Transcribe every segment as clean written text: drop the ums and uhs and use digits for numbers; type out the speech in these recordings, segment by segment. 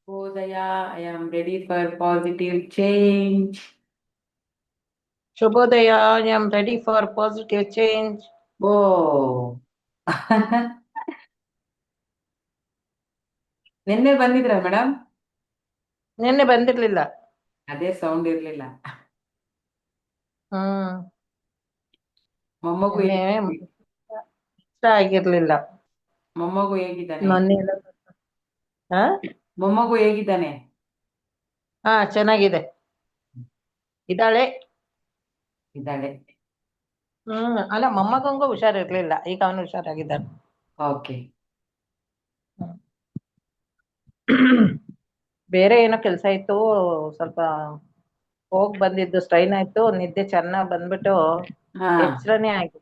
Bodhaya, I am ready for positive change. Shubhodaya, I am ready for positive change. Oh. ನಿನ್ನೆ ಬಂದಿದ್ರ madam? ನಿನ್ನೆ ಬಂದಿರ್ಲಿಲ್ಲ. ಅದೇ sound ಇರ್ಲಿಲ್ಲ. ಹ್ಮ್ ಮೊಮ್ಮಗು ನಿನ್ನೆ ಇಷ್ಟ ಆಗಿರ್ಲಿಲ್ಲ. ಮೊಮ್ಮಗು ಹೇಗಿದ್ದಾನೆ? ಮೊನ್ನೆ ಹಾ ಮೊಮ್ಮಗು ಹೇಗಿದ್ದಾನೆ? ಹಾ ಚೆನ್ನಾಗಿದೆ. ಇದ್ದಾಳೆ. ಇದ್ದಾಳೆ. ಅಲ್ಲ ಮೊಮ್ಮಗಂಗೂ ಹುಷಾರಿರ್ಲಿಲ್ಲ, ಈಗ ಅವನು ಹುಷಾರಾಗಿದ್ದಾನೆ. ಓಕೆ. ಬೇರೆ ಏನೋ ಕೆಲಸ ಇತ್ತು, ಸ್ವಲ್ಪ ಹೋಗ್ ಬಂದಿದ್ದು ಸ್ಟ್ರೈನ್ ಆಯ್ತು, ನಿದ್ದೆ ಚೆನ್ನಾಗ್ ಬಂದ್ಬಿಟ್ಟು ಹಾ. ಎಚ್ಚರನೇ ಆಯ್ತು.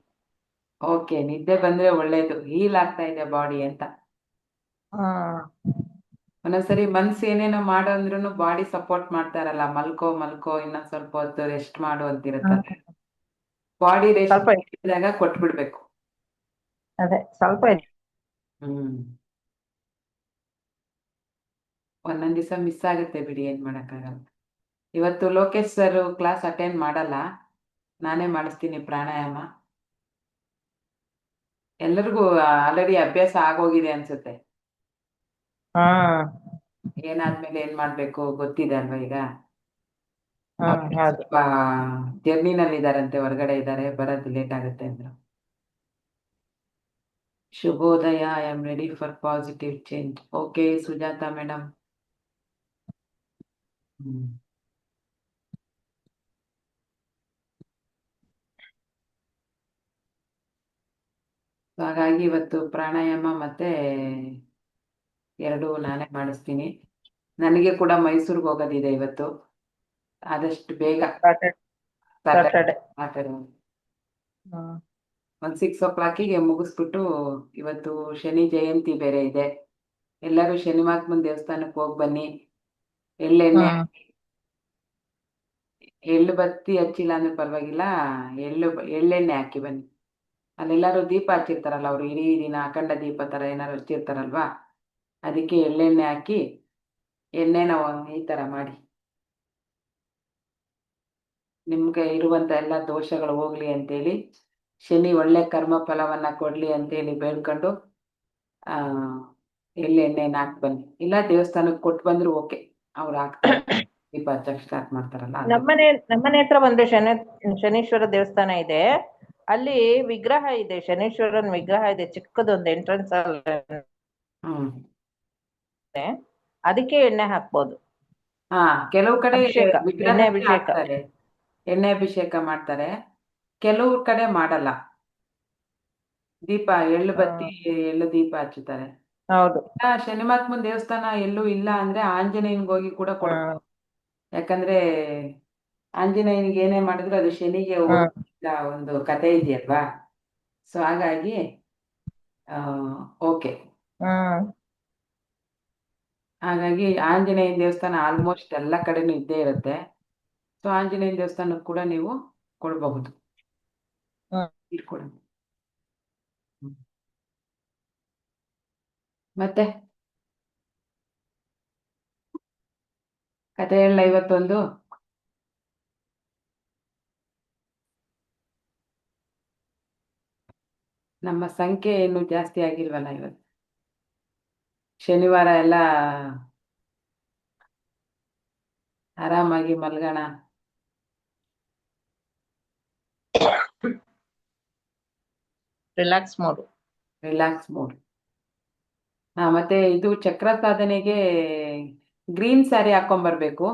ಓಕೆ, ನಿದ್ದೆ ಬಂದ್ರೆ ಒಳ್ಳೇದು, ಹೀಲ್ ಆಗ್ತಾ ಇದೆ ಬಾಡಿ ಅಂತ. ಹ್ಮ್ ಒಂದೊಂದ್ಸರಿ ಮನ್ಸು ಏನೇನೋ ಮಾಡೋ ಅಂದ್ರೂ ಬಾಡಿ ಸಪೋರ್ಟ್ ಮಾಡ್ತಾರಲ್ಲ, ಮಲ್ಕೋ ಮಲ್ಕೋ ಇನ್ನೊಂದ್ ಸ್ವಲ್ಪ ಹೊತ್ತು ರೆಸ್ಟ್ ಮಾಡು ಅಂತಿರುತ್ತಲ್ಲ. ಹ್ಮ್. ಬಾಡಿ ರೆಸ್ಟ್ ಸ್ವಲ್ಪ ಮಾಡಿದಾಗ ಕೊಟ್ಬಿಡ್ಬೇಕು. ಅದೇ ಸ್ವಲ್ಪ ಹ್ಮ್. ಒಂದೊಂದ್ ದಿವಸ ಮಿಸ್ ಆಗುತ್ತೆ ಬಿಡಿ, ಏನ್ ಮಾಡಕ್ಕಾಗಲ್ಲ. ಇವತ್ತು ಲೋಕೇಶ್ ಸರ್ ಕ್ಲಾಸ್ ಅಟೆಂಡ್ ಮಾಡಲ್ಲ, ನಾನೇ ಮಾಡಿಸ್ತೀನಿ ಪ್ರಾಣಾಯಾಮ. ಎಲ್ಲರಿಗೂ ಆಲ್ರೆಡಿ ಅಭ್ಯಾಸ ಆಗೋಗಿದೆ ಅನ್ಸುತ್ತೆ. ಹಾ ಏನಾದ್ಮೇಲೆ ಏನ್ ಮಾಡ್ಬೇಕು ಗೊತ್ತಿದೆ ಅಲ್ವಾ ಈಗ. ಹೌದು. ಸ್ವಲ್ಪ ಜರ್ನಿನಲ್ಲಿ ಇದಾರಂತೆ, ಹೊರಗಡೆ ಇದ್ದಾರೆ, ಬರೋದು ಲೇಟ್ ಆಗುತ್ತೆ ಅಂದ್ರು. ಶುಭೋದಯ, I am ready for positive change. Okay Sujatha madam. Hmm. ಹಾಗಾಗಿ ಇವತ್ತು ಪ್ರಾಣಾಯಾಮ ಮತ್ತೆ ಎರಡು ನಾನೇ ಮಾಡಿಸ್ತೀನಿ. ನನಗೆ ಕೂಡ ಮೈಸೂರಿಗೆ ಹೋಗೋದಿದೆ ಇವತ್ತು, ಆದಷ್ಟು ಬೇಗ. ಸಾಟರ್ಡೆ. ಮಾತಾಡೋಣ. ಹ್ಮ್ ಒಂದು 6 o'clock ಮುಗಿಸ್ಬಿಟ್ಟು, ಇವತ್ತು ಶನಿ ಜಯಂತಿ ಬೇರೆ ಇದೆ. ಎಲ್ಲರೂ ಶನಿ ಮಹಾತ್ಮನ ದೇವಸ್ಥಾನಕ್ಕೆ ಹೋಗಿ ಬನ್ನಿ. ಎಳ್ಳೆಣ್ಣೆ, ಹ್ಮ್ ಎಳ್ಳು ಬತ್ತಿ ಹಚ್ಚಿಲ್ಲ ಅಂದ್ರೆ ಪರವಾಗಿಲ್ಲ, ಎಳ್ಳೆಣ್ಣೆ ಹಾಕಿ ಬನ್ನಿ. ಅಲ್ಲೆಲ್ಲರೂ ದೀಪ ಹಚ್ಚಿರ್ತಾರಲ್ಲ, ಅವರು ಇಡೀ ದಿನ ಅಖಂಡ ದೀಪ ಥರ ಏನಾರು ಹಚ್ಚಿರ್ತಾರಲ್ವಾ, ಅದಕ್ಕೆ ಎಳ್ಳೆಣ್ಣೆ ಹಾಕಿ ಎಣ್ಣೆನ ಈ ಥರ ಮಾಡಿ, ನಿಮ್ಗೆ ಇರುವಂಥ ಎಲ್ಲ ದೋಷಗಳು ಹೋಗ್ಲಿ ಅಂತೇಳಿ, ಶನಿ ಒಳ್ಳೆ ಕರ್ಮ ಫಲವನ್ನ ಕೊಡ್ಲಿ ಅಂತೇಳಿ ಬೇಡ್ಕೊಂಡು ಎಳ್ಳೆಣ್ಣೆನ ಹಾಕಿ ಬನ್ನಿ. ಇಲ್ಲ ದೇವಸ್ಥಾನಕ್ಕೆ ಕೊಟ್ಟು ಬಂದ್ರು ಓಕೆ, ಅವ್ರು ಹಾಕ್ತಾರೆ, ದೀಪ ಹಚ್ಚಕ್ಕೆ ಸ್ಟಾರ್ಟ್ ಮಾಡ್ತಾರಲ್ಲ ಅದು. ನಮ್ಮನೆ ಹತ್ರ ಒಂದು ಶನೀಶ್ವರ ದೇವಸ್ಥಾನ ಇದೆ. ಅಲ್ಲಿ ವಿಗ್ರಹ ಇದೆ, ಶನೀಶ್ವರನ್ ವಿಗ್ರಹ ಇದೆ, ಚಿಕ್ಕದೊಂದು ಎಂಟ್ರೆನ್ಸ್ ಅಲ್ಲಿ. ಹ್ಮ್. ಅದಕ್ಕೆ ಎಣ್ಣೆ ಹಾಕ್ಬೋದು. ಹಾ, ಕೆಲವು ಕಡೆ ಅಭಿಷೇಕ, ಎಣ್ಣೆ ವಿಗ್ರಹಕ್ಕೆ ಅಭಿಷೇಕ. ಹಾಕ್ತಾರೆ, ಎಣ್ಣೆ ಅಭಿಷೇಕ ಮಾಡ್ತಾರೆ. ಕೆಲವು ಕಡೆ ಮಾಡಲ್ಲ, ದೀಪ ಎಳ್ಳು ಬತ್ತಿ ಎಳ್ಳು ದೀಪ ಹಚ್ಚುತ್ತಾರೆ. ಹೌದು. ಶನಿ ಮಹಾತ್ಮನ ದೇವಸ್ಥಾನ ಎಲ್ಲೂ ಇಲ್ಲ ಅಂದ್ರೆ ಆಂಜನೇಯನ್ಗೆ ಹೋಗಿ ಕೂಡ ಕೊಡ್ಬೋದು. ಹ್ಮ್ ಯಾಕಂದ್ರೆ ಆಂಜನೇಯನಿಗೆ ಏನೇ ಮಾಡಿದ್ರು ಅದು ಶನಿಗೆ ಹ್ಮ್ ಹೋಗಿದ್ದ ಒಂದು ಕಥೆ ಇದೆಯಲ್ವಾ. ಸೊ ಹಾಗಾಗಿ ಓಕೆ. ಹ್ಮ್ ಹಾಗಾಗಿ ಆಂಜನೇಯ ದೇವಸ್ಥಾನ ಆಲ್ಮೋಸ್ಟ್ ಎಲ್ಲ ಕಡೆನೂ ಇದ್ದೇ ಇರುತ್ತೆ. ಸೊ ಆಂಜನೇಯ ದೇವಸ್ಥಾನಕ್ಕೆ ಕೂಡ ನೀವು ಕೊಡಬಹುದು, ಹ್ಮ್ ಇಟ್ಕೊಡಿ. ಮತ್ತೆ ಕಥೆ ಹೇಳ ಇವತ್ತೊಂದು. ನಮ್ಮ ಸಂಖ್ಯೆ ಏನು ಜಾಸ್ತಿ ಆಗಿಲ್ವಲ್ಲ ಇವತ್ತು, ಶನಿವಾರ ಎಲ್ಲ ಆರಾಮಾಗಿ ಮಲ್ಗೋಣ. Relax mode. Relax mood. ಮತ್ತೆ ಇದು ಚಕ್ರ ಸಾಧನೆಗೆ ಗ್ರೀನ್ ಸ್ಯಾರಿ ಹಾಕೊಂಬರ್ಬೇಕು.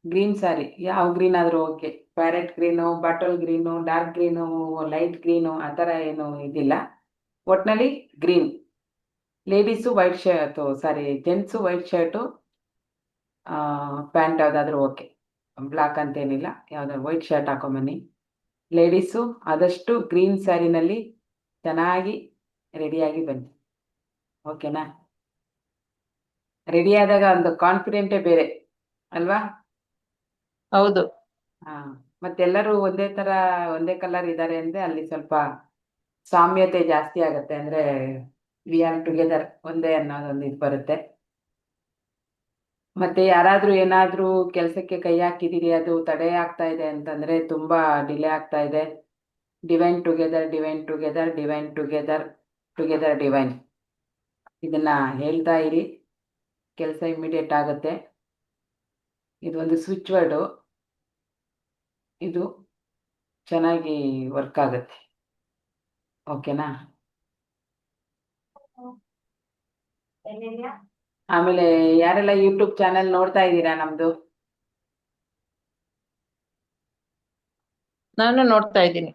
ಗ್ರೀನ್ ಸ್ಯಾರಿ, ಯಾವ ಗ್ರೀನ್ ಆದ್ರೂ okay, parrot green, bottle green, dark green, light green, ಆ ಥರ ಏನು ಇದಿಲ್ಲ, ಒಟ್ನಲ್ಲಿ green. Ladies white shirt, sorry gents white shirt, pant ಯಾವುದಾದ್ರೂ ಓಕೆ, ಬ್ಲ್ಯಾಕ್ ಅಂತೇನಿಲ್ಲ, ಯಾವುದಾದ್ರು ವೈಟ್ ಶರ್ಟ್ ಹಾಕೊಂಬನ್ನಿ. ಲೇಡೀಸು ಆದಷ್ಟು ಗ್ರೀನ್ ಸ್ಯಾರಿನಲ್ಲಿ ಚೆನ್ನಾಗಿ ರೆಡಿಯಾಗಿ ಬನ್ನಿ, ಓಕೆನಾ? ರೆಡಿ ಆದಾಗ ಒಂದು ಕಾನ್ಫಿಡೆಂಟೇ ಬೇರೆ ಅಲ್ವಾ? ಹೌದು. ಹಾಂ, ಮತ್ತೆಲ್ಲರೂ ಒಂದೇ ಥರ ಒಂದೇ ಕಲರ್ ಇದ್ದಾರೆ ಅಂದರೆ ಅಲ್ಲಿ ಸ್ವಲ್ಪ ಸಾಮ್ಯತೆ ಜಾಸ್ತಿ ಆಗುತ್ತೆ, ಅಂದರೆ ವಿ ಆರ್ ಟುಗೆದರ್, ಒಂದೇ ಅನ್ನೋದೊಂದು ಇದು ಬರುತ್ತೆ. ಮತ್ತೆ ಯಾರಾದ್ರೂ ಏನಾದ್ರೂ ಕೆಲಸಕ್ಕೆ ಕೈ ಹಾಕಿದಿರಿ ಅದು ತಡೆ ಆಗ್ತಾ ಇದೆ ಅಂತಂದ್ರೆ ತುಂಬಾ ಡಿಲೇ ಆಗ್ತಾ ಇದೆ. Divine together, divine together, divine together, together divine, ಇದನ್ನ ಹೇಳ್ತಾ ಇರಿ, ಕೆಲಸ ಇಮಿಡಿಯೇಟ್ ಆಗುತ್ತೆ. ಇದೊಂದು ಸ್ವಿಚ್ ವರ್ಡು, ಇದು ಚೆನ್ನಾಗಿ ವರ್ಕ್ ಆಗುತ್ತೆ. ಓಕೆನಾ? ಆಮೇಲೆ ಯಾರೆಲ್ಲ ಯೂಟ್ಯೂಬ್ ಚಾನೆಲ್ ನೋಡ್ತಾ ಇದ್ದೀರಾ ನಮ್ದು? ನಾನು ನೋಡ್ತಾ ಇದ್ದೀನಿ.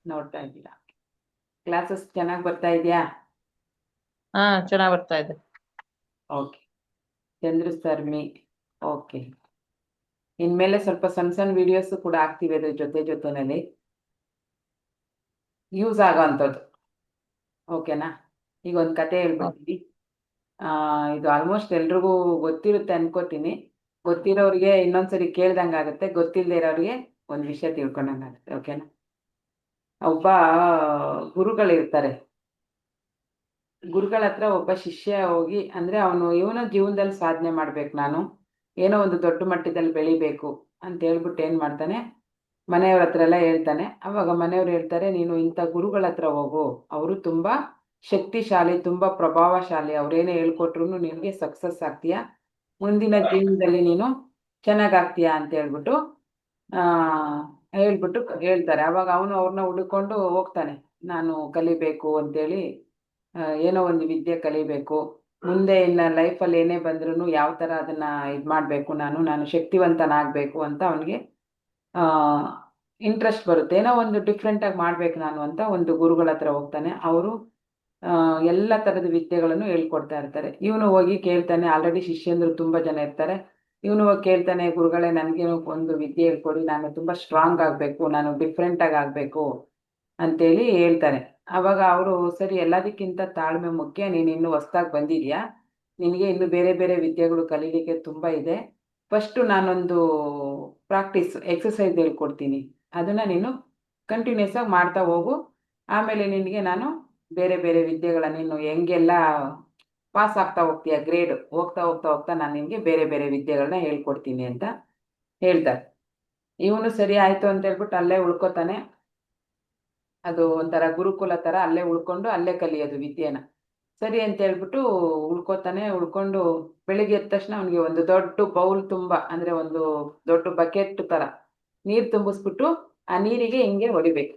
ನೋಡ್ತಾ ಇದ್ದೀರಾ? ಕ್ಲಾಸಸ್ ಚೆನ್ನಾಗಿ ಬರ್ತಾ ಇದೆಯಾ? ಹಾ, ಚೆನ್ನಾಗ್ ಬರ್ತಾ ಇದೆ. ಓಕೆ. ಚಂದ್ರು ಸರ್ಮಿ. ಓಕೆ. ಇನ್ಮೇಲೆ ಸ್ವಲ್ಪ ಸಣ್ಣ ಸಣ್ಣ ವಿಡಿಯೋಸ್ ಕೂಡ ಹಾಕ್ತಿವಿ ಅದ್ರ ಜೊತೆನಲ್ಲಿ, ಯೂಸ್ ಆಗೋ ಅಂಥದ್ದು. ಓಕೆನಾ? ಈಗ ಒಂದು ಕತೆ ಹೇಳ್ಬಿಡ್ತೀನಿ. ಇದು ಆಲ್ಮೋಸ್ಟ್ ಎಲ್ರಿಗೂ ಗೊತ್ತಿರುತ್ತೆ ಅನ್ಕೋತೀನಿ. ಗೊತ್ತಿರೋರಿಗೆ ಇನ್ನೊಂದ್ಸರಿ ಕೇಳ್ದಂಗೆ ಆಗುತ್ತೆ, ಗೊತ್ತಿಲ್ಲದೆ ಇರೋರಿಗೆ ಒಂದು ವಿಷಯ ತಿಳ್ಕೊಂಡಂಗಾಗುತ್ತೆ. ಓಕೆನಾ? ಒಬ್ಬ ಗುರುಗಳಿರ್ತಾರೆ. ಗುರುಗಳ ಹತ್ರ ಒಬ್ಬ ಶಿಷ್ಯ ಹೋಗಿ, ಅಂದ್ರೆ ಇವನ ಜೀವನದಲ್ಲಿ ಸಾಧನೆ ಮಾಡ್ಬೇಕು, ನಾನು ಏನೋ ಒಂದು ದೊಡ್ಡ ಮಟ್ಟದಲ್ಲಿ ಬೆಳಿಬೇಕು ಅಂತ ಹೇಳ್ಬಿಟ್ಟು ಏನ್ ಮಾಡ್ತಾನೆ, ಮನೆಯವ್ರ ಹತ್ರ ಎಲ್ಲ ಹೇಳ್ತಾನೆ. ಅವಾಗ ಮನೆಯವ್ರು ಹೇಳ್ತಾರೆ, ನೀನು ಇಂಥ ಗುರುಗಳ ಹತ್ರ ಹೋಗು, ಅವರು ತುಂಬಾ ಶಕ್ತಿಶಾಲಿ, ತುಂಬಾ ಪ್ರಭಾವಶಾಲಿ, ಅವ್ರೇನೇ ಹೇಳ್ಕೊಟ್ರು ನಿನಗೆ ಸಕ್ಸಸ್ ಆಗ್ತೀಯಾ, ಮುಂದಿನ ಜೀವನದಲ್ಲಿ ನೀನು ಚೆನ್ನಾಗಾಗ್ತೀಯಾ ಅಂತ ಹೇಳ್ಬಿಟ್ಟು ಆ ಹೇಳ್ಬಿಟ್ಟು ಹೇಳ್ತಾರೆ. ಅವಾಗ ಅವನು ಅವ್ರನ್ನ ಹುಡುಕೊಂಡು ಹೋಗ್ತಾನೆ, ನಾನು ಕಲಿಬೇಕು ಅಂತೇಳಿ, ಏನೋ ಒಂದು ವಿದ್ಯೆ ಕಲಿಬೇಕು, ಮುಂದೆ ಇನ್ನು ಲೈಫಲ್ಲಿ ಏನೇ ಬಂದ್ರೂ ಯಾವ ಥರ ಅದನ್ನ ಇದು ಮಾಡಬೇಕು, ನಾನು ಶಕ್ತಿವಂತನಾಗಬೇಕು ಅಂತ ಅವನಿಗೆ ಇಂಟ್ರೆಸ್ಟ್ ಬರುತ್ತೆ. ಏನೋ ಒಂದು ಡಿಫ್ರೆಂಟಾಗಿ ಮಾಡ್ಬೇಕು ನಾನು ಅಂತ ಒಂದು ಗುರುಗಳ ಹತ್ರ ಹೋಗ್ತಾನೆ. ಅವರು ಎಲ್ಲ ಥರದ ವಿದ್ಯೆಗಳನ್ನು ಹೇಳ್ಕೊಡ್ತಾ ಇರ್ತಾರೆ. ಇವನು ಹೋಗಿ ಕೇಳ್ತಾನೆ, ಆಲ್ರೆಡಿ ಶಿಷ್ಯಂದ್ರು ತುಂಬ ಜನ ಇರ್ತಾರೆ. ಇವನು ಹೋಗಿ ಕೇಳ್ತಾನೆ, ಗುರುಗಳೇ ನನಗೆ ಒಂದು ವಿದ್ಯೆ ಹೇಳ್ಕೊಡಿ, ನಾನು ತುಂಬ ಸ್ಟ್ರಾಂಗ್ ಆಗಬೇಕು, ನಾನು ಡಿಫ್ರೆಂಟಾಗಿ ಆಗಬೇಕು ಅಂತೇಳಿ ಹೇಳ್ತಾನೆ. ಅವಾಗ ಅವರು, ಸರಿ, ಎಲ್ಲದಕ್ಕಿಂತ ತಾಳ್ಮೆ ಮುಖ್ಯ, ನೀನು ಇನ್ನೂ ಹೊಸ್ದಾಗಿ ಬಂದಿದ್ಯಾ, ನಿನಗೆ ಇನ್ನು ಬೇರೆ ಬೇರೆ ವಿದ್ಯೆಗಳು ಕಲೀಲಿಕ್ಕೆ ತುಂಬ ಇದೆ, ಫಸ್ಟು ನಾನೊಂದು ಎಕ್ಸಸೈಸ್ ಹೇಳ್ಕೊಡ್ತೀನಿ, ಅದನ್ನು ನೀನು ಕಂಟಿನ್ಯೂಸ್ ಆಗಿ ಮಾಡ್ತಾ ಹೋಗು, ಆಮೇಲೆ ನಿನಗೆ ನಾನು ಬೇರೆ ಬೇರೆ ವಿದ್ಯೆಗಳ, ನೀನು ಹೆಂಗೆಲ್ಲ ಪಾಸ್ ಆಗ್ತಾ ಹೋಗ್ತೀಯ, ಗ್ರೇಡ್ ಹೋಗ್ತಾ ಹೋಗ್ತಾ ಹೋಗ್ತಾ ನಾನು ನಿನಗೆ ಬೇರೆ ಬೇರೆ ವಿದ್ಯೆಗಳನ್ನ ಹೇಳ್ಕೊಡ್ತೀನಿ ಅಂತ ಹೇಳ್ತಾರೆ. ಇವನು ಸರಿ ಆಯಿತು ಅಂತ ಹೇಳ್ಬಿಟ್ಟು ಅಲ್ಲೇ ಉಳ್ಕೋತಾನೆ. ಅದು ಒಂಥರ ಗುರುಕುಲ ಥರ, ಅಲ್ಲೇ ಉಳ್ಕೊಂಡು ಅಲ್ಲೇ ಕಲಿಯೋದು ವಿದ್ಯೆನ. ಸರಿ ಅಂತ ಹೇಳ್ಬಿಟ್ಟು ಉಳ್ಕೊಂಡು ಬೆಳಿಗ್ಗೆ ಎದ್ದ ತಕ್ಷಣ ಅವನಿಗೆ ಒಂದು ದೊಡ್ಡ ಬೌಲ್ ತುಂಬ, ಅಂದರೆ ಒಂದು ದೊಡ್ಡ ಬಕೆಟ್ ಥರ ನೀರು ತುಂಬಿಸ್ಬಿಟ್ಟು ಆ ನೀರಿಗೆ ಹಿಂಗೆ ಹೊಡಿಬೇಕು,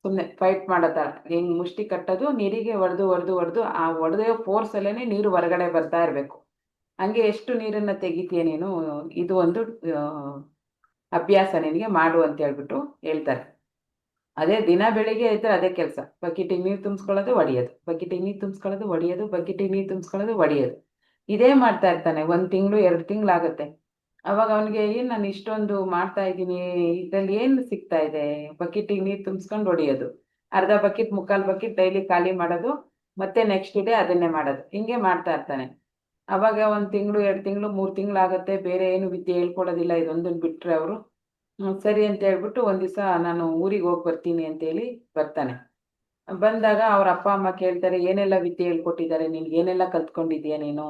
ಸುಮ್ಮನೆ ಫೈಟ್ ಮಾಡೋ ಥರ ಹಿಂಗೆ ಮುಷ್ಟಿ ಕಟ್ಟೋದು, ನೀರಿಗೆ ಹೊಡೆದು ಹೊಡೆದು ಹೊಡೆದು ಆ ಹೊಡೆದೇ ಫೋರ್ಸಲ್ಲೇ ನೀರು ಹೊರಗಡೆ ಬರ್ತಾ ಇರಬೇಕು. ಹಂಗೆ ಎಷ್ಟು ನೀರನ್ನು ತೆಗಿತೀಯ ನೀನು, ಇದು ಒಂದು ಅಭ್ಯಾಸ ನಿನಗೆ ಮಾಡು ಅಂತ ಹೇಳ್ಬಿಟ್ಟು ಹೇಳ್ತಾರೆ. ಅದೇ ದಿನ ಬೆಳಿಗ್ಗೆ ಇದ್ರೆ ಅದೇ ಕೆಲಸ, ಬಕೆಟಿಗೆ ನೀರು ತುಂಬಿಸ್ಕೊಳ್ಳೋದು ಹೊಡಿಯೋದು, ಬಕೆಟಿಗೆ ನೀರು ತುಂಬಿಸ್ಕೊಳ್ಳೋದು ಹೊಡಿಯೋದು, ಬಕೆಟಿಗೆ ನೀರು ತುಂಬಿಸ್ಕೊಳ್ಳೋದು ಹೊಡಿಯೋದು, ಇದೇ ಮಾಡ್ತಾ ಇರ್ತಾನೆ. 1 ತಿಂಗಳು 2 ತಿಂಗಳಾಗುತ್ತೆ. ಅವಾಗ ಅವನಿಗೆ, ಏನು ನಾನು ಇಷ್ಟೊಂದು ಮಾಡ್ತಾ ಇದ್ದೀನಿ, ಇದ್ರಲ್ಲಿ ಏನು ಸಿಗ್ತಾ ಇದೆ, ಬಕೆಟಿಗೆ ನೀರು ತುಂಬಿಸ್ಕೊಂಡು ಹೊಡಿಯೋದು, ಅರ್ಧ ಬಕೆಟ್ ಮುಕ್ಕಾಲು ಬಕೆಟ್ ಡೈಲಿ ಖಾಲಿ ಮಾಡೋದು, ಮತ್ತೆ ನೆಕ್ಸ್ಟ್ ಡೇ ಅದನ್ನೇ ಮಾಡೋದು, ಹಿಂಗೆ ಮಾಡ್ತಾ ಇರ್ತಾನೆ. ಅವಾಗ 1 ತಿಂಗಳು 2 ತಿಂಗಳು 3 ತಿಂಗಳಾಗುತ್ತೆ, ಬೇರೆ ಏನು ವಿದ್ಯೆ ಹೇಳ್ಕೊಡೋದಿಲ್ಲ, ಇದೊಂದನ್ನು ಬಿಟ್ಟರೆ ಅವರು. ಸರಿ ಅಂತ ಹೇಳ್ಬಿಟ್ಟು ಒಂದು ದಿವಸ, ನಾನು ಊರಿಗೆ ಹೋಗಿ ಬರ್ತೀನಿ ಅಂತೇಳಿ ಬರ್ತಾನೆ. ಬಂದಾಗ ಅವ್ರ ಅಪ್ಪ ಅಮ್ಮ ಕೇಳ್ತಾರೆ, ಏನೆಲ್ಲ ವಿದ್ಯೆ ಹೇಳ್ಕೊಟ್ಟಿದ್ದಾರೆ ನಿನ್ಗೆ, ಏನೆಲ್ಲ ಕಲ್ತ್ಕೊಂಡಿದ್ಯಾ ನೀನು,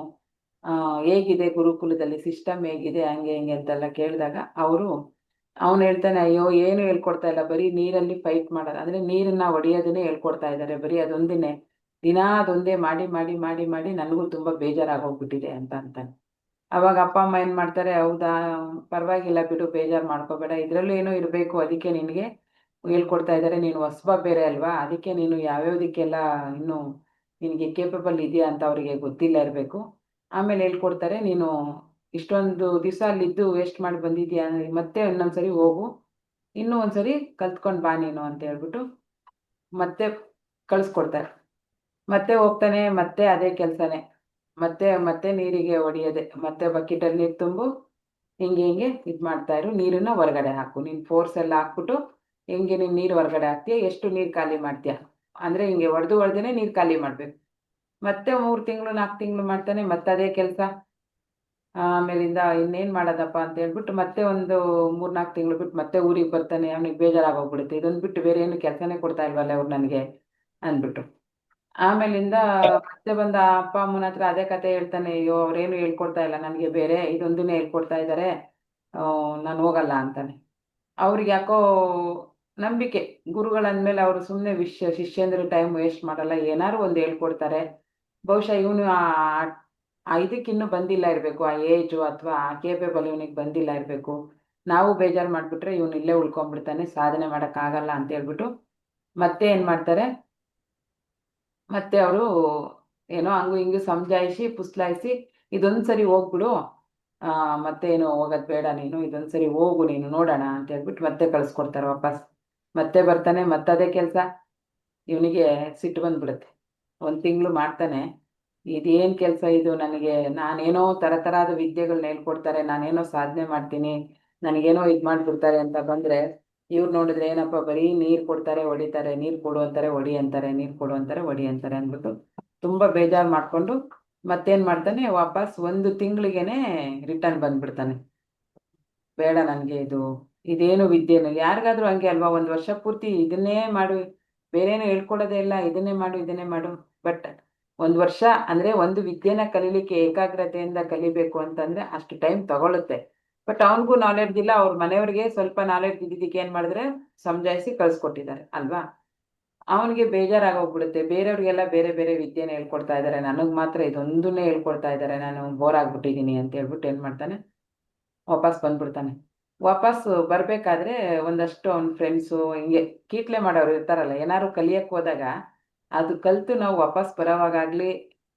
ಹೇಗಿದೆ ಗುರುಕುಲದಲ್ಲಿ ಸಿಸ್ಟಮ್ ಹೇಗಿದೆ, ಹಂಗೆ ಹಿಂಗೆ ಅಂತೆಲ್ಲ ಕೇಳಿದಾಗ ಅವನು ಹೇಳ್ತಾನೆ, ಅಯ್ಯೋ ಏನು ಹೇಳ್ಕೊಡ್ತಾ ಇಲ್ಲ, ಬರೀ ನೀರಲ್ಲಿ ಫೈಟ್ ಮಾಡೋದು, ಅಂದರೆ ನೀರನ್ನ ಹೊಡೆಯೋದನ್ನೇ ಹೇಳ್ಕೊಡ್ತಾ ಇದ್ದಾರೆ, ಬರೀ ಅದೊಂದನ್ನೇ ದಿನಾ ಅದೊಂದೇ ಮಾಡಿ ಮಾಡಿ ಮಾಡಿ ಮಾಡಿ ನನಗೂ ತುಂಬ ಬೇಜಾರಾಗೋಗ್ಬಿಟ್ಟಿದೆ ಅಂತ ಅಂತಾನೆ. ಅವಾಗ ಅಪ್ಪ ಅಮ್ಮ ಏನು ಮಾಡ್ತಾರೆ, ಹೌದಾ, ಪರವಾಗಿಲ್ಲ ಬಿಡು, ಬೇಜಾರು ಮಾಡ್ಕೋಬೇಡ, ಇದರಲ್ಲೂ ಏನೋ ಇರಬೇಕು, ಅದಕ್ಕೆ ನಿನಗೆ ಹೇಳ್ಕೊಡ್ತಾ ಇದ್ದಾರೆ, ನೀನು ಹೊಸಬ ಬೇರೆ ಅಲ್ವಾ, ಅದಕ್ಕೆ ನೀನು ಯಾವ್ಯಾವುದಕ್ಕೆಲ್ಲ ಇನ್ನೂ ನಿನಗೆ ಕೇಪಬಲ್ ಇದೆಯಾ ಅಂತ ಅವರಿಗೆ ಗೊತ್ತಿಲ್ಲ ಇರಬೇಕು. ಆಮೇಲೆ ಹೇಳ್ಕೊಡ್ತಾರೆ, ನೀನು ಇಷ್ಟೊಂದು ದಿವಸ ಅಲ್ಲಿದ್ದು ವೇಸ್ಟ್ ಮಾಡಿ ಬಂದಿದ್ಯಾ, ಮತ್ತೆ ಇನ್ನೊಂದ್ಸರಿ ಹೋಗು, ಇನ್ನೂ ಒಂದ್ಸರಿ ಕಲ್ತ್ಕೊಂಡು ಬಾ ನೀನು ಅಂತ ಹೇಳ್ಬಿಟ್ಟು ಮತ್ತೆ ಕಳಿಸ್ಕೊಡ್ತಾರೆ. ಮತ್ತೆ ಹೋಗ್ತಾನೆ, ಮತ್ತೆ ಅದೇ ಕೆಲಸನೇ, ಮತ್ತೆ ಮತ್ತೆ ನೀರಿಗೆ ಹೊಡಿಯೋದೆ, ಮತ್ತೆ ಬಕೆಟಲ್ಲಿ ನೀರು ತುಂಬು, ಹಿಂಗೆ ಹಿಂಗೆ ಇದು ಮಾಡ್ತಾ ಇರು, ನೀರನ್ನ ಹೊರಗಡೆ ಹಾಕು, ನೀನು ಫೋರ್ಸ್ ಎಲ್ಲ ಹಾಕ್ಬಿಟ್ಟು ಹೆಂಗೆ ನೀನು ನೀರು ಹೊರಗಡೆ ಹಾಕ್ತೀಯ, ಎಷ್ಟು ನೀರು ಖಾಲಿ ಮಾಡ್ತೀಯ, ಅಂದರೆ ಹಿಂಗೆ ಹೊಡೆದು ಹೊಡೆದೇ ನೀರು ಖಾಲಿ ಮಾಡಬೇಕು. ಮತ್ತೆ 3 ತಿಂಗಳು 4 ತಿಂಗಳು ಮಾಡ್ತಾನೆ, ಮತ್ತೆ ಅದೇ ಕೆಲಸ. ಆಮೇಲಿಂದ ಇನ್ನೇನು ಮಾಡೋದಪ್ಪ ಅಂತ ಹೇಳ್ಬಿಟ್ಟು ಮತ್ತೆ ಒಂದು 3 4 ತಿಂಗಳು ಬಿಟ್ಟು ಮತ್ತೆ ಊರಿಗೆ ಬರ್ತಾನೆ. ಅವನಿಗೆ ಬೇಜಾರಾಗೋಗ್ಬಿಡುತ್ತೆ, ಇದೊಂದು ಬಿಟ್ಟು ಬೇರೆ ಏನು ಕೆಲಸನೇ ಕೊಡ್ತಾ ಇಲ್ವಲ್ಲ ಅವ್ರು ನನಗೆ ಅಂದ್ಬಿಟ್ಟು. ಆಮೇಲಿಂದ ಮತ್ತೆ ಬಂದ ಅಪ್ಪ ಅಮ್ಮನ ಹತ್ರ ಅದೇ ಕತೆ ಹೇಳ್ತಾನೆ, ಅಯ್ಯೋ ಅವ್ರೇನು ಹೇಳ್ಕೊಡ್ತಾ ಇಲ್ಲ ನನಗೆ, ಬೇರೆ ಇದೊಂದನ್ನೇ ಹೇಳ್ಕೊಡ್ತಾ ಇದ್ದಾರೆ, ನಾನು ಹೋಗಲ್ಲ ಅಂತಾನೆ. ಅವ್ರಿಗೆ ಯಾಕೋ ನಂಬಿಕೆ, ಗುರುಗಳಂದ್ಮೇಲೆ ಅವರು ಸುಮ್ಮನೆ ಶಿಷ್ಯಂದ್ರ ಟೈಮ್ ವೇಸ್ಟ್ ಮಾಡಲ್ಲ, ಏನಾರು ಒಂದು ಹೇಳ್ಕೊಡ್ತಾರೆ. ಬಹುಶಃ ಇವನು ಇದಕ್ಕಿನ್ನೂ ಬಂದಿಲ್ಲ ಇರಬೇಕು, ಆ ಏಜು ಅಥವಾ ಆ ಕೇಪೇಬಲ್ ಇವನಿಗೆ ಬಂದಿಲ್ಲ ಇರಬೇಕು. ನಾವು ಬೇಜಾರು ಮಾಡಿಬಿಟ್ರೆ ಇವನು ಇಲ್ಲೇ ಉಳ್ಕೊಂಡ್ಬಿಡ್ತಾನೆ, ಸಾಧನೆ ಮಾಡೋಕ್ಕಾಗಲ್ಲ ಅಂತ ಹೇಳ್ಬಿಟ್ಟು ಮತ್ತೆ ಏನು ಮಾಡ್ತಾರೆ, ಮತ್ತೆ ಅವರು ಏನೋ ಹಂಗು ಹಿಂಗು ಸಮಜಾಯಿಸಿ ಪುಸ್ಲಾಯಿಸಿ, ಇದೊಂದು ಸರಿ ಹೋಗ್ಬಿಡು, ಮತ್ತೆ ಏನು ಹೋಗೋದು ಬೇಡ ನೀನು, ಇದೊಂದು ಸರಿ ಹೋಗು ನೀನು ನೋಡೋಣ ಅಂತ ಹೇಳ್ಬಿಟ್ಟು ಮತ್ತೆ ಕಳಿಸ್ಕೊಡ್ತಾರೆ ವಾಪಸ್. ಮತ್ತೆ ಬರ್ತಾನೆ, ಮತ್ತದೇ ಕೆಲಸ. ಇವನಿಗೆ ಸಿಟ್ಟು ಬಂದ್ಬಿಡುತ್ತೆ. 1 ತಿಂಗಳು ಮಾಡ್ತಾನೆ, ಇದೇನು ಕೆಲಸ ಇದು, ನನಗೆ ನಾನೇನೋ ಥರದ ವಿದ್ಯೆಗಳನ್ನ ಹೇಳ್ಕೊಡ್ತಾರೆ, ನಾನೇನೋ ಸಾಧನೆ ಮಾಡ್ತೀನಿ, ನನಗೇನೋ ಇದು ಮಾಡಿಬಿಡ್ತಾರೆ ಅಂತ ಬಂದರೆ, ಇವ್ರು ನೋಡಿದ್ರೆ ಏನಪ್ಪ ಬರೀ ನೀರು ಕೊಡ್ತಾರೆ ಹೊಡಿತಾರೆ, ನೀರು ಕೊಡು ಅಂತಾರೆ ಹೊಡಿ ಅಂತಾರೆ, ನೀರು ಕೊಡು ಅಂತಾರೆ ಹೊಡಿ ಅಂತಾರೆ ಅಂದ್ಬಿಟ್ಟು ತುಂಬ ಬೇಜಾರು ಮಾಡಿಕೊಂಡು ಮತ್ತೇನು ಮಾಡ್ತಾನೆ, ವಾಪಸ್ 1 ತಿಂಗಳಿಗೇನೆ ರಿಟರ್ನ್ ಬಂದ್ಬಿಡ್ತಾನೆ. ಬೇಡ ನನಗೆ ಇದೇನು ವಿದ್ಯೆನು, ಯಾರಿಗಾದ್ರೂ ಹಂಗೆ ಅಲ್ವಾ, 1 ವರ್ಷ ಪೂರ್ತಿ ಇದನ್ನೇ ಮಾಡು, ಬೇರೇನು ಹೇಳ್ಕೊಡೋದೇ ಇಲ್ಲ, ಇದನ್ನೇ ಮಾಡು ಇದನ್ನೇ ಮಾಡು. ಬಟ್ 1 ವರ್ಷ ಅಂದರೆ ಒಂದು ವಿದ್ಯೆನ ಕಲೀಲಿಕ್ಕೆ ಏಕಾಗ್ರತೆಯಿಂದ ಕಲಿಬೇಕು ಅಂತಂದರೆ ಅಷ್ಟು ಟೈಮ್ ತಗೊಳುತ್ತೆ. ಬಟ್ ಅವನಿಗೂ ನಾಲೆಡ್ಜ್ ಇಲ್ಲ, ಅವ್ರ ಮನೆಯವ್ರಿಗೆ ಸ್ವಲ್ಪ ನಾಲೆಡ್ಜ್ ಇದ್ದಿದ್ದಕ್ಕೆ ಏನು ಮಾಡಿದ್ರೆ ಸಮಜಾಯಿಸಿ ಕಳಿಸ್ಕೊಟ್ಟಿದ್ದಾರೆ ಅಲ್ವಾ. ಅವನಿಗೆ ಬೇಜಾರಾಗೋಗ್ಬಿಡುತ್ತೆ, ಬೇರೆಯವ್ರಿಗೆಲ್ಲ ಬೇರೆ ಬೇರೆ ವಿದ್ಯೆನ ಹೇಳ್ಕೊಡ್ತಾ ಇದ್ದಾರೆ, ನನಗೆ ಮಾತ್ರ ಇದೊಂದನ್ನೇ ಹೇಳ್ಕೊಡ್ತಾ ಇದ್ದಾರೆ, ನಾನು ಬೋರ್ ಆಗ್ಬಿಟ್ಟಿದ್ದೀನಿ ಅಂತ ಹೇಳ್ಬಿಟ್ಟು ಏನು ಮಾಡ್ತಾನೆ, ವಾಪಸ್ ಬಂದ್ಬಿಡ್ತಾನೆ. ವಾಪಸ್ ಬರಬೇಕಾದ್ರೆ ಒಂದಷ್ಟು ಅವ್ನ ಫ್ರೆಂಡ್ಸು ಹಿಂಗೆ ಕೀಟ್ಲೆ ಮಾಡೋರು ಇರ್ತಾರಲ್ಲ, ಏನಾದ್ರು ಕಲಿಯಕ್ಕೆ ಹೋದಾಗ ಅದು ಕಲಿತು ನಾವು ವಾಪಸ್ ಬರೋವಾಗಲಿ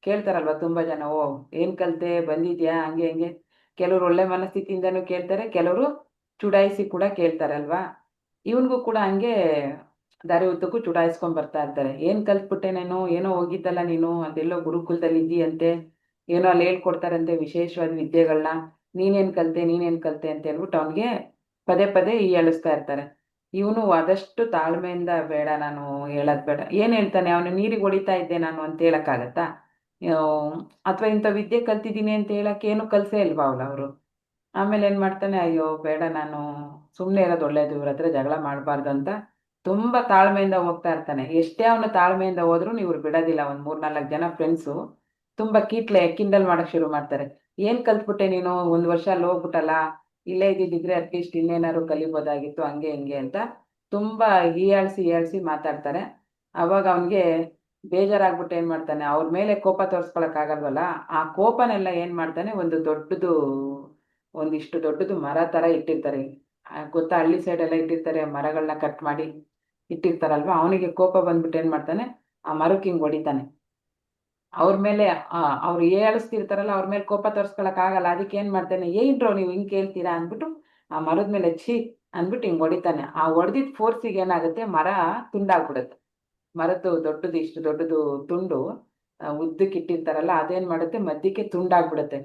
ಕೇಳ್ತಾರಲ್ವ ತುಂಬ ಜನ, ಓ ಏನು ಕಲಿತೆ ಬಂದಿದ್ಯಾ ಹಂಗೆ ಹಿಂಗೆ. ಕೆಲವರು ಒಳ್ಳೆ ಮನಸ್ಥಿತಿಯಿಂದನೂ ಕೇಳ್ತಾರೆ, ಕೆಲವರು ಚುಡಾಯಿಸಿ ಕೂಡ ಕೇಳ್ತಾರಲ್ವಾ. ಇವನಿಗೂ ಕೂಡ ಹಂಗೆ ದಾರಿ ಉದ್ದಕ್ಕೂ ಚುಡಾಯಿಸ್ಕೊಂಡು ಬರ್ತಾ ಇರ್ತಾರೆ, ಏನು ಕಲ್ತ್ಬಿಟ್ಟೆ ನೀನು, ಏನೋ ಹೋಗಿದ್ದಲ್ಲ ನೀನು, ಅದೆಲ್ಲೋ ಗುರುಕುಲದಲ್ಲಿ ಇದ್ದೀಯಂತೆ, ಏನೋ ಅಲ್ಲಿ ಹೇಳ್ಕೊಡ್ತಾರಂತೆ ವಿಶೇಷವಾದ ವಿದ್ಯೆಗಳನ್ನ, ನೀನೇನು ಕಲಿತೆ ಅಂತ ಹೇಳ್ಬಿಟ್ಟು ಅವನಿಗೆ ಪದೇ ಪದೇ ಹೀಯಾಳಿಸ್ತಾ ಇರ್ತಾರೆ. ಇವನು ಆದಷ್ಟು ತಾಳ್ಮೆಯಿಂದ, ಬೇಡ ನಾನು ಹೇಳೋದು ಬೇಡ, ಏನು ಹೇಳ್ತಾನೆ ಅವನು, ನೀರಿಗೆ ಹೊಡಿತಾ ಇದ್ದೆ ನಾನು ಅಂತ ಹೇಳೋಕ್ಕಾಗತ್ತಾ, ಅಥವಾ ಇಂಥ ವಿದ್ಯೆ ಕಲ್ತಿದ್ದೀನಿ ಅಂತ ಹೇಳಕ್ಕೆ ಏನು ಕಲಿಸೇ ಇಲ್ವಾ ಅವರು. ಆಮೇಲೆ ಏನು ಮಾಡ್ತಾನೆ, ಅಯ್ಯೋ ಬೇಡ ನಾನು ಸುಮ್ಮನೆ ಇರೋದು ಒಳ್ಳೇದು, ಇವ್ರ ಹತ್ರ ಜಗಳ ಮಾಡಬಾರ್ದು ಅಂತ ತುಂಬ ತಾಳ್ಮೆಯಿಂದ ಹೋಗ್ತಾ ಇರ್ತಾನೆ. ಎಷ್ಟೇ ಅವನು ತಾಳ್ಮೆಯಿಂದ ಹೋದ್ರೂ ಇವ್ರು ಬಿಡೋದಿಲ್ಲ. ಒಂದು 3-4 ಜನ ಫ್ರೆಂಡ್ಸು ತುಂಬ ಕಿಂಡಲ್ ಮಾಡೋಕ್ಕೆ ಶುರು ಮಾಡ್ತಾರೆ. ಏನು ಕಲ್ತ್ಬಿಟ್ಟೆ ನೀನು, 1 ವರ್ಷ ಅಲ್ಲಿ ಹೋಗ್ಬಿಟ್ಟಲ್ಲ, ಇಲ್ಲೇ ಇದ್ದಿದ್ದಿದ್ರೆ ಅಟ್ಲೀಸ್ಟ್ ಇನ್ನೇನಾದ್ರು ಕಲಿಬೋದಾಗಿತ್ತು ಹಂಗೆ ಹಿಂಗೆ ಅಂತ ತುಂಬ ಹೀಯಾಳಿಸಿ ಮಾತಾಡ್ತಾರೆ. ಅವಾಗ ಅವನಿಗೆ ಬೇಜಾರಾಗ್ಬಿಟ್ಟು ಏನು ಮಾಡ್ತಾನೆ, ಅವ್ರ ಮೇಲೆ ಕೋಪ ತೋರಿಸ್ಕೊಳಕ್ಕಾಗಲ್ವಲ್ಲ, ಆ ಕೋಪನೆಲ್ಲ ಏನು ಮಾಡ್ತಾನೆ, ಒಂದಿಷ್ಟು ದೊಡ್ಡದು ಮರ ಥರ ಇಟ್ಟಿರ್ತಾರೆ, ಗೊತ್ತಾ, ಹಳ್ಳಿ ಸೈಡೆಲ್ಲ ಇಟ್ಟಿರ್ತಾರೆ ಮರಗಳನ್ನ ಕಟ್ ಮಾಡಿ ಇಟ್ಟಿರ್ತಾರಲ್ವ. ಅವನಿಗೆ ಕೋಪ ಬಂದ್ಬಿಟ್ಟು ಏನು ಮಾಡ್ತಾನೆ, ಆ ಮರಕ್ಕೆ ಹಿಂಗೆ ಹೊಡಿತಾನೆ. ಅವ್ರ ಮೇಲೆ ಅವ್ರು ಏಳಿಸ್ತಿರ್ತಾರಲ್ಲ, ಅವ್ರ ಮೇಲೆ ಕೋಪ ತೋರಿಸ್ಕೊಳಕ್ಕಾಗಲ್ಲ, ಅದಕ್ಕೆ ಏನು ಮಾಡ್ತಾನೆ, ಏನ್ರೋ ನೀವು ಹಿಂಗೆ ಕೇಳ್ತೀರಾ ಅಂದ್ಬಿಟ್ಟು ಆ ಮರದ ಮೇಲೆ ಅಂದ್ಬಿಟ್ಟು ಹಿಂಗೆ ಹೊಡಿತಾನೆ. ಆ ಹೊಡೆದಿದ್ದ ಫೋರ್ಸಿಗೆ ಏನಾಗುತ್ತೆ, ಮರ ತುಂಡಾಗ್ಬಿಡುತ್ತೆ. ಮರದ್ದು ದೊಡ್ಡದು, ಇಷ್ಟು ದೊಡ್ಡದು ತುಂಡು ಉದ್ದಕ್ಕೆ ಇಟ್ಟಿರ್ತಾರಲ್ಲ, ಅದೇನು ಮಾಡುತ್ತೆ, ಮಧ್ಯಕ್ಕೆ ತುಂಡಾಗ್ಬಿಡುತ್ತೆ.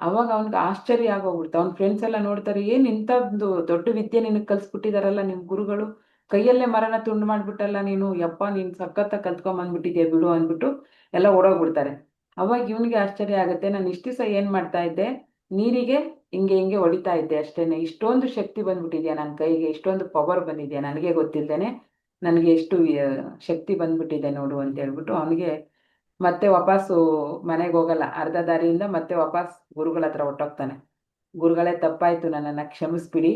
ಅವಾಗ ಅವ್ನಿಗೆ ಆಶ್ಚರ್ಯ ಆಗೋಗ್ಬಿಡುತ್ತೆ. ಅವ್ನ ಫ್ರೆಂಡ್ಸ್ ಎಲ್ಲ ನೋಡ್ತಾರೆ, ಏನು ಇಂಥದ್ದು ದೊಡ್ಡ ವಿದ್ಯೆ ನಿನಗೆ ಕಲಿಸ್ಬಿಟ್ಟಿದಾರಲ್ಲ ನಿಮ್ಮ ಗುರುಗಳು, ಕೈಯಲ್ಲೇ ಮರನ ತುಂಡು ಮಾಡ್ಬಿಟ್ಟಲ್ಲ ನೀನು, ಯಪ್ಪ ನೀನು ಸಖತ್ತಾಗಿ ಕಲ್ತ್ಕೊಂಬಂದ್ಬಿಟ್ಟಿದ್ಯಾ ಬಿಡು ಅಂದ್ಬಿಟ್ಟು ಎಲ್ಲ ಓಡೋಗ್ಬಿಡ್ತಾರೆ. ಅವಾಗ ಇವನಿಗೆ ಆಶ್ಚರ್ಯ ಆಗುತ್ತೆ, ನಾನು ಇಷ್ಟು ದಿವಸ ಏನು ಮಾಡ್ತಾ ಇದ್ದೆ, ನೀರಿಗೆ ಹಿಂಗೆ ಹಿಂಗೆ ಹೊಡಿತಾ ಇದ್ದೆ ಅಷ್ಟೇನೆ, ಇಷ್ಟೊಂದು ಶಕ್ತಿ ಬಂದ್ಬಿಟ್ಟಿದ್ಯಾ ನನ್ನ ಕೈಗೆ, ಇಷ್ಟೊಂದು ಪವರ್ ಬಂದಿದ್ಯಾ ನನಗೆ ಗೊತ್ತಿಲ್ಲದೇನೆ, ನನಗೆ ಎಷ್ಟು ಶಕ್ತಿ ಬಂದ್ಬಿಟ್ಟಿದೆ ನೋಡು ಅಂತ ಹೇಳ್ಬಿಟ್ಟು ಅವನಿಗೆ ಮತ್ತೆ ವಾಪಸ್ಸು ಮನೆಗೆ ಹೋಗಲ್ಲ, ಅರ್ಧ ದಾರಿಯಿಂದ ಮತ್ತೆ ವಾಪಸ್ ಗುರುಗಳ ಹತ್ರ ಹೊಟ್ಟೋಗ್ತಾನೆ. ಗುರುಗಳೇ ತಪ್ಪಾಯಿತು, ನನ್ನನ್ನು ಕ್ಷಮಿಸ್ಬಿಡಿ,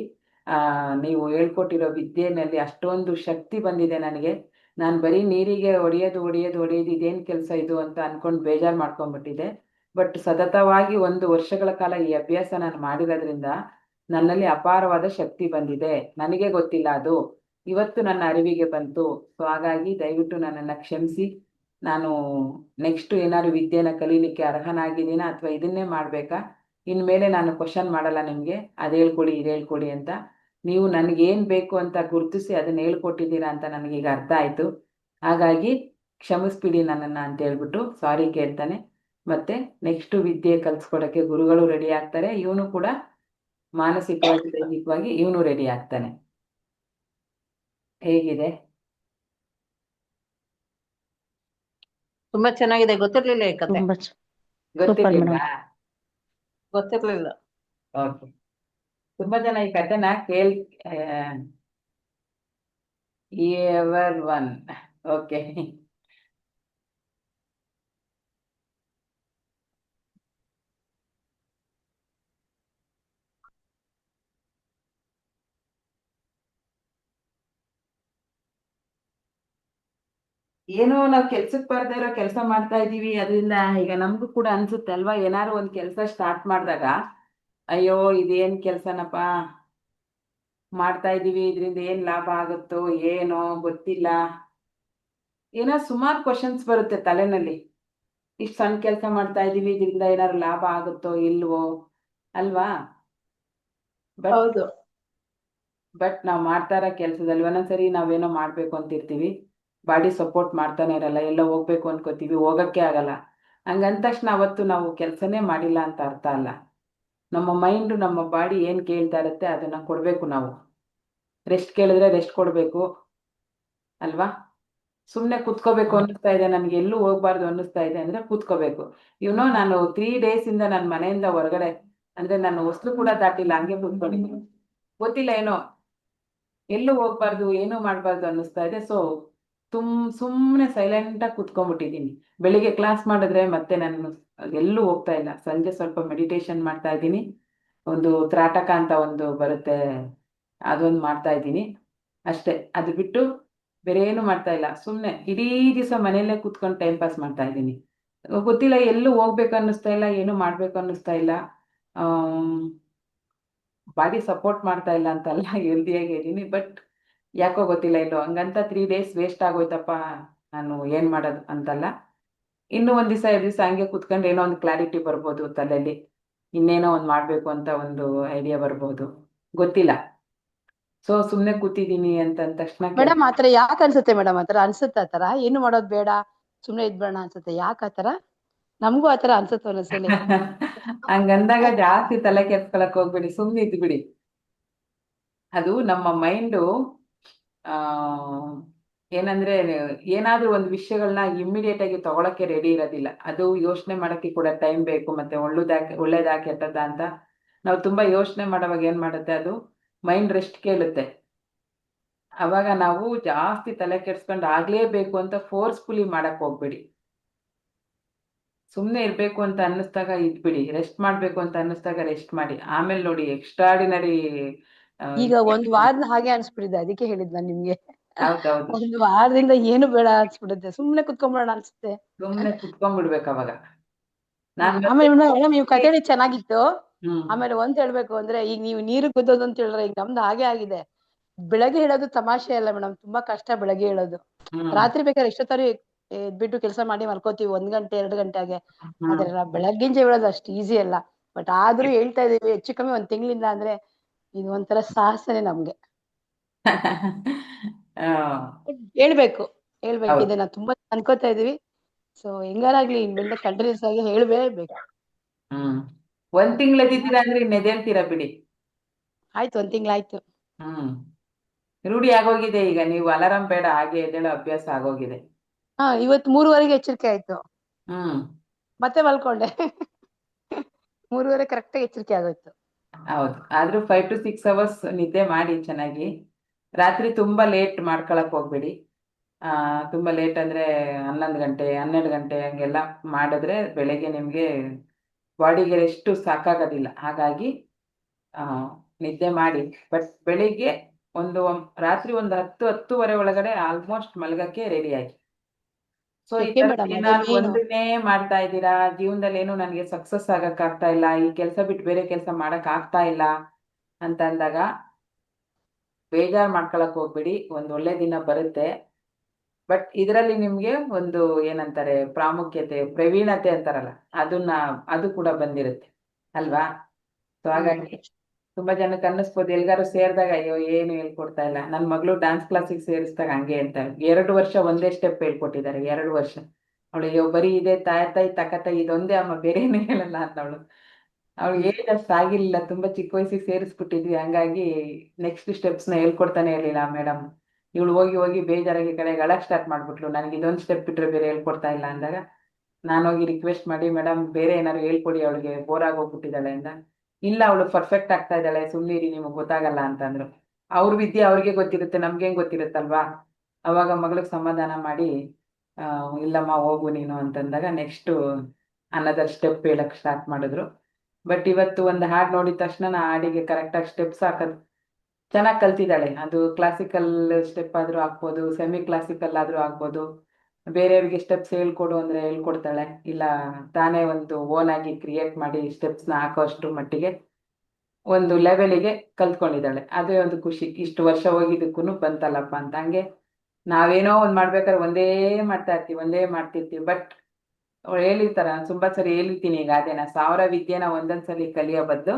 ನೀವು ಹೇಳ್ಕೊಟ್ಟಿರೋ ವಿದ್ಯೆಯಲ್ಲಿ ಅಷ್ಟೊಂದು ಶಕ್ತಿ ಬಂದಿದೆ ನನಗೆ, ನಾನು ಬರೀ ನೀರಿಗೆ ಹೊಡೆಯೋದು ಇದೇನು ಕೆಲಸ ಇದು ಅಂತ ಅಂದ್ಕೊಂಡು ಬೇಜಾರು ಮಾಡ್ಕೊಂಡ್ಬಿಟ್ಟಿದ್ದೆ. ಬಟ್ ಸತತವಾಗಿ 1 ವರ್ಷಗಳ ಕಾಲ ಈ ಅಭ್ಯಾಸ ನಾನು ಮಾಡಿರೋದ್ರಿಂದ ನನ್ನಲ್ಲಿ ಅಪಾರವಾದ ಶಕ್ತಿ ಬಂದಿದೆ, ನನಗೆ ಗೊತ್ತಿಲ್ಲ ಅದು, ಇವತ್ತು ನನ್ನ ಅರಿವಿಗೆ ಬಂತು. ಸೊ ಹಾಗಾಗಿ ದಯವಿಟ್ಟು ನನ್ನನ್ನು ಕ್ಷಮಿಸಿ, ನಾನು ನೆಕ್ಸ್ಟ್ ಏನಾದ್ರು ವಿದ್ಯೆನ ಕಲೀಲಿಕ್ಕೆ ಅರ್ಹನಾಗಿದ್ದೀನಾ ಅಥವಾ ಇದನ್ನೇ ಮಾಡಬೇಕಾ, ಇನ್ಮೇಲೆ ನಾನು ಕ್ವಶನ್ ಮಾಡಲ್ಲ ನಿಮಗೆ, ಅದು ಹೇಳ್ಕೊಡಿ ಇದು ಹೇಳ್ಕೊಡಿ ಅಂತ, ನೀವು ನನಗೇನು ಬೇಕು ಅಂತ ಗುರುತಿಸಿ ಅದನ್ನು ಹೇಳ್ಕೊಟ್ಟಿದ್ದೀರಾ ಅಂತ ನನಗೀಗ ಅರ್ಥ ಆಯಿತು. ಹಾಗಾಗಿ ಕ್ಷಮಿಸ್ಬಿಡಿ ನನ್ನನ್ನು ಅಂತ ಹೇಳ್ಬಿಟ್ಟು ಸಾರಿ ಕೇಳ್ತಾನೆ. ಮತ್ತೆ ನೆಕ್ಸ್ಟ್ ವಿದ್ಯೆ ಕಲಿಸ್ಕೊಡೋಕ್ಕೆ ಗುರುಗಳು ರೆಡಿ ಆಗ್ತಾರೆ, ಇವನು ಕೂಡ ಮಾನಸಿಕವಾಗಿ ದೈಹಿಕವಾಗಿ ಇವನು ರೆಡಿ ಆಗ್ತಾನೆ. ಹೇಗಿದೆ? ತುಂಬಾ ಚೆನ್ನಾಗಿದೆ, ಗೊತ್ತಿರ್ಲಿಲ್ಲ ಈ ಕತೆ. ತುಂಬಾ ಸೂಪರ್ ಗೊತ್ತಿರ್ಲಿಲ್ಲ? ಮೇಡಮ್. ಗೊತ್ತಿರ್ಲಿಲ್ಲ. ಓಕೆ. ತುಂಬಾ ಜನ ಈ ಕಥೆನ ಎವರ್ ಒನ್. ಓಕೆ. ಏನೋ ನಾವು ಕೆಲ್ಸಕ್ಕೆ ಬರ್ದೇ ಇರೋ ಕೆಲಸ ಮಾಡ್ತಾ ಇದೀವಿ, ಅದರಿಂದ ಈಗ ನಮಗೂ ಕೂಡ ಅನ್ಸುತ್ತೆ ಅಲ್ವಾ, ಏನಾದ್ರು ಒಂದು ಕೆಲಸ ಸ್ಟಾರ್ಟ್ ಮಾಡಿದಾಗ ಅಯ್ಯೋ ಇದೇನ್ ಕೆಲ್ಸನಪ್ಪ ಮಾಡ್ತಾ ಇದೀವಿ, ಇದರಿಂದ ಏನ್ ಲಾಭ ಆಗುತ್ತೋ ಏನೋ ಗೊತ್ತಿಲ್ಲ, ಏನೋ ಸುಮಾರು ಕ್ವಶನ್ಸ್ ಬರುತ್ತೆ ತಲೆನಲ್ಲಿ. ಇಷ್ಟು ಸಣ್ಣ ಕೆಲಸ ಮಾಡ್ತಾ ಇದೀವಿ, ಇದರಿಂದ ಏನಾದ್ರು ಲಾಭ ಆಗುತ್ತೋ ಇಲ್ವೋ ಅಲ್ವಾ. ಬಟ್ ಹೌದು. ನಾವು ಮಾಡ್ತಾ ಇರೋ ಕೆಲಸದಲ್ಲಿ ಒಂದೊಂದ್ಸರಿ ನಾವೇನೋ ಮಾಡ್ಬೇಕು ಅಂತಿರ್ತೀವಿ, ಬಾಡಿ ಸಪೋರ್ಟ್ ಮಾಡ್ತಾನೆ ಇರಲ್ಲ, ಎಲ್ಲ ಹೋಗ್ಬೇಕು ಅನ್ಕೋತೀವಿ, ಹೋಗಕ್ಕೆ ಆಗಲ್ಲ. ಹಂಗಂದ ತಕ್ಷಣ ಅವತ್ತು ನಾವು ಕೆಲಸನೇ ಮಾಡಿಲ್ಲ ಅಂತ ಅರ್ಥ ಅಲ್ಲ. ನಮ್ಮ ಮೈಂಡು ನಮ್ಮ ಬಾಡಿ ಏನು ಕೇಳ್ತಾ ಇರುತ್ತೆ ಅದನ್ನ ಕೊಡಬೇಕು ನಾವು. ರೆಸ್ಟ್ ಕೇಳಿದ್ರೆ ರೆಸ್ಟ್ ಕೊಡಬೇಕು ಅಲ್ವಾ. ಸುಮ್ಮನೆ ಕುತ್ಕೋಬೇಕು ಅನ್ನಿಸ್ತಾ ಇದೆ, ನನಗೆ ಎಲ್ಲೂ ಹೋಗ್ಬಾರ್ದು ಅನ್ನಿಸ್ತಾ ಇದೆ ಅಂದ್ರೆ ಕೂತ್ಕೋಬೇಕು. ನಾನು 3 days ಇಂದ ನನ್ನ ಮನೆಯಿಂದ ಹೊರಗಡೆ, ಅಂದ್ರೆ ನಾನು ಹೊಸ್ಲು ಕೂಡ ದಾಟಿಲ್ಲ, ಹಂಗೆ ಕೂತ್ಕೊಂಡಿದ್ದೀನಿ. ಗೊತ್ತಿಲ್ಲ, ಏನೋ ಎಲ್ಲೂ ಹೋಗ್ಬಾರ್ದು ಏನೂ ಮಾಡಬಾರ್ದು ಅನ್ನಿಸ್ತಾ ಇದೆ. ಸೊ ಸುಮ್ಮನೆ ಸೈಲೆಂಟಾಗಿ ಕುತ್ಕೊಂಡ್ಬಿಟ್ಟಿದ್ದೀನಿ. ಬೆಳಿಗ್ಗೆ ಕ್ಲಾಸ್ ಮಾಡಿದ್ರೆ ಮತ್ತೆ ನಾನು ಎಲ್ಲೂ ಹೋಗ್ತಾ ಇಲ್ಲ. ಸಂಜೆ ಸ್ವಲ್ಪ ಮೆಡಿಟೇಷನ್ ಮಾಡ್ತಾ ಇದ್ದೀನಿ, ಒಂದು ತ್ರಾಟಕ ಅಂತ ಒಂದು ಬರುತ್ತೆ, ಅದೊಂದು ಮಾಡ್ತಾ ಇದ್ದೀನಿ ಅಷ್ಟೇ. ಅದು ಬಿಟ್ಟು ಬೇರೆ ಏನು ಮಾಡ್ತಾ ಇಲ್ಲ. ಸುಮ್ಮನೆ ಇಡೀ ದಿವಸ ಮನೆಯಲ್ಲೇ ಕೂತ್ಕೊಂಡು ಟೈಮ್ ಪಾಸ್ ಮಾಡ್ತಾ ಇದ್ದೀನಿ. ಗೊತ್ತಿಲ್ಲ, ಎಲ್ಲೂ ಹೋಗ್ಬೇಕು ಅನ್ನಿಸ್ತಾ ಇಲ್ಲ, ಏನು ಮಾಡ್ಬೇಕು ಅನ್ನಿಸ್ತಾ ಇಲ್ಲ. ಬಾಡಿ ಸಪೋರ್ಟ್ ಮಾಡ್ತಾ ಇಲ್ಲ ಅಂತಲ್ಲ, ಹೆಲ್ದಿಯಾಗಿ ಇದ್ದೀನಿ. ಬಟ್ ಯಾಕೋ ಗೊತ್ತಿಲ್ಲ, ಇಲ್ಲೋ ಹಂಗಂತ 3 days ವೇಸ್ಟ್ ಆಗೋಯ್ತಪ್ಪ, ನಾನು ಏನು ಮಾಡೋದು ಅಂತಲ್ಲ. ಇನ್ನೂ ಒಂದು ದಿವಸ 2 ದಿವಸ ಹಂಗೆ ಕೂತ್ಕೊಂಡು ಏನೋ ಒಂದು ಕ್ಲಾರಿಟಿ ಬರ್ಬೋದು ತಲೆಯಲ್ಲಿ, ಇನ್ನೇನೋ ಒಂದು ಮಾಡಬೇಕು ಅಂತ ಒಂದು ಐಡಿಯಾ ಬರ್ಬೋದು, ಗೊತ್ತಿಲ್ಲ. ಸೊ ಸುಮ್ಮನೆ ಕೂತಿದ್ದೀನಿ ಅಂತಂದ ತಕ್ಷಣ ಮೇಡಮ್ ಆತರ ಯಾಕೆ ಅನ್ಸುತ್ತೆ ಮೇಡಮ್? ಆತರ ಅನ್ಸುತ್ತೆ, ಆತರ ಏನು ಮಾಡೋದ್ ಬೇಡ ಸುಮ್ನೆ ಇದ್ಬೇಡ ಅನ್ಸುತ್ತೆ, ಯಾಕೆ ಆತರ? ನಮಗೂ ಆತರ ಅನ್ಸುತ್ತೆ ಒಂದೊಂದ್ಸಲಿ. ಹಂಗಂದಾಗ ಜಾಸ್ತಿ ತಲೆ ಕೆಡ್ಸ್ಕೊಳಕ್ ಹೋಗ್ಬೇಡಿ, ಸುಮ್ಮನೆ ಇದ್ಬಿಡಿ. ಅದು ನಮ್ಮ ಮೈಂಡು ಆ ಏನಂದ್ರೆ, ಏನಾದ್ರೂ ಒಂದು ವಿಷಯಗಳನ್ನ ಇಮ್ಮಿಡಿಯೇಟ್ ಆಗಿ ತಗೊಳಕ್ಕೆ ರೆಡಿ ಇರೋದಿಲ್ಲ. ಅದು ಯೋಚನೆ ಮಾಡಕ್ಕೆ ಕೂಡ ಟೈಮ್ ಬೇಕು. ಮತ್ತೆ ಒಳ್ಳೇದಾ ಕೆಟ್ಟದ್ದ ಅಂತ ನಾವು ತುಂಬಾ ಯೋಚನೆ ಮಾಡೋವಾಗ ಏನ್ ಮಾಡುತ್ತೆ, ಅದು ಮೈಂಡ್ ರೆಸ್ಟ್ ಕೇಳುತ್ತೆ. ಅವಾಗ ನಾವು ಜಾಸ್ತಿ ತಲೆ ಕೆಡ್ಸ್ಕೊಂಡು ಆಗ್ಲೇಬೇಕು ಅಂತ ಫೋರ್ಸ್ಫುಲಿ ಮಾಡಕ್ ಹೋಗ್ಬೇಡಿ. ಸುಮ್ಮನೆ ಇರ್ಬೇಕು ಅಂತ ಅನ್ನಿಸ್ದಾಗ ಇದ್ಬಿಡಿ, ರೆಸ್ಟ್ ಮಾಡ್ಬೇಕು ಅಂತ ಅನ್ನಿಸ್ದಾಗ ರೆಸ್ಟ್ ಮಾಡಿ. ಆಮೇಲೆ ನೋಡಿ ಎಕ್ಸ್ಟ್ರಾಡಿನರಿ. ಈಗ ಒಂದ್ ವಾರದ ಹಾಗೆ ಅನ್ಸ್ಬಿಟ್ಟಿದೆ, ಅದಕ್ಕೆ ಹೇಳಿದ್ ನಾನ್ ನಿಮ್ಗೆ. ಹೌದೌದು, ಒಂದ್ ವಾರದಿಂದ ಏನು ಬೇಡ ಅನ್ಸ್ಬಿಡುತ್ತೆ, ಸುಮ್ನೆ ಕುತ್ಕೊಂಡ್ಬಿಡೋಣ ಅನ್ಸುತ್ತೆ. ಸುಮ್ಮನೆ ಕುತ್ಕೊಂಡ್ಬಿಡ್ಬೇಕು ಅವಾಗ. ನಾನ್ ಆಮೇಲೆ ಮತ್ತೆ ಮೇಡಮ್ ನೀವು ಕತೆ ಹೇಳಿ ಚೆನ್ನಾಗಿತ್ತು. ಹ್ಮ್ ಆಮೇಲೆ ಒಂದ್ ಹೇಳ್ಬೇಕು ಅಂದ್ರೆ, ಈಗ ನೀವು ನೀರು ಗುದ್ದೋದು ಅಂತ ಹೇಳಿದ್ರೆ, ಈಗ ನಮ್ದು ಹಾಗೆ ಆಗಿದೆ. ಬೆಳಗ್ಗೆ ಹೇಳೋದು ತಮಾಷೆ ಅಲ್ಲ ಮೇಡಮ್, ತುಂಬಾ ಕಷ್ಟ ಬೆಳಗ್ಗೆ ಹೇಳೋದು. ಹ್ಮ್ ರಾತ್ರಿ ಬೇಕಾದ್ರೆ ಎಷ್ಟೊತ್ತಾರು ಎದ್ಬಿಟ್ಟು ಕೆಲಸ ಮಾಡಿ ಮಲ್ಕೋತೀವಿ, 1 ಗಂಟೆ 2 ಗಂಟೆಗೆ. ಹ್ಮ್ ಆದ್ರೆ ಬೆಳಗ್ಗಿಂಜ ಹೇಳೋದು ಅಷ್ಟು ಈಸಿ ಅಲ್ಲ. ಬಟ್ ಆದ್ರೂ ಹೇಳ್ತಾ ಇದೀವಿ, ಹೆಚ್ಚು ಕಮ್ಮಿ 1 ತಿಂಗಳಿಂದ. ಅಂದ್ರೆ ಇದು ಒಂಥರ ಸಾಹಸನೇ ನಮ್ಗೆ. ಆ, ಹೇಳ್ಬೇಕು ಹೌದು. ಹೇಳ್ಬೇಕಿದೆ, ನಾವು ತುಂಬಾ ಅನ್ಕೋತಾ ಇದೀವಿ. ಸೊ ಹೆಂಗಾರಾಗ್ಲಿ ಇನ್ಮೇಲೆ ಕಂಟಿನ್ಯೂಸ್ ಆಗಿ ಹೇಳ್ಬೇಕು. ಹ್ಮ್ 1 ತಿಂಗಳು ಎದ್ದಿದ್ದೀರಾ ಅಂದ್ರೆ ಇನ್ನೆದೇಳ್ತೀರಾ ಬಿಡಿ. ಆಯ್ತು, 1 ತಿಂಗಳಾಯ್ತು. ಹ್ಮ್ ರೂಢಿ ಆಗೋಗಿದೆ. ಈಗ ನೀವು ಅಲಾರಾಮ್ ಬೇಡ, ಹಾಗೆ ಎದ್ದೇಳೋ ಅಭ್ಯಾಸ ಆಗೋಗಿದೆ. ಇವತ್ತು 3:30ಗೆ ಎಚ್ಚರಿಕೆ ಆಯ್ತು, ಹ್ಮ್ ಮತ್ತೆ ಮಲ್ಕೊಂಡೆ. 3:30 ಕರೆಕ್ಟಾಗಿ ಎಚ್ಚರಿಕೆ ಆಗೋಯ್ತು. ಹೌದು. ಆದ್ರೂ 5 to 6 hours ನಿದ್ದೆ ಮಾಡಿ ಚೆನ್ನಾಗಿ. ರಾತ್ರಿ ತುಂಬಾ ಲೇಟ್ ಮಾಡ್ಕೊಳಕ್ ಹೋಗ್ಬೇಡಿ. ತುಂಬಾ ಲೇಟ್ ಅಂದ್ರೆ 11 ಗಂಟೆ 12 ಗಂಟೆ ಹಂಗೆಲ್ಲ ಮಾಡಿದ್ರೆ ಬೆಳಗ್ಗೆ ನಿಮ್ಗೆ ಬಾಡಿಗೆ ರೆಸ್ಟ್ ಸಾಕಾಗೋದಿಲ್ಲ. ಹಾಗಾಗಿ ಆ, ನಿದ್ದೆ ಮಾಡಿ. ಬಟ್ ಬೆಳಿಗ್ಗೆ ರಾತ್ರಿ ಒಂದು 10-10:30 ಒಳಗಡೆ ಆಲ್ಮೋಸ್ಟ್ ಮಲಗಕ್ಕೆ ರೆಡಿ ಆಗಿ. ಸೊ ಈ ಓಕೆ ತರ ಮೇಡಮ್, ಅದೇ ಏನಾದ್ರು ಮೇನು. ಒಂದನ್ನೇ ಮಾಡ್ತಾ ಇದ್ದೀರಾ, ಜೀವನದಲ್ಲಿ ಏನು ನನಗೆ ಸಕ್ಸಸ್ ಆಗಕ್ ಆಗ್ತಾ ಇಲ್ಲ, ಈ ಕೆಲಸ ಬಿಟ್ಟು ಬೇರೆ ಕೆಲಸ ಮಾಡಕ್ ಆಗ್ತಾ ಇಲ್ಲ ಅಂತ ಅಂದಾಗ ಬೇಜಾರ್ ಮಾಡ್ಕೊಳಕ್ ಹೋಗ್ಬೇಡಿ. ಒಂದ್ ಒಳ್ಳೆ ದಿನ ಬರುತ್ತೆ. ಬಟ್ ಇದರಲ್ಲಿ ನಿಮ್ಗೆ ಒಂದು ಏನಂತಾರೆ, ಪ್ರಾಮುಖ್ಯತೆ, ಪ್ರವೀಣತೆ ಅಂತಾರಲ್ಲ, ಅದು ಕೂಡ ಬಂದಿರುತ್ತೆ ಅಲ್ವಾ. ಸೊ ಹಾಗಾಗಿ ತುಂಬಾ ಜನಕ್ಕೆ ಅನ್ನಿಸ್ಬೋದು, ಎಲ್ಗಾರು ಸೇರಿದಾಗ ಅಯ್ಯೋ ಏನು ಹೇಳ್ಕೊಡ್ತಾ ಇಲ್ಲ. ನನ್ನ ಮಗಳು ಡಾನ್ಸ್ ಕ್ಲಾಸಿಗೆ ಸೇರಿಸಿದಾಗ ಹಂಗೆ ಅಂತ 2 ವರ್ಷ ಒಂದೇ ಸ್ಟೆಪ್ ಹೇಳ್ಕೊಟ್ಟಿದ್ದಾರೆ. 2 ವರ್ಷ ಅವಳು ಅಯ್ಯೋ ಬರೀ ಇದೆ ತಾಯ ತಾಯಿ ತಕತಾಯಿ ಇದೊಂದೇ ಅಮ್ಮ, ಬೇರೆ ಏನು ಹೇಳಲ್ಲ ಅಂತ ಅವಳು ಏಜ್ ಅಷ್ಟು ಆಗಿರ್ಲಿಲ್ಲ, ತುಂಬಾ ಚಿಕ್ಕ ವಯಸ್ಸಿಗೆ ಸೇರಿಸ್ಬಿಟ್ಟಿದ್ವಿ. ಹಂಗಾಗಿ ನೆಕ್ಸ್ಟ್ ಸ್ಟೆಪ್ಸ್ನ ಹೇಳ್ಕೊಡ್ತಾನೆ ಇರಲಿಲ್ಲ ಮೇಡಮ್. ಇವಳು ಹೋಗಿ ಹೋಗಿ ಬೇಜಾರಾಗಿ ಕಡೆಗೆ ಅಳಕ್ ಸ್ಟಾರ್ಟ್ ಮಾಡ್ಬಿಟ್ಲು, ನನಗೆ ಇದೊಂದು ಸ್ಟೆಪ್ ಬಿಟ್ರೆ ಬೇರೆ ಹೇಳ್ಕೊಡ್ತಾ ಇಲ್ಲ ಅಂದಾಗ ನಾನು ಹೋಗಿ ರಿಕ್ವೆಸ್ಟ್ ಮಾಡಿ, ಮೇಡಮ್ ಬೇರೆ ಏನಾದ್ರು ಹೇಳ್ಕೊಡಿ, ಅವಳಿಗೆ ಬೋರ್ ಆಗೋಗ್ಬಿಟ್ಟಿದ್ದಾಳೆ ಅಂದ. ಇಲ್ಲ ಅವಳು ಪರ್ಫೆಕ್ಟ್ ಆಗ್ತಾ ಇದ್ದಾಳೆ, ಸುಮ್ಮನಿರಿ ನಿಮಗೆ ಗೊತ್ತಾಗಲ್ಲ ಅಂತಂದ್ರು. ಅವ್ರ ವಿದ್ಯೆ ಅವ್ರಿಗೆ ಗೊತ್ತಿರುತ್ತೆ, ನಮ್ಗೇನ್ ಗೊತ್ತಿರುತ್ತಲ್ವಾ. ಅವಾಗ ಮಗಳಿಗೆ ಸಮಾಧಾನ ಮಾಡಿ ಇಲ್ಲಮ್ಮ ಹೋಗು ನೀನು ಅಂತಂದಾಗ ನೆಕ್ಸ್ಟ್ ಅನ್ನದರ್ ಸ್ಟೆಪ್ ಹೇಳಕ್ ಸ್ಟಾರ್ಟ್ ಮಾಡಿದ್ರು. ಬಟ್ ಇವತ್ತು ಒಂದು ಹಾಡು ನೋಡಿದ ತಕ್ಷಣ ಆ ಹಾಡಿಗೆ ಕರೆಕ್ಟಾಗಿ ಸ್ಟೆಪ್ಸ್ ಹಾಕೋದು ಚೆನ್ನಾಗಿ ಕಲ್ತಿದ್ದಾಳೆ. ಅದು ಕ್ಲಾಸಿಕಲ್ ಸ್ಟೆಪ್ ಆದ್ರೂ ಹಾಕ್ಬೋದು, ಸೆಮಿ ಕ್ಲಾಸಿಕಲ್ ಆದ್ರೂ ಆಗ್ಬೋದು. ಬೇರೆಯವ್ರಿಗೆ ಸ್ಟೆಪ್ಸ್ ಹೇಳ್ಕೊಡು ಅಂದ್ರೆ ಹೇಳ್ಕೊಡ್ತಾಳೆ, ಇಲ್ಲ ತಾನೇ ಒಂದು ಓನ್ ಆಗಿ ಕ್ರಿಯೇಟ್ ಮಾಡಿ ಸ್ಟೆಪ್ಸ್ನ ಹಾಕೋಷ್ಟು ಮಟ್ಟಿಗೆ ಒಂದು ಲೆವೆಲಿಗೆ ಕಲ್ತ್ಕೊಂಡಿದ್ದಾಳೆ. ಅದೇ ಒಂದು ಖುಷಿ, ಇಷ್ಟು ವರ್ಷ ಹೋಗಿದ್ದಕ್ಕೂ ಬಂತಲ್ಲಪ್ಪ ಅಂತ. ಹಂಗೆ ನಾವೇನೋ ಒಂದು ಮಾಡ್ಬೇಕಾದ್ರೆ ಒಂದೇ ಮಾಡ್ತಾ ಇರ್ತೀವಿ, ಒಂದೇ ಮಾಡ್ತಿರ್ತೀವಿ. ಬಟ್ ಅವ್ರು ಹೇಳಿರ್ತಾರ, ನಾನು ತುಂಬಾ ಸರಿ ಹೇಳಿರ್ತೀನಿ ಈಗ ಅದೇನ, 1000 ವಿದ್ಯೆನ ಒಂದೊಂದ್ಸಲಿ ಕಲಿಯೋ ಬದಲು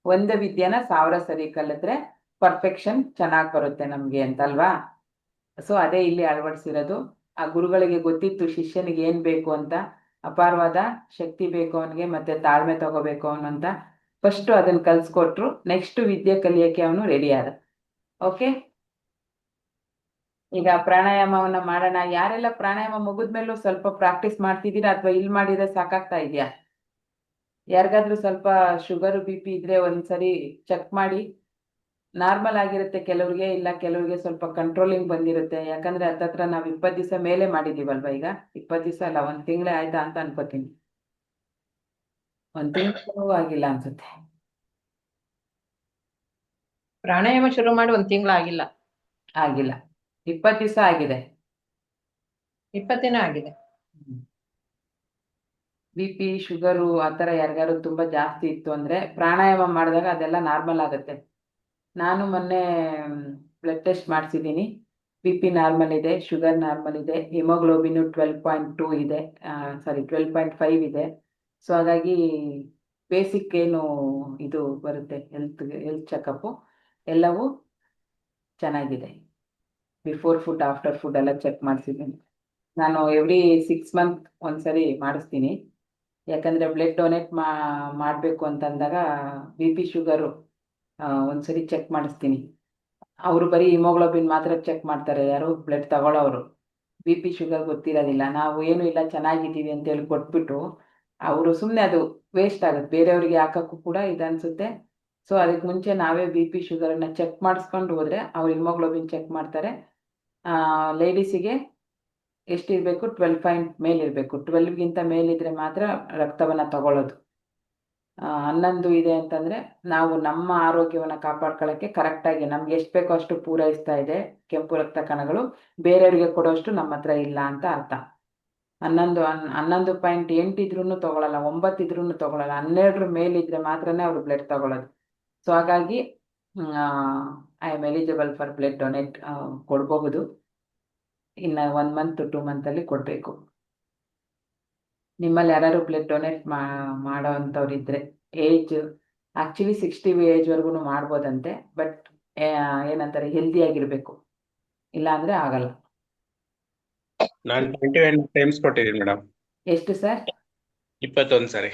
ಒಂದು ವಿದ್ಯೆನ 1000 ಸರಿ ಕಲಿತ್ರೆ ಪರ್ಫೆಕ್ಷನ್ ಚೆನ್ನಾಗಿ ಬರುತ್ತೆ ನಮ್ಗೆ ಅಂತಲ್ವಾ. ಸೊ ಅದೇ ಇಲ್ಲಿ ಅಳವಡಿಸಿರೋದು. ಆ ಗುರುಗಳಿಗೆ ಗೊತ್ತಿತ್ತು ಶಿಷ್ಯನಿಗೆ ಏನ್ ಬೇಕು ಅಂತ, ಅಪಾರವಾದ ಶಕ್ತಿ ಬೇಕು ಅವನಿಗೆ, ಮತ್ತೆ ತಾಳ್ಮೆ ತಗೋಬೇಕು ಅವನು ಅಂತ. ಫಸ್ಟ್ ಅದನ್ನ ಕಲ್ಸ್ಕೊಟ್ರು, ನೆಕ್ಸ್ಟ್ ವಿದ್ಯೆ ಕಲಿಯಕ್ಕೆ ಅವನು ರೆಡಿ ಆದ. ಓಕೆ, ಈಗ ಪ್ರಾಣಾಯಾಮವನ್ನ ಮಾಡೋಣ. ಯಾರೆಲ್ಲ ಪ್ರಾಣಾಯಾಮ ಮುಗಿದ್ಮೇಲೂ ಸ್ವಲ್ಪ ಪ್ರಾಕ್ಟೀಸ್ ಮಾಡ್ತಿದ್ದೀರಾ ಅಥವಾ ಇಲ್ಲಿ ಮಾಡಿದ್ರೆ ಸಾಕಾಗ್ತಾ ಇದೆಯಾ? ಯಾರಿಗಾದ್ರೂ ಸ್ವಲ್ಪ ಶುಗರ್ ಬಿ ಪಿ ಇದ್ರೆ ಒಂದ್ಸರಿ ಚೆಕ್ ಮಾಡಿ. ನಾರ್ಮಲ್ ಆಗಿರುತ್ತೆ ಕೆಲವ್ರಿಗೆ, ಇಲ್ಲ ಕೆಲವ್ರಿಗೆ ಸ್ವಲ್ಪ ಕಂಟ್ರೋಲಿಂಗ್ ಬಂದಿರುತ್ತೆ. ಯಾಕಂದ್ರೆ ಹತ್ತತ್ರ ನಾವು 20 ದಿವಸ ಮೇಲೆ ಮಾಡಿದೀವಲ್ವಾ. ಈಗ 20 ದಿವಸ ಅಲ್ಲ, 1 ತಿಂಗಳೇ ಆಯ್ತಾ ಅಂತ ಅನ್ಕೋತೀನಿ. 1 ತಿಂಗಳು ಆಗಿಲ್ಲ ಅನ್ಸುತ್ತೆ. ಪ್ರಾಣಾಯಾಮ ಶುರು ಮಾಡಿ 1 ತಿಂಗಳಾಗಿಲ್ಲ. ಆಗಿಲ್ಲ, 20 ದಿವಸ ಆಗಿದೆ. 20 ದಿನ ಆಗಿದೆ. ಬಿ ಪಿ ಶುಗರು ಆ ಥರ ಯಾರಿಗಾರು ತುಂಬ ಜಾಸ್ತಿ ಇತ್ತು ಅಂದರೆ ಪ್ರಾಣಾಯಾಮ ಮಾಡಿದಾಗ ಅದೆಲ್ಲ ನಾರ್ಮಲ್ ಆಗುತ್ತೆ. ನಾನು ಮೊನ್ನೆ ಬ್ಲಡ್ ಟೆಸ್ಟ್ ಮಾಡಿಸಿದ್ದೀನಿ. ಬಿ ಪಿ ನಾರ್ಮಲ್ ಇದೆ, ಶುಗರ್ ನಾರ್ಮಲ್ ಇದೆ, ಹಿಮೋಗ್ಲೋಬಿನು 12.2 ಇದೆ, ಸಾರಿ 12.5 ಇದೆ. ಸೊ ಹಾಗಾಗಿ ಬೇಸಿಕ್ ಏನು ಇದು ಬರುತ್ತೆ ಹೆಲ್ತ್ ಚೆಕಪ್ಪು ಎಲ್ಲವೂ ಚೆನ್ನಾಗಿದೆ. ಬಿಫೋರ್ ಫುಡ್ ಆಫ್ಟರ್ ಫುಡ್ ಎಲ್ಲ ಚೆಕ್ ಮಾಡಿಸಿದ್ದೀನಿ. ನಾನು ಎವ್ರಿ 6 ಮಂತ್ ಒಂದ್ಸರಿ ಮಾಡಿಸ್ತೀನಿ. ಯಾಕಂದರೆ ಬ್ಲಡ್ ಡೊನೇಟ್ ಮಾಡಬೇಕು ಅಂತಂದಾಗ ಬಿ ಪಿ ಶುಗರು ಒಂದ್ಸರಿ ಚೆಕ್ ಮಾಡಿಸ್ತೀನಿ. ಅವರು ಬರೀ ಹಿಮೋಗ್ಲೋಬಿನ್ ಮಾತ್ರ ಚೆಕ್ ಮಾಡ್ತಾರೆ, ಯಾರು ಬ್ಲಡ್ ತಗೊಳ್ಳೋರು. ಬಿ ಪಿ ಶುಗರ್ ಗೊತ್ತಿರೋದಿಲ್ಲ. ನಾವು ಏನು ಇಲ್ಲ ಚೆನ್ನಾಗಿದ್ದೀವಿ ಅಂತೇಳಿ ಕೊಟ್ಬಿಟ್ಟು ಅವರು ಸುಮ್ಮನೆ ಅದು ವೇಸ್ಟ್ ಆಗುತ್ತೆ, ಬೇರೆಯವರಿಗೆ ಹಾಕೋಕ್ಕೂ ಕೂಡ ಇದನ್ಸುತ್ತೆ. ಸೊ ಅದಕ್ಕೆ ಮುಂಚೆ ನಾವೇ ಬಿ ಪಿ ಶುಗರನ್ನು ಚೆಕ್ ಮಾಡಿಸ್ಕೊಂಡು ಹೋದರೆ ಅವ್ರು ಹಿಮೋಗ್ಲೋಬಿನ್ ಚೆಕ್ ಮಾಡ್ತಾರೆ. ಲೇಡೀಸಿಗೆ ಎಷ್ಟಿರಬೇಕು, 12 ಮೇಲಿರಬೇಕು. 12ಗಿಂತ ಮೇಲಿದ್ರೆ ಮಾತ್ರ ರಕ್ತವನ್ನು ತಗೊಳ್ಳೋದು. 11 ಇದೆ ಅಂತಂದರೆ ನಾವು ನಮ್ಮ ಆರೋಗ್ಯವನ್ನು ಕಾಪಾಡ್ಕೊಳ್ಳೋಕ್ಕೆ ಕರೆಕ್ಟಾಗಿ ನಮ್ಗೆ ಎಷ್ಟು ಬೇಕೋ ಅಷ್ಟು ಪೂರೈಸ್ತಾ ಇದೆ ಕೆಂಪು ರಕ್ತ ಕಣಗಳು, ಬೇರೆಯವರಿಗೆ ಕೊಡೋಷ್ಟು ನಮ್ಮ ಹತ್ರ ಇಲ್ಲ ಅಂತ ಅರ್ಥ. 11.8 ಇದ್ರೂ ತಗೊಳ್ಳಲ್ಲ, 9 ಇದ್ರೂ ತಗೊಳ್ಳಲ್ಲ, 12 ಮೇಲಿದ್ರೆ ಮಾತ್ರನೇ ಅವರು ಬ್ಲಡ್ ತಗೊಳ್ಳೋದು. ಸೊ ಹಾಗಾಗಿ I am eligible for blood donate, ಕೊಡಬಹುದು. ಇನ್ನು 1 ಮಂತ್ 2 ಮಂತಲ್ಲಿ ಕೊಡಬೇಕು. ನಿಮ್ಮಲ್ಲಿ ಯಾರು ಬ್ಲಡ್ ಡೊನೇಟ್ ಮಾಡೋ ಅಂಥವ್ರು ಇದ್ದರೆ, ಏಜ್ ಆ್ಯಕ್ಚುಲಿ 60 ಏಜ್ವರೆಗೂ ಮಾಡ್ಬೋದಂತೆ. ಬಟ್ ಏನಂತಾರೆ, ಹೆಲ್ದಿಯಾಗಿರಬೇಕು, ಇಲ್ಲ ಅಂದರೆ ಆಗಲ್ಲ. ನಾನು 21 ಟೈಮ್ಸ್ ಕೊಟ್ಟಿದ್ದೀನಿ ಮೇಡಮ್. ಎಷ್ಟು ಸರ್? 21 ಸಾರಿ.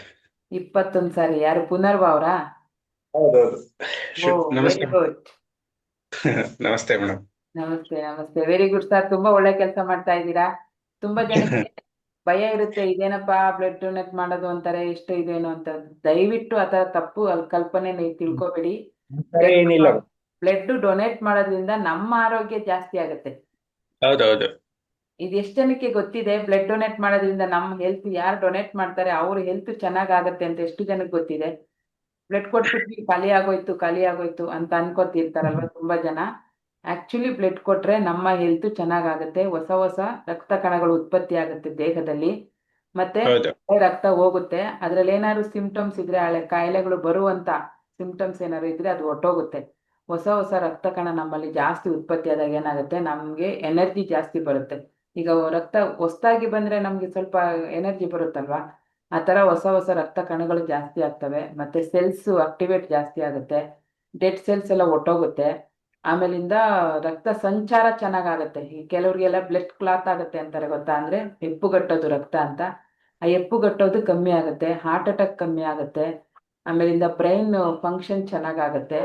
21 ಸಾರಿ. ಯಾರು, ಪುನರ್ವ ಅವರಾ? ಹೌದೌದು. ವೆರಿ ನಮಸ್ತೆ. ಗುಡ್. ನಮಸ್ತೆ ಮೇಡಮ್. ನಮಸ್ತೆ ನಮಸ್ತೆ, ವೆರಿ ಗುಡ್ ಸರ್. ತುಂಬಾ ಒಳ್ಳೆ ಕೆಲಸ ಮಾಡ್ತಾ ಇದ್ದೀರಾ. ತುಂಬಾ ಜನಕ್ಕೆ ಭಯ ಇರುತ್ತೆ, ಇದೇನಪ್ಪ ಬ್ಲಡ್ ಡೊನೇಟ್ ಮಾಡೋದು ಅಂತಾರೆ, ಎಷ್ಟು ಇದೇನು ಅಂತ. ದಯವಿಟ್ಟು ಆ ಥರ ತಪ್ಪು ಕಲ್ಪನೆ ನೀವು ತಿಳ್ಕೊಬೇಡಿ. ಏನಿಲ್ಲ. ಬ್ಲಡ್ ಡೊನೇಟ್ ಮಾಡೋದ್ರಿಂದ ನಮ್ಮ ಆರೋಗ್ಯ ಜಾಸ್ತಿ ಆಗುತ್ತೆ. ಹೌದೌದು. ಇದು ಎಷ್ಟು ಜನಕ್ಕೆ ಗೊತ್ತಿದೆ? ಬ್ಲಡ್ ಡೊನೇಟ್ ಮಾಡೋದ್ರಿಂದ ನಮ್ಮ ಹೆಲ್ತ್, ಯಾರು ಡೊನೇಟ್ ಮಾಡ್ತಾರೆ ಅವ್ರ ಹೆಲ್ತ್ ಚೆನ್ನಾಗಾಗತ್ತೆ ಅಂತ ಎಷ್ಟು ಜನಕ್ಕೆ ಗೊತ್ತಿದೆ? ಬ್ಲಡ್ ಕೊಟ್ಬಿಟ್ಟು ಖಾಲಿ ಆಗೋಯ್ತು ಅಂತ ಅನ್ಕೋತಿರ್ತಾರಲ್ವ ತುಂಬಾ ಜನ. ಆಕ್ಚುಲಿ ಬ್ಲಡ್ ಕೊಟ್ರೆ ನಮ್ಮ ಹೆಲ್ತ್ ಚೆನ್ನಾಗಾಗುತ್ತೆ, ಹೊಸ ಹೊಸ ರಕ್ತ ಕಣಗಳು ಉತ್ಪತ್ತಿ ಆಗುತ್ತೆ ದೇಹದಲ್ಲಿ, ಮತ್ತೆ ಹೌದು. ರಕ್ತ ಹೋಗುತ್ತೆ. ಅದ್ರಲ್ಲಿ ಏನಾದ್ರು ಸಿಂಪ್ಟಮ್ಸ್ ಇದ್ರೆ, ಹಳೆ ಕಾಯಿಲೆಗಳು ಬರುವಂತ ಸಿಂಪ್ಟಮ್ಸ್ ಏನಾದ್ರು ಇದ್ರೆ ಅದು ಹೊಟ್ಟೋಗುತ್ತೆ. ಹೊಸ ಹೊಸ ರಕ್ತ ಕಣ ನಮ್ಮಲ್ಲಿ ಜಾಸ್ತಿ ಉತ್ಪತ್ತಿ ಆದಾಗ ಏನಾಗುತ್ತೆ, ನಮ್ಗೆ ಎನರ್ಜಿ ಜಾಸ್ತಿ ಬರುತ್ತೆ. ಈಗ ರಕ್ತ ಹೊಸದಾಗಿ ಬಂದ್ರೆ ನಮ್ಗೆ ಸ್ವಲ್ಪ ಎನರ್ಜಿ ಬರುತ್ತಲ್ವಾ, ಆ ಥರ ಹೊಸ ಹೊಸ ರಕ್ತ ಕಣಗಳು ಜಾಸ್ತಿ ಆಗ್ತವೆ. ಮತ್ತೆ ಸೆಲ್ಸ್ ಆಕ್ಟಿವೇಟ್ ಜಾಸ್ತಿ ಆಗುತ್ತೆ, ಡೆಡ್ ಸೆಲ್ಸ್ ಎಲ್ಲ ಹೊಟ್ಟೋಗುತ್ತೆ. ಆಮೇಲಿಂದ ರಕ್ತ ಸಂಚಾರ ಚೆನ್ನಾಗಾಗುತ್ತೆ. ಈ ಕೆಲವ್ರಿಗೆಲ್ಲ ಬ್ಲಡ್ ಕ್ಲಾತ್ ಆಗುತ್ತೆ ಅಂತಾರೆ, ಗೊತ್ತಾ? ಅಂದ್ರೆ ಹೆಪ್ಪುಗಟ್ಟೋದು ರಕ್ತ ಅಂತ. ಆ ಹೆಪ್ಪುಗಟ್ಟೋದು ಕಮ್ಮಿ ಆಗುತ್ತೆ, ಹಾರ್ಟ್ ಅಟ್ಯಾಕ್ ಕಮ್ಮಿ ಆಗುತ್ತೆ, ಆಮೇಲಿಂದ ಬ್ರೈನ್ ಫಂಕ್ಷನ್ ಚೆನ್ನಾಗಾಗುತ್ತೆ.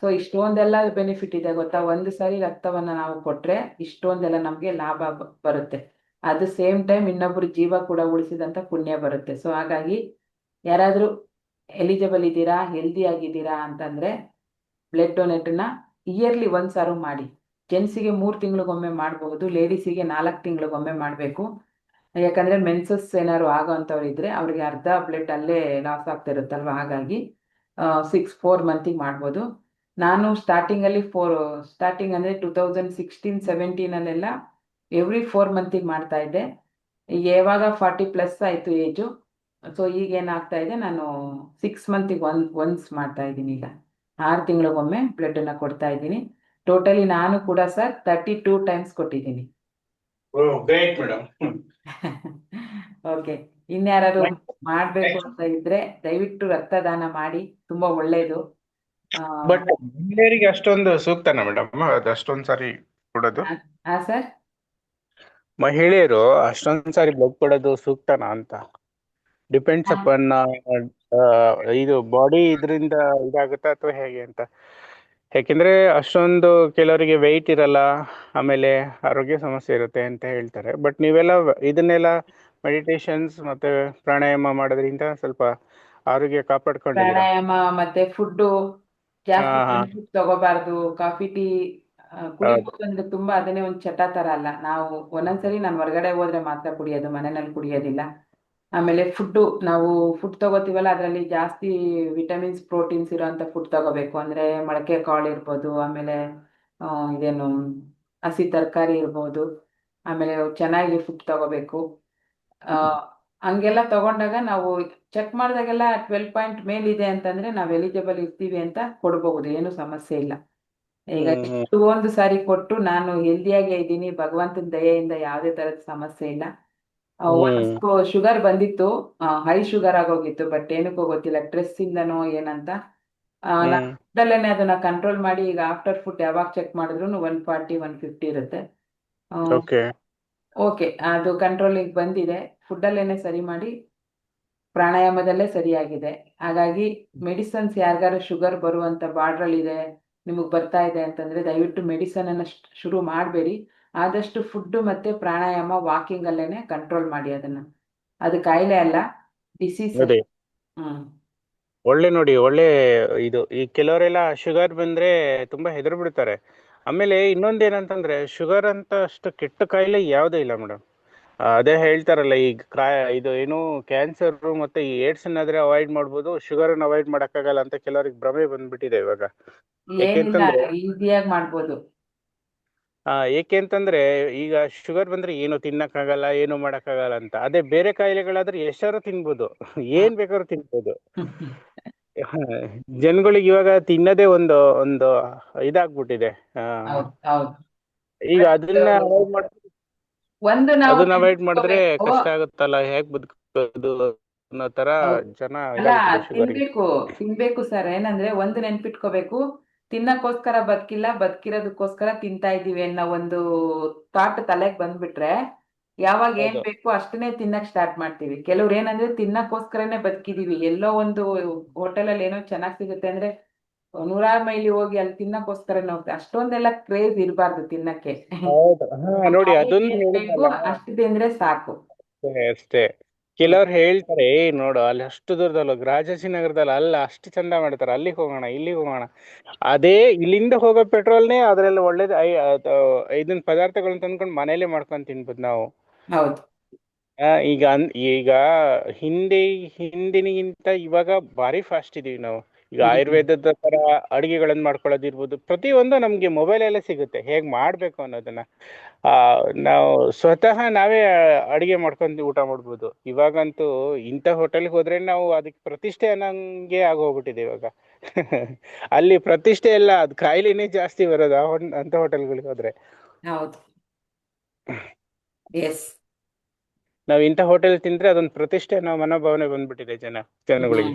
ಸೊ ಇಷ್ಟೊಂದೆಲ್ಲ ಬೆನಿಫಿಟ್ ಇದೆ, ಗೊತ್ತಾ? ಒಂದು ಸಾರಿ ರಕ್ತವನ್ನ ನಾವು ಕೊಟ್ರೆ ಇಷ್ಟೊಂದೆಲ್ಲ ನಮಗೆ ಲಾಭ ಬರುತ್ತೆ. ಅದು ಸೇಮ್ ಟೈಮ್ ಇನ್ನೊಬ್ರು ಜೀವ ಕೂಡ ಉಳಿಸಿದಂತ ಪುಣ್ಯ ಬರುತ್ತೆ. ಸೊ ಹಾಗಾಗಿ ಯಾರಾದರೂ ಎಲಿಜಿಬಲ್ ಇದ್ದೀರಾ, ಹೆಲ್ದಿ ಆಗಿದ್ದೀರಾ ಅಂತಂದ್ರೆ ಬ್ಲಡ್ ಡೊನೇಟನ್ನ ಇಯರ್ಲಿ 1 ಸಾರು ಮಾಡಿ. ಜೆಂಟ್ಸಿಗೆ 3 ತಿಂಗಳಿಗೊಮ್ಮೆ ಮಾಡಬಹುದು, ಲೇಡೀಸಿಗೆ 4 ತಿಂಗಳಿಗೊಮ್ಮೆ ಮಾಡಬೇಕು. ಯಾಕಂದ್ರೆ ಮೆನ್ಸಸ್ ಏನಾದ್ರು ಆಗೋ ಅಂಥವ್ರು ಇದ್ರೆ ಅವ್ರಿಗೆ ಅರ್ಧ ಬ್ಲಡ್ ಅಲ್ಲೇ ಲಾಸ್ ಆಗ್ತಿರುತ್ತಲ್ವ, ಹಾಗಾಗಿ 4 ಮಂತಿಗೆ ಮಾಡ್ಬೋದು. ನಾನು ಸ್ಟಾರ್ಟಿಂಗ್ ಅಂದರೆ 2016-17 ಅಲ್ಲೆಲ್ಲ ಎವ್ರಿ 4 ಮಂತಿಗೆ ಮಾಡ್ತಾ ಇದ್ದೆ. ಈಗ ಯಾವಾಗ 40+ ಆಯಿತು ಏಜು. ಸೊ ಈಗ ಏನಾಗ್ತಾ ಇದೆ, ನಾನು 6 ಮಂತಿಗೆ ಒನ್ಸ್ ಮಾಡ್ತಾ ಇದ್ದೀನಿ. ಈಗ 6 ತಿಂಗಳಿಗೊಮ್ಮೆ ಬ್ಲಡ್ಡನ್ನು ಕೊಡ್ತಾ ಇದ್ದೀನಿ. ಟೋಟಲಿ ನಾನು ಕೂಡ ಸರ್ 32 ಟೈಮ್ಸ್ ಕೊಟ್ಟಿದ್ದೀನಿ. Great madam. ಓಕೆ, ಇನ್ಯಾರು ಮಾಡಬೇಕು ಅಂತ ಇದ್ರೆ ದಯವಿಟ್ಟು ರಕ್ತದಾನ ಮಾಡಿ, ತುಂಬ ಒಳ್ಳೆಯದು. ಬಟ್ ಮಹಿಳೆಯರಿಗೆ ಅಷ್ಟೊಂದು ಸೂಕ್ತನಾ ಮೇಡಮ್ ಅದು ಅಷ್ಟೊಂದು ಸಾರಿ ಕೊಡೋದು? ಹಾಂ ಸರ್. ಮಹಿಳೆಯರು ಅಷ್ಟೊಂದು ಸಾರಿ ಬ್ಲಡ್ ಕೊಡೋದು ಸೂಕ್ತನಾ ಅಂತ? ಡಿಪೆಂಡ್ಸ್ ಅಪಾನ್ ಇದು ಬಾಡಿ ಇದರಿಂದ ಇದಾಗುತ್ತಾ ಅಥವಾ ಹೇಗೆ ಅಂತ. ಯಾಕೆಂದ್ರೆ ಅಷ್ಟೊಂದು ಕೆಲವರಿಗೆ ವೆಯ್ಟ್ ಇರಲ್ಲ, ಆಮೇಲೆ ಆರೋಗ್ಯ ಸಮಸ್ಯೆ ಇರುತ್ತೆ ಅಂತ ಹೇಳ್ತಾರೆ. ಬಟ್ ನೀವೆಲ್ಲ ಇದನ್ನೆಲ್ಲ ಮೆಡಿಟೇಷನ್ಸ್ ಮತ್ತೆ ಪ್ರಾಣಾಯಾಮ ಮಾಡೋದ್ರಿಂದ ಸ್ವಲ್ಪ ಆರೋಗ್ಯ ಕಾಪಾಡ್ಕೊಂಡಿದ್ದೀರಾ. ಪ್ರಾಣಾಯಾಮ ಮತ್ತೆ ಫುಡ್ಡು ಜಾಸ್ತಿ ಹಾ ಜಂಕ್ ಫುಡ್ ತಗೋಬಾರ್ದು. ಕಾಫಿ ಟೀ ಹೌದು. ಕುಡಿಬೋದು ಅಂದ್ರೆ ತುಂಬಾ ಅದನ್ನೇ ಒಂದು ಚಟ ತರ ಅಲ್ಲ. ನಾವು ಒಂದೊಂದ್ಸರಿ ನಾನು ಹೊರಗಡೆ ಹೋದ್ರೆ ಮಾತ್ರ ಕುಡಿಯೋದು, ಮನೆಯಲ್ಲಿ ಕುಡಿಯೋದಿಲ್ಲ. ಆಮೇಲೆ ಫುಡ್ಡು, ನಾವು ಫುಡ್ ತಗೋತೀವಲ್ಲ ಅದರಲ್ಲಿ ಜಾಸ್ತಿ ವಿಟಮಿನ್ಸ್ ಪ್ರೋಟೀನ್ಸ್ ಇರೋಂಥ ಫುಡ್ ತಗೋಬೇಕು. ಅಂದರೆ ಮೊಳಕೆ ಕಾಳು ಇರ್ಬೋದು, ಆಮೇಲೆ ಇದೇನು ಹಸಿ ತರಕಾರಿ ಇರ್ಬೋದು, ಆಮೇಲೆ ಚೆನ್ನಾಗಿ ಫುಡ್ ತಗೋಬೇಕು. ಆ, ಹಂಗೆಲ್ಲ ತಗೊಂಡಾಗ ನಾವು ಚೆಕ್ ಮಾಡಿದಾಗೆಲ್ಲ 12 ಪಾಯಿಂಟ್ ಮೇಲಿದೆ ಅಂತಂದ್ರೆ ನಾವು ಎಲಿಜಿಬಲ್ ಇರ್ತೀವಿ ಅಂತ ಕೊಡ್ಬಹುದು, ಏನು ಸಮಸ್ಯೆ ಇಲ್ಲ. ಈಗ ಹ್ಮ್ ಒಂದು ಸಾರಿ ಕೊಟ್ಟು ನಾನು ಹೆಲ್ದಿಯಾಗೇ ಇದ್ದೀನಿ, ಭಗವಂತನ ದಯೆಯಿಂದ ಯಾವುದೇ ತರದ ಸಮಸ್ಯೆ ಇಲ್ಲ. ಹ್ಮ್ ಶುಗರ್ ಬಂದಿತ್ತು, ಹೈ ಶುಗರ್ ಆಗೋಗಿತ್ತು. ಬಟ್ ಏನಕ್ಕೋ ಗೊತ್ತಿಲ್ಲ, ಸ್ಟ್ರೆಸ್ ಇಂದನೋ ಏನಂತ. ನಾನು ಹ್ಮ್ ಫುಡ್ಡಲ್ಲೇನೆ ಅದನ್ನ ಕಂಟ್ರೋಲ್ ಮಾಡಿ ಈಗ ಆಫ್ಟರ್ ಫುಡ್ ಯಾವಾಗ ಚೆಕ್ ಮಾಡಿದ್ರು 140 150 ಇರುತ್ತೆ. ಓಕೆ. ಓಕೆ, ಅದು ಕಂಟ್ರೋಲಿಗೆ ಬಂದಿದೆ. ಫುಡ್ಡಲ್ಲೇನೆ ಸರಿ ಮಾಡಿ ಪ್ರಾಣಾಯಾಮದಲ್ಲೇ ಸರಿಯಾಗಿದೆ. ಹಾಗಾಗಿ ಮೆಡಿಸನ್ಸ್ ಯಾರಿಗಾರು ಶುಗರ್ ಬರುವಂತ ಬಾರ್ಡ್ರಲ್ಲಿದೆ, ನಿಮಗೆ ಬರ್ತಾ ಇದೆ ಅಂತಂದ್ರೆ ದಯವಿಟ್ಟು ಮೆಡಿಸನ್ ಅನ್ನ ಶುರು ಮಾಡಬೇಡಿ. ಆದಷ್ಟು ಫುಡ್ ಮತ್ತೆ ಪ್ರಾಣಾಯಾಮ ವಾಕಿಂಗ್ ಅಲ್ಲೇನೆ ಕಂಟ್ರೋಲ್ ಮಾಡಿ ಅದನ್ನ. ಅದು ಕಾಯಿಲೆ ಅಲ್ಲ, ಡಿಸೀಸ್. ಅದೇ ಹ್ಮ್ ಒಳ್ಳೆ ನೋಡಿ, ಒಳ್ಳೆ ಇದು. ಈ ಕೆಲವರೆಲ್ಲ ಶುಗರ್ ಬಂದ್ರೆ ತುಂಬಾ ಹೆದರ್ ಬಿಡ್ತಾರೆ. ಆಮೇಲೆ ಇನ್ನೊಂದು ಏನಂತಂದ್ರೆ ಶುಗರ್ ಅಂತ ಅಷ್ಟು ಕೆಟ್ಟ ಕಾಯಿಲೆ ಯಾವುದೂ ಇಲ್ಲ ಮೇಡಮ್. ಅದೇ ಹೇಳ್ತಾರಲ್ಲ, ಈಗ ಇದು ಏನು ಕ್ಯಾನ್ಸರ್ ಮತ್ತೆ ಈ ಏಡ್ಸ್ ಅನ್ನಾದ್ರೆ ಅವಾಯ್ಡ್ ಮಾಡ್ಬೋದು, ಶುಗರ್ ಅನ್ನ ಅವಾಯ್ಡ್ ಮಾಡಕ್ಕಾಗಲ್ಲ ಅಂತ ಕೆಲವರಿಗೆ ಭ್ರಮೆ ಬಂದ್ಬಿಟ್ಟಿದೆ ಇವಾಗ. ಏನಿಲ್ಲ, ಯಾಕೆಂತಂದ್ರೆ ಈಸಿಯಾಗಿ ಮಾಡ್ಬೋದು. ಏಕೆಂತಂದ್ರೆ ಈಗ ಶುಗರ್ ಬಂದ್ರೆ ಏನು ತಿನ್ನಕ್ಕಾಗಲ್ಲ, ಏನು ಮಾಡಕ್ಕಾಗಲ್ಲ ಅಂತ. ಅದೇ ಬೇರೆ ಕಾಯಿಲೆಗಳಾದ್ರೆ ಎಷ್ಟಾದ್ರೂ ತಿನ್ಬೋದು, ಏನ್ ಬೇಕಾದ್ರೂ ತಿನ್ಬೋದು. ಜನಗಳಿಗೆ ಇವಾಗ ತಿನ್ನದೇ ಒಂದು ಒಂದು ಇದಾಗ್ಬಿಟ್ಟಿದೆ. ಹೌದು ಹೌದು. ಈಗ ಅದನ್ನ ಅವಾಯ್ಡ್ ಮಾಡ ಒಂದು ನಾವು ಅದನ್ನ ಅವಾಯ್ಡ್ ಮಾಡಿದ್ರೆ ನೆನ್ಪಿಟ್ಕೋಬೇಕು. ಕಷ್ಟ ಆಗುತ್ತಲ್ಲ, ಹೇಗ್ ಬದುಕೋದು ಅನ್ನೋ ತರ ಹೌದು. ಜನ ಅಲ್ಲ, ಇದಾಗ್ಬಿಟ್ಟಿದೆ ಶುಗರ್ಗೆ. ತಿನ್ಬೇಕು ಸರ್. ಏನಂದ್ರೆ ಒಂದು ನೆನ್ಪಿಟ್ಕೋಬೇಕು, ತಿನ್ನಕ್ಕೋಸ್ಕರ ಬದುಕಿಲ್ಲ, ಬದುಕಿರೋದಕ್ಕೋಸ್ಕರ ತಿಂತಾ ಇದೀವಿ ಅನ್ನೋ ಒಂದು ಥಾಟ್ ತಲೆಗೆ ಬಂದ್ಬಿಟ್ರೆ ಯಾವಾಗ ಏನ್ ಹೌದು. ಬೇಕು ಅಷ್ಟನ್ನೇ ತಿನ್ನಕ್ ಸ್ಟಾರ್ಟ್ ಮಾಡ್ತೀವಿ. ಕೆಲವ್ರು ಏನಂದ್ರೆ ತಿನ್ನಕ್ಕೋಸ್ಕರನೇ ಬದುಕಿದೀವಿ, ಎಲ್ಲೋ ಒಂದು ಹೋಟೆಲಲ್ಲಿ ಏನೋ ಚೆನ್ನಾಗ್ ಸಿಗುತ್ತೆ ಅಂದ್ರೆ 100 ಮೈಲಿ ಹೋಗಿ ಅಲ್ಲಿ ತಿನ್ನಕ್ಕೋಸ್ಕರನೇ ಹೋಗ್ತಾರೆ. ಅಷ್ಟೊಂದೆಲ್ಲ ಕ್ರೇಜ್ ಇರಬಾರ್ದು ತಿನ್ನಕ್ಕೆ. ಹೌದು. ನೋಡಿ ಬಾಯಿಗೆ ಅದೊಂದು ಏನ್ ಬೇಕು ಹೇಳಿದ್ನಲ್ಲ, ಅಷ್ಟು ತಿಂದ್ರೆ ಸಾಕು. ಅಷ್ಟೇ. ಕೆಲವ್ರು ಹೇಳ್ತಾರೆ, ನೋಡು ಅಲ್ಲಿ ಅಷ್ಟು ದೂರದಲ್ಲ ರಾಜಾಜಿನಗರದಲ್ಲಿ ಅಲ್ಲ ಅಷ್ಟು ಚಂದ ಮಾಡ್ತಾರೆ, ಅಲ್ಲಿಗೆ ಹೋಗೋಣ ಇಲ್ಲಿಗೆ ಹೋಗೋಣ. ಅದೇ ಇಲ್ಲಿಂದ ಹೋಗೋ ಪೆಟ್ರೋಲ್ನೇ ಅದ್ರಲ್ಲಿ ಒಳ್ಳೇದು ಇದನ್ನ ಪದಾರ್ಥಗಳನ್ನ ತಂದ್ಕೊಂಡು ಮನೇಲೆ ಮಾಡ್ಕೊಂಡು ತಿನ್ಬೋದು ನಾವು. ಹೌದು ಈಗ ಹಿಂದಿನಿಗಿಂತ ಇವಾಗ ಭಾರಿ ಫಾಸ್ಟ್ ಇದೀವಿ ನಾವು. ಈಗ ಹ್ಮ್ ಆಯುರ್ವೇದದ ತರ ಅಡಿಗೆಗಳನ್ನ ಮಾಡ್ಕೊಳ್ಳೋದಿರ್ಬೋದು, ಪ್ರತಿಯೊಂದು ನಮ್ಗೆ ಮೊಬೈಲ್ ಅಲ್ಲೇ ಸಿಗುತ್ತೆ ಹೇಗ್ ಮಾಡ್ಬೇಕು ಅನ್ನೋದನ್ನ. ಆ ನಾವು ಸ್ವತಃ ನಾವೇ ಅಡಿಗೆ ಮಾಡ್ಕೊಂಡು ಊಟ ಮಾಡ್ಬೋದು. ಇವಾಗಂತೂ ಇಂಥ ಹೋಟೆಲ್ಗೆ ಹೋದ್ರೆ ನಾವು ಅದಕ್ಕೆ ಪ್ರತಿಷ್ಠೆ ಅನ್ನಂಗೆ ಆಗೋಗ್ಬಿಟ್ಟಿದೆ ಇವಾಗ. ಅಲ್ಲಿ ಪ್ರತಿಷ್ಠೆ ಎಲ್ಲ, ಅದು ಕಾಯಿಲೆನೇ ಜಾಸ್ತಿ ಬರೋದು ಅಂತ ಹೋಟೆಲ್ಗಳಿಗೆ ಹೋದ್ರೆ. ಹೌದು. ಎಸ್. ನಾವ್ ಇಂಥ ಹೋಟೆಲ್ ತಿಂದ್ರೆ ಅದೊಂದು ಪ್ರತಿಷ್ಠೆ ಅನ್ನೋ ಮನೋಭಾವನೆ ಬಂದ್ಬಿಟ್ಟಿದೆ ಜನಗಳಿಗೆ.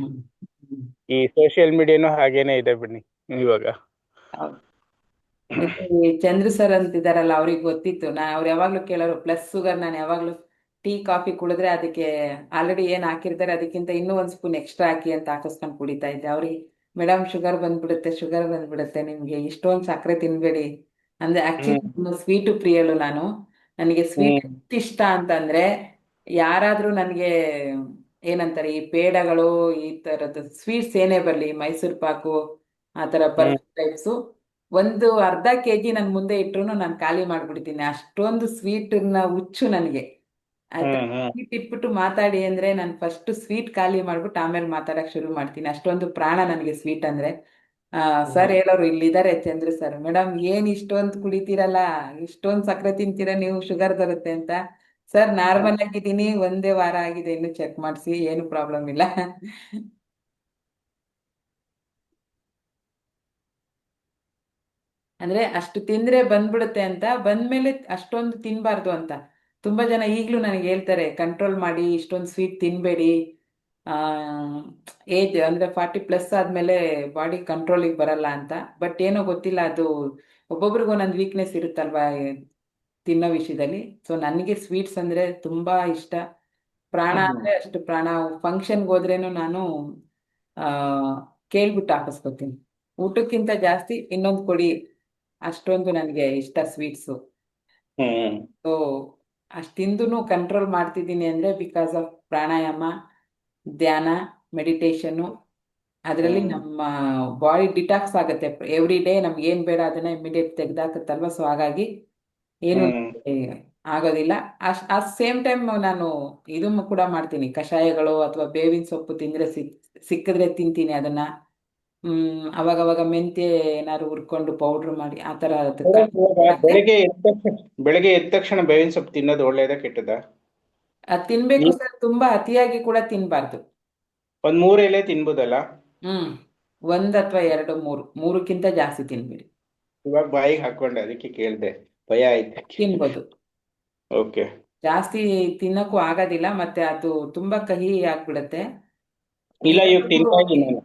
ಈ ಸೋಷಿಯಲ್ ಮೀಡಿಯಾನು ಹಾಗೇನೆ ಇದೆ ಬಿಡಿ ಇವಾಗ. ಹೌದು. ಈ ಚಂದ್ರು ಸರ್ ಅಂತಿದಾರಲ್ಲ, ಅವ್ರಿಗೆ ಗೊತ್ತಿತ್ತು. ಅವ್ರು ಯಾವಾಗ್ಲೂ ಕೇಳೋರು ಪ್ಲಸ್ ಶುಗರ್. ನಾನು ಯಾವಾಗ್ಲೂ ಟೀ ಕಾಫಿ ಕುಡಿದ್ರೆ ಅದಕ್ಕೆ ಆಲ್ರೆಡಿ ಏನ್ ಹಾಕಿರ್ತಾರೆ ಅದಕ್ಕಿಂತ ಇನ್ನೂ 1 ಸ್ಪೂನ್ ಎಕ್ಸ್ಟ್ರಾ ಹಾಕಿ ಅಂತ ಹಾಕಿಸ್ಕೊಂಡು ಕುಡಿತಾ ಇದ್ದೆ. ಅವ್ರಿಗೆ ಮೇಡಮ್ ಶುಗರ್ ಬಂದ್ಬಿಡುತ್ತೆ ನಿಮ್ಗೆ, ಇಷ್ಟೊಂದು ಸಕ್ಕರೆ ತಿನ್ಬೇಡಿ ಅಂದ್ರೆ. ಹ್ಮ್ ಆಕ್ಚುಲಿ ಸ್ವೀಟು ಪ್ರಿಯಳು ನಾನು. ನನಗೆ ಸ್ವೀಟ್ ಹ್ಮ್ ಇಷ್ಟ ಅಂತಂದ್ರೆ, ಯಾರಾದ್ರೂ ನನಗೆ ಏನಂತಾರೆ ಈ ಪೇಡಗಳು, ಈ ತರದ್ದು ಸ್ವೀಟ್ಸ್ ಏನೇ ಬರ್ಲಿ, ಮೈಸೂರು ಪಾಕು, ಆ ತರ ಹ್ಮ್ ಬರ್ಫಿ ಟೈಪ್ಸು, ಒಂದು ಅರ್ಧ ಕೆಜಿ ನನ್ ಮುಂದೆ ಇಟ್ರು ನಾನು ಖಾಲಿ ಮಾಡ್ಬಿಡ್ತೀನಿ. ಅಷ್ಟೊಂದು ಸ್ವೀಟ್ ಹುಚ್ಚು ನನಗೆ. ಆಯ್ತಾ, ಹ್ಮ್ ಹ್ಮ್ ಸ್ವೀಟ್ ಇಟ್ಬಿಟ್ಟು ಮಾತಾಡಿ ಅಂದ್ರೆ ನಾನು ಫಸ್ಟ್ ಸ್ವೀಟ್ ಖಾಲಿ ಮಾಡ್ಬಿಟ್ಟು ಆಮೇಲೆ ಮಾತಾಡಕ್ ಶುರು ಮಾಡ್ತೀನಿ. ಅಷ್ಟೊಂದು ಪ್ರಾಣ ನನಗೆ ಸ್ವೀಟ್ ಅಂದ್ರೆ. ಸರ್ ಹೇಳೋರು ಇಲ್ಲಿದ್ದಾರೆ ಚಂದ್ರು ಸರ್, ಮೇಡಮ್ ಏನ್ ಇಷ್ಟೊಂದು ಕುಡಿತೀರಲ್ಲ, ಇಷ್ಟೊಂದು ಸಕ್ಕರೆ ತಿಂತೀರಾ ನೀವು, ಶುಗರ್ ಬರುತ್ತೆ ಅಂತ. ಸರ್ ನಾರ್ಮಲ್ ಆಗಿದ್ದೀನಿ, ಒಂದೇ ವಾರ ಆಗಿದೆ, ಇನ್ನು ಚೆಕ್ ಮಾಡಿಸಿ, ಏನು ಪ್ರಾಬ್ಲಮ್ ಇಲ್ಲ. ಅಂದ್ರೆ ಅಷ್ಟು ತಿಂದ್ರೆ ಬಂದ್ಬಿಡುತ್ತೆ ಅಂತ, ಬಂದ್ಮೇಲೆ ಅಷ್ಟೊಂದು ತಿನ್ಬಾರ್ದು ಅಂತ. ತುಂಬಾ ಜನ ಈಗ್ಲೂ ನನಗೆ ಹೇಳ್ತಾರೆ, ಕಂಟ್ರೋಲ್ ಮಾಡಿ, ಇಷ್ಟೊಂದು ಸ್ವೀಟ್ ತಿನ್ಬೇಡಿ. ಆ ಏಜ್ ಅಂದ್ರೆ 40+ ಆದ್ಮೇಲೆ ಬಾಡಿ ಕಂಟ್ರೋಲಿಗೆ ಬರಲ್ಲ ಅಂತ. ಬಟ್ ಏನೋ ಗೊತ್ತಿಲ್ಲ, ಅದು ಒಬ್ಬೊಬ್ರಿಗೂ ಒಂದೊಂದು ವೀಕ್ನೆಸ್ ಇರುತ್ತಲ್ವಾ ತಿನ್ನೋ ವಿಷಯದಲ್ಲಿ. ಸೊ ನನಗೆ ಸ್ವೀಟ್ಸ್ ಅಂದ್ರೆ ತುಂಬಾ ಇಷ್ಟ, ಪ್ರಾಣ ಅಂದ್ರೆ ಅಷ್ಟು ಪ್ರಾಣ. ಫಂಕ್ಷನ್ಗೆ ಹೋದ್ರೇನು ನಾನು ಆ ಕೇಳ್ಬಿಟ್ಟು ಹಾಕಿಸ್ಕೊತೀನಿ, ಊಟಕ್ಕಿಂತ ಜಾಸ್ತಿ ಇನ್ನೊಂದು ಕೊಡಿ, ಅಷ್ಟೊಂದು ನನಗೆ ಇಷ್ಟ ಸ್ವೀಟ್ಸು. ಹ್ಮ್ ಸೊ ಅಷ್ಟು ತಿಂದು ಕಂಟ್ರೋಲ್ ಮಾಡ್ತಿದ್ದೀನಿ ಅಂದ್ರೆ ಬಿಕಾಸ್ ಆಫ್ ಪ್ರಾಣಾಯಾಮ, ಧ್ಯಾನ, ಮೆಡಿಟೇಷನ್ನು. ಅದರಲ್ಲಿ ನಮ್ಮ ಬಾಡಿ ಡಿಟಾಕ್ಸ್ ಆಗುತ್ತೆ ಎವ್ರಿ ಡೇ. ನಮ್ಗೆ ಏನ್ ಬೇಡ ಅದನ್ನ ಇಮಿಡಿಯೇಟ್ ತೆಗ್ದಾಕತ್ತಲ್ವ, ಸೊ ಹಾಗಾಗಿ ಏನು ಹ್ಮ್ ನಮ್ಗೆ ಆಗೋದಿಲ್ಲ. ಅಟ್ ಸೇಮ್ ಟೈಮ್ ನಾನು ಇದು ಕೂಡ ಮಾಡ್ತೀನಿ, ಕಷಾಯಗಳು ಅಥವಾ ಬೇವಿನ ಸೊಪ್ಪು ತಿಂದ್ರೆ ಸಿಕ್ಕಿದ್ರೆ ತಿಂತೀನಿ ಅದನ್ನ. ಅವಾಗವಾಗ ಮೆಂತ್ಯ ಏನಾದ್ರು ಹುರ್ಕೊಂಡು ಪೌಡ್ರ್ ಮಾಡಿ ಆ ಥರ ಅದು ಇವಾಗ ಬೆಳಿಗ್ಗೆ ಎದ್ದ ತಕ್ಷಣ ಬೇವಿನ ಸೊಪ್ಪು ತಿನ್ನೋದು ಒಳ್ಳೇದಾ ಕೆಟ್ಟದಾ? ಅದು ತಿನ್ಬೇಕು ಸರ್, ತುಂಬಾ ಅತಿಯಾಗಿ ಕೂಡ ತಿನ್ಬಾರ್ದು. ಒಂದ್ 3 ಎಲೆ ತಿನ್ಬೋದಲ್ಲ? ಹ್ಮ್ 1 ಅಥವಾ 2, 3ಕ್ಕಿಂತ ಜಾಸ್ತಿ ತಿನ್ಬೇಡಿ. ಇವಾಗ ಬಾಯಿಗೆ ಹಾಕೊಂಡೆ, ಅದಕ್ಕೆ ಕೇಳ್ದೆ, ಭಯ ಆಯ್ತು. ತಿನ್ಬೋದು, ಓಕೆ. ಜಾಸ್ತಿ ತಿನ್ನಕ್ಕೂ ಆಗೋದಿಲ್ಲ, ಮತ್ತೆ ಅದು ತುಂಬಾ ಕಹಿ ಆಗ್ಬಿಡತ್ತೆ. ಇಲ್ಲ, ಇವಾಗ 2, 3 ತಿಂತಾ ಓಕೆ. ಇದ್ದೀನಿ ನಾನು.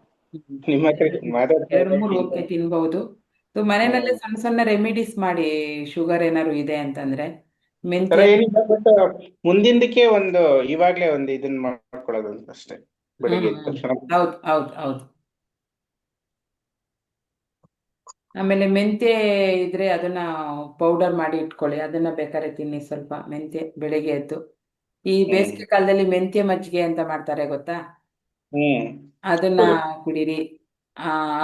ನಿಮ್ಮ ಹತ್ರ ಮಾತಾಡ್ತಾ ಎರಡು ಇದ್ದಾಗ ಮೂರು ತಿಂತಾ ಓಕೆ ಇದ್ದೀನಿ. ತಿನ್ಬಹುದು. ಸೊ ಮನೆಯಲ್ಲೇ ಹ್ಮ್ ಸಣ್ಣ ಸಣ್ಣ ರೆಮಿಡೀಸ್ ಮಾಡಿ, ಶುಗರ್ ಏನಾದ್ರು ಇದೆ ಅಂತಂದ್ರೆ ತರ ಮೆಂತ್ಯ. ಏನಿಲ್ಲ, ಬಟ್ ಮುಂದಿಂದಕ್ಕೆ ಇವಾಗ್ಲೇ ಒಂದು ಇದನ್ನ ಮಾಡ್ಕೊಳ್ಳೋದು ಅಂತ ಅಷ್ಟೇ, ಬೆಳಿಗ್ಗೆ ಎದ್ದ ತಕ್ಷಣ. ಹೌದು ಹೌದು ಹೌದು. ಆಮೇಲೆ ಮೆಂತ್ಯ ಇದ್ರೆ ಅದನ್ನ ಪೌಡರ್ ಮಾಡಿ ಇಟ್ಕೊಳ್ಳಿ, ಅದನ್ನ ಬೇಕಾದ್ರೆ ತಿನ್ನಿ ಸ್ವಲ್ಪ ಮೆಂತ್ಯ ಬೆಳಿಗ್ಗೆ ಎದ್ದು. ಈ ಹ್ಮ್ ಬೇಸಿಗೆ ಕಾಲದಲ್ಲಿ ಮೆಂತ್ಯ ಮಜ್ಜಿಗೆ ಅಂತ ಮಾಡ್ತಾರೆ ಗೊತ್ತಾ, ಹ್ಮ್ ಅದನ್ನ ಹೌದು. ಕುಡೀರಿ.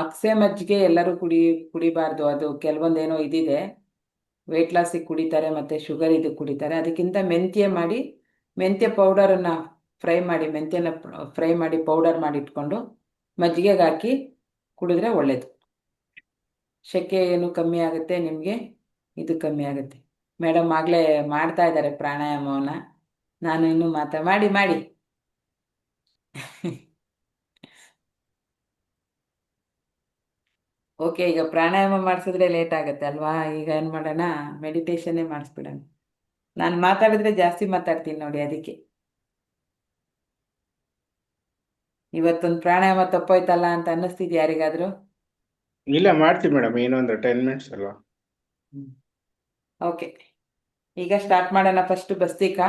ಅಗಸೆ ಮಜ್ಜಿಗೆ ಎಲ್ಲರೂ ಕುಡಿಬಾರ್ದು, ಅದು ಕೆಲವೊಂದೇನೋ ಇದಿದೆ, ವೆಯ್ಟ್ ಲಾಸಿಗೆ ಕುಡಿತಾರೆ ಮತ್ತೆ ಶುಗರ್ ಇದಕ್ಕೆ ಕುಡಿತಾರೆ. ಅದಕ್ಕಿಂತ ಮೆಂತ್ಯ ಮಾಡಿ, ಮೆಂತ್ಯ ಪೌಡರನ್ನ ಮೆಂತ್ಯನ ಫ್ರೈ ಮಾಡಿ ಪೌಡರ್ ಮಾಡಿ ಇಟ್ಕೊಂಡು ಮಜ್ಜಿಗೆಗೆ ಹಾಕಿ ಕುಡಿದ್ರೆ ಒಳ್ಳೇದು. ಶೆಕೆ ಏನು ಕಮ್ಮಿ ಆಗುತ್ತೆ ನಿಮಗೆ, ಇದು ಕಮ್ಮಿ ಆಗುತ್ತೆ. ಮೇಡಮ್ ಆಗಲೇ ಮಾಡ್ತಾ ಇದ್ದಾರೆ ಪ್ರಾಣಾಯಾಮವನ್ನ, ನಾನು ಇನ್ನು ಮಾಡಿ ಮಾಡಿ. ಓಕೆ, ಈಗ ಪ್ರಾಣಾಯಾಮ ಮಾಡಿಸಿದ್ರೆ ಲೇಟ್ ಆಗುತ್ತೆ ಅಲ್ವಾ, ಈಗ ಏನು ಮಾಡೋಣ, ಮೆಡಿಟೇಷನ್ನೇ ಮಾಡಿಸ್ಬಿಡೋಣ. ನಾನು ಮಾತಾಡಿದ್ರೆ ಜಾಸ್ತಿ ಮಾತಾಡ್ತೀನಿ ನೋಡಿ, ಅದಕ್ಕೆ. ಇವತ್ತೊಂದು ಪ್ರಾಣಾಯಾಮ ತಪ್ಪೋಯ್ತಲ್ಲ ಅಂತ ಅನ್ನಿಸ್ತಿದ್ಯಾ ಯಾರಿಗಾದ್ರೂ? ಇಲ್ಲ, ಮಾಡ್ತೀವಿ ಮೇಡಮ್, ಏನೊಂದು 10 ಮಿನಿಟ್ಸ್ ಅಲ್ವಾ? ಓಕೆ, ಈಗ ಸ್ಟಾರ್ಟ್ ಮಾಡೋಣ. ಫಸ್ಟ್ ಭಸ್ತ್ರಿಕಾ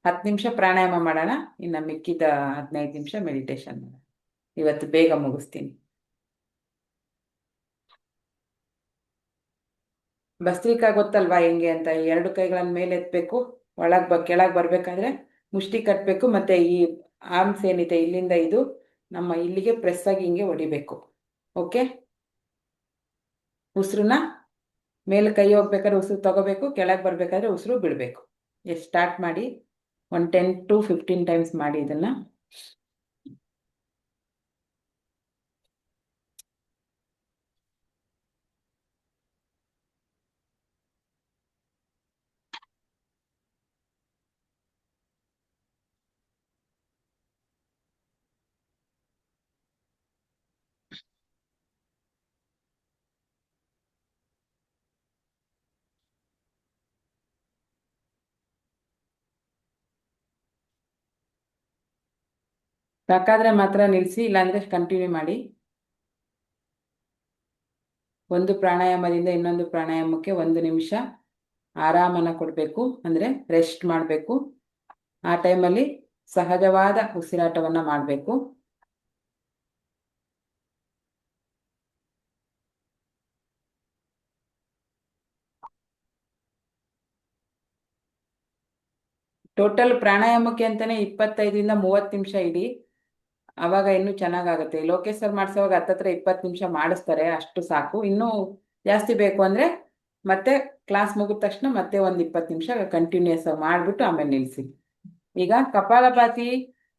10 ನಿಮಿಷ ಪ್ರಾಣಾಯಾಮ ಮಾಡೋಣ, ಇನ್ನು ಮಿಕ್ಕಿದ 15 ನಿಮಿಷ ಮೆಡಿಟೇಷನ್ ಮಾಡೋಣ. ಇವತ್ತು ಬೇಗ ಮುಗಿಸ್ತೀನಿ. ಭಸ್ತ್ರಿಕಾ ಗೊತ್ತಲ್ವಾ ಹೆಂಗೆ ಅಂತ? 2 ಕೈಗಳನ್ನ ಮೇಲೆ ಎತ್ತಬೇಕು, ಕೆಳಗೆ ಬರ್ಬೇಕಾದ್ರೆ ಮುಷ್ಟಿ ಕಟ್ಟಬೇಕು, ಮತ್ತೆ ಈ ಆರ್ಮ್ಸ್ ಏನಿದೆ ಇಲ್ಲಿಂದ ಇದು ನಮ್ಮ ಇಲ್ಲಿಗೆ ಪ್ರೆಸ್ ಆಗಿ ಹಿಂಗೆ ಹೊಡಿಬೇಕು. ಓಕೆ, ಉಸಿರನ್ನ ಮೇಲೆ ಕೈ ಹೋಗ್ಬೇಕಾದ್ರೆ ಉಸಿರು ತಗೋಬೇಕು, ಕೆಳಗೆ ಬರ್ಬೇಕಾದ್ರೆ ಉಸಿರು ಬಿಡಬೇಕು. ಸ್ಟಾರ್ಟ್ ಮಾಡಿ, 10 to 15 ಟೈಮ್ಸ್ ಮಾಡಿ ಇದನ್ನ. ಸಾಕಾದ್ರೆ ಮಾತ್ರ ನಿಲ್ಲಿಸಿ, ಇಲ್ಲಾಂದ್ರೆ ಕಂಟಿನ್ಯೂ ಮಾಡಿ. ಒಂದು ಪ್ರಾಣಾಯಾಮದಿಂದ ಇನ್ನೊಂದು ಪ್ರಾಣಾಯಾಮಕ್ಕೆ 1 ನಿಮಿಷ ಆರಾಮನ ಕೊಡಬೇಕು, ಅಂದ್ರೆ ರೆಸ್ಟ್ ಮಾಡಬೇಕು. ಆ ಟೈಮಲ್ಲಿ ಸಹಜವಾದ ಉಸಿರಾಟವನ್ನ ಮಾಡಬೇಕು. ಟೋಟಲ್ ಪ್ರಾಣಾಯಾಮಕ್ಕೆ ಅಂತಾನೆ 25 ಇಂದ 30 ನಿಮಿಷ ಇಡಿ, ಅವಾಗ ಇನ್ನೂ ಚೆನ್ನಾಗಾಗುತ್ತೆ. ಲೋಕೇಶ್ ಸರ್ ಮಾಡಿಸೋವಾಗ 20 ನಿಮಿಷ ಮಾಡಿಸ್ತಾರೆ, ಅಷ್ಟು ಸಾಕು. ಇನ್ನೂ ಜಾಸ್ತಿ ಬೇಕು ಅಂದ್ರೆ ಮತ್ತೆ ಕ್ಲಾಸ್ ಮುಗಿದ ತಕ್ಷಣ ಮತ್ತೆ ಒಂದು 20 ನಿಮಿಷ ಕಂಟಿನ್ಯೂಸ್ ಆಗಿ ಮಾಡಿಬಿಟ್ಟು ಆಮೇಲೆ ನಿಲ್ಲಿಸಿ. ಈಗ ಕಪಾಲಭಾತಿ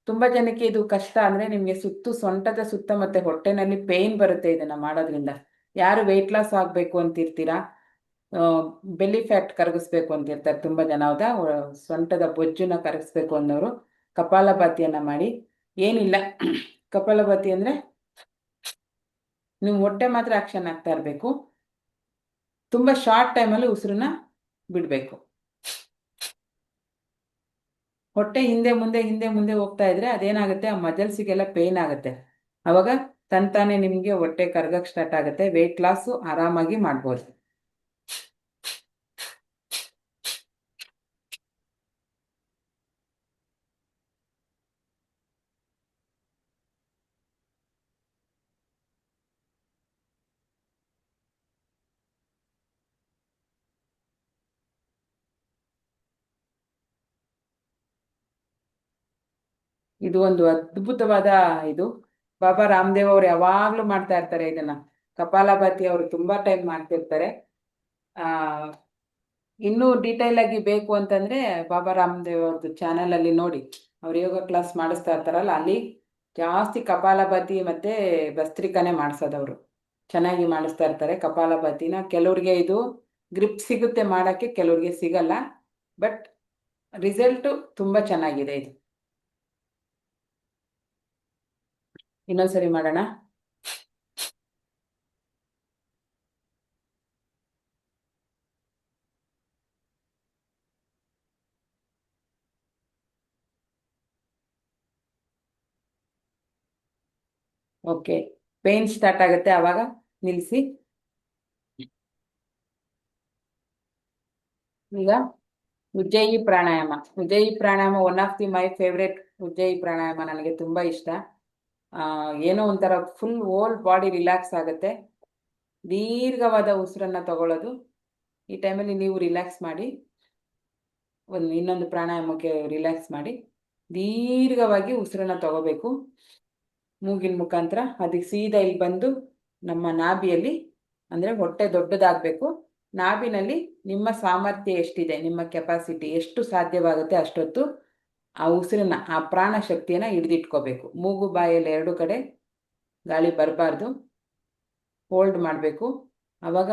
ತುಂಬಾ ಜನಕ್ಕೆ ಇದು ಕಷ್ಟ ಅಂದ್ರೆ ನಿಮ್ಗೆ ಸೊಂಟದ ಸುತ್ತ ಮತ್ತೆ ಹೊಟ್ಟೆನಲ್ಲಿ ಪೇನ್ ಬರುತ್ತೆ ಇದನ್ನ ಮಾಡೋದ್ರಿಂದ. ಯಾರು ವೆಯ್ಟ್ ಲಾಸ್ ಆಗ್ಬೇಕು ಅಂತಿರ್ತೀರಾ, ಬೆಲ್ಲಿ ಫ್ಯಾಟ್ ಕರಗಿಸ್ಬೇಕು ಅಂತಿರ್ತಾರೆ ತುಂಬಾ ಜನ, ಹೌದಾ? ಸೊಂಟದ ಬೊಜ್ಜನ್ನ ಕರಗಿಸ್ಬೇಕು ಅನ್ನೋರು ಕಪಾಲಭಾತಿಯನ್ನ ಮಾಡಿ. ಏನಿಲ್ಲ, ಕಪಾಲಭಾತಿ ಅಂದ್ರೆ ನೀವು ಹೊಟ್ಟೆ ಮಾತ್ರ ಆಕ್ಷನ್ ಆಗ್ತಾ ಇರಬೇಕು. ತುಂಬಾ ಶಾರ್ಟ್ ಟೈಮಲ್ಲಿ ಉಸಿರನ್ನ ಬಿಡಬೇಕು. ಹೊಟ್ಟೆ ಹಿಂದೆ ಮುಂದೆ ಹೋಗ್ತಾ ಇದ್ರೆ ಅದೇನಾಗುತ್ತೆ, ಆ ಮಜಲ್ಸಿಗೆಲ್ಲ ಪೇನ್ ಆಗುತ್ತೆ. ಅವಾಗ ತಂತಾನೆ ನಿಮಗೆ ಹೊಟ್ಟೆ ಕರ್ಗಕ್ ಸ್ಟಾರ್ಟ್ ಆಗುತ್ತೆ. ವೆಯ್ಟ್ ಲಾಸು ಆರಾಮಾಗಿ ಮಾಡ್ಬೋದು. ಇದು ಒಂದು ಅದ್ಭುತವಾದ ಇದು. ಬಾಬಾ ರಾಮದೇವ್ ಅವ್ರು ಯಾವಾಗ್ಲೂ ಮಾಡ್ತಾ ಇರ್ತಾರೆ ಇದನ್ನ. ಕಪಾಲಭಾತಿ ಅವರು ತುಂಬಾ ಟೈಮ್ ಮಾಡ್ತಿರ್ತಾರೆ. ಆ ಇನ್ನೂ ಡೀಟೈಲ್ ಆಗಿ ಬೇಕು ಅಂತಂದ್ರೆ ಬಾಬಾ ರಾಮದೇವ್ ಅವ್ರದ್ದು ಚಾನೆಲ್ ಅಲ್ಲಿ ನೋಡಿ. ಅವ್ರು ಯೋಗ ಕ್ಲಾಸ್ ಮಾಡಿಸ್ತಾ ಇರ್ತಾರಲ್ಲ, ಅಲ್ಲಿ ಜಾಸ್ತಿ ಕಪಾಲಭಾತಿ ಮತ್ತೆ ಭಸ್ತ್ರಿಕಾನೇ ಮಾಡಿಸೋದವ್ರು. ಚೆನ್ನಾಗಿ ಮಾಡಿಸ್ತಾ ಇರ್ತಾರೆ ಕಪಾಲಭಾತಿನ. ಕೆಲವ್ರಿಗೆ ಇದು ಗ್ರಿಪ್ ಸಿಗುತ್ತೆ ಮಾಡಕ್ಕೆ, ಕೆಲವ್ರಿಗೆ ಸಿಗಲ್ಲ. ಬಟ್ ರಿಸಲ್ಟ್ ತುಂಬಾ ಚೆನ್ನಾಗಿದೆ ಇದು. ಇನ್ನೊಂದ್ಸರಿ ಮಾಡೋಣ. ಓಕೆ, ಪೇನ್ ಸ್ಟಾರ್ಟ್ ಆಗುತ್ತೆ ಆವಾಗ ನಿಲ್ಲಿಸಿ. ಈಗ Ujjayi pranayama. Ujjayi pranayama one of the my favourite. Ujjayi pranayama ನನಗೆ ತುಂಬಾ ಇಷ್ಟ. ಏನೋ ಒಂಥರ ಫುಲ್ ಹೋಲ್ ಬಾಡಿ ರಿಲ್ಯಾಕ್ಸ್ ಆಗುತ್ತೆ. ದೀರ್ಘವಾದ ಉಸಿರನ್ನ ತಗೊಳ್ಳೋದು. ಈ ಟೈಮಲ್ಲಿ ನೀವು ರಿಲ್ಯಾಕ್ಸ್ ಮಾಡಿ, ಇನ್ನೊಂದು ಪ್ರಾಣಾಯಾಮಕ್ಕೆ ರಿಲ್ಯಾಕ್ಸ್ ಮಾಡಿ. ದೀರ್ಘವಾಗಿ ಉಸಿರನ್ನ ತಗೋಬೇಕು ಮೂಗಿನ ಮುಖಾಂತರ. ಅದಕ್ಕೆ ಸೀದಾ ಇಲ್ಲಿ ಬಂದು ನಮ್ಮ ನಾಭಿಯಲ್ಲಿ, ಅಂದ್ರೆ ಹೊಟ್ಟೆ ದೊಡ್ಡದಾಗಬೇಕು. ನಾಭಿನಲ್ಲಿ ನಿಮ್ಮ ಸಾಮರ್ಥ್ಯ ಎಷ್ಟಿದೆ, ನಿಮ್ಮ ಕೆಪಾಸಿಟಿ ಎಷ್ಟು ಸಾಧ್ಯವಾಗುತ್ತೆ ಅಷ್ಟೊತ್ತು ಆ ಉಸಿರನ್ನ, ಆ ಪ್ರಾಣ ಶಕ್ತಿಯನ್ನ ಹಿಡಿದಿಟ್ಕೋಬೇಕು. ಮೂಗು ಬಾಯಲ್ಲಿ ಎರಡು ಕಡೆ ಗಾಳಿ ಬರಬಾರ್ದು, ಹೋಲ್ಡ್ ಮಾಡಬೇಕು. ಅವಾಗ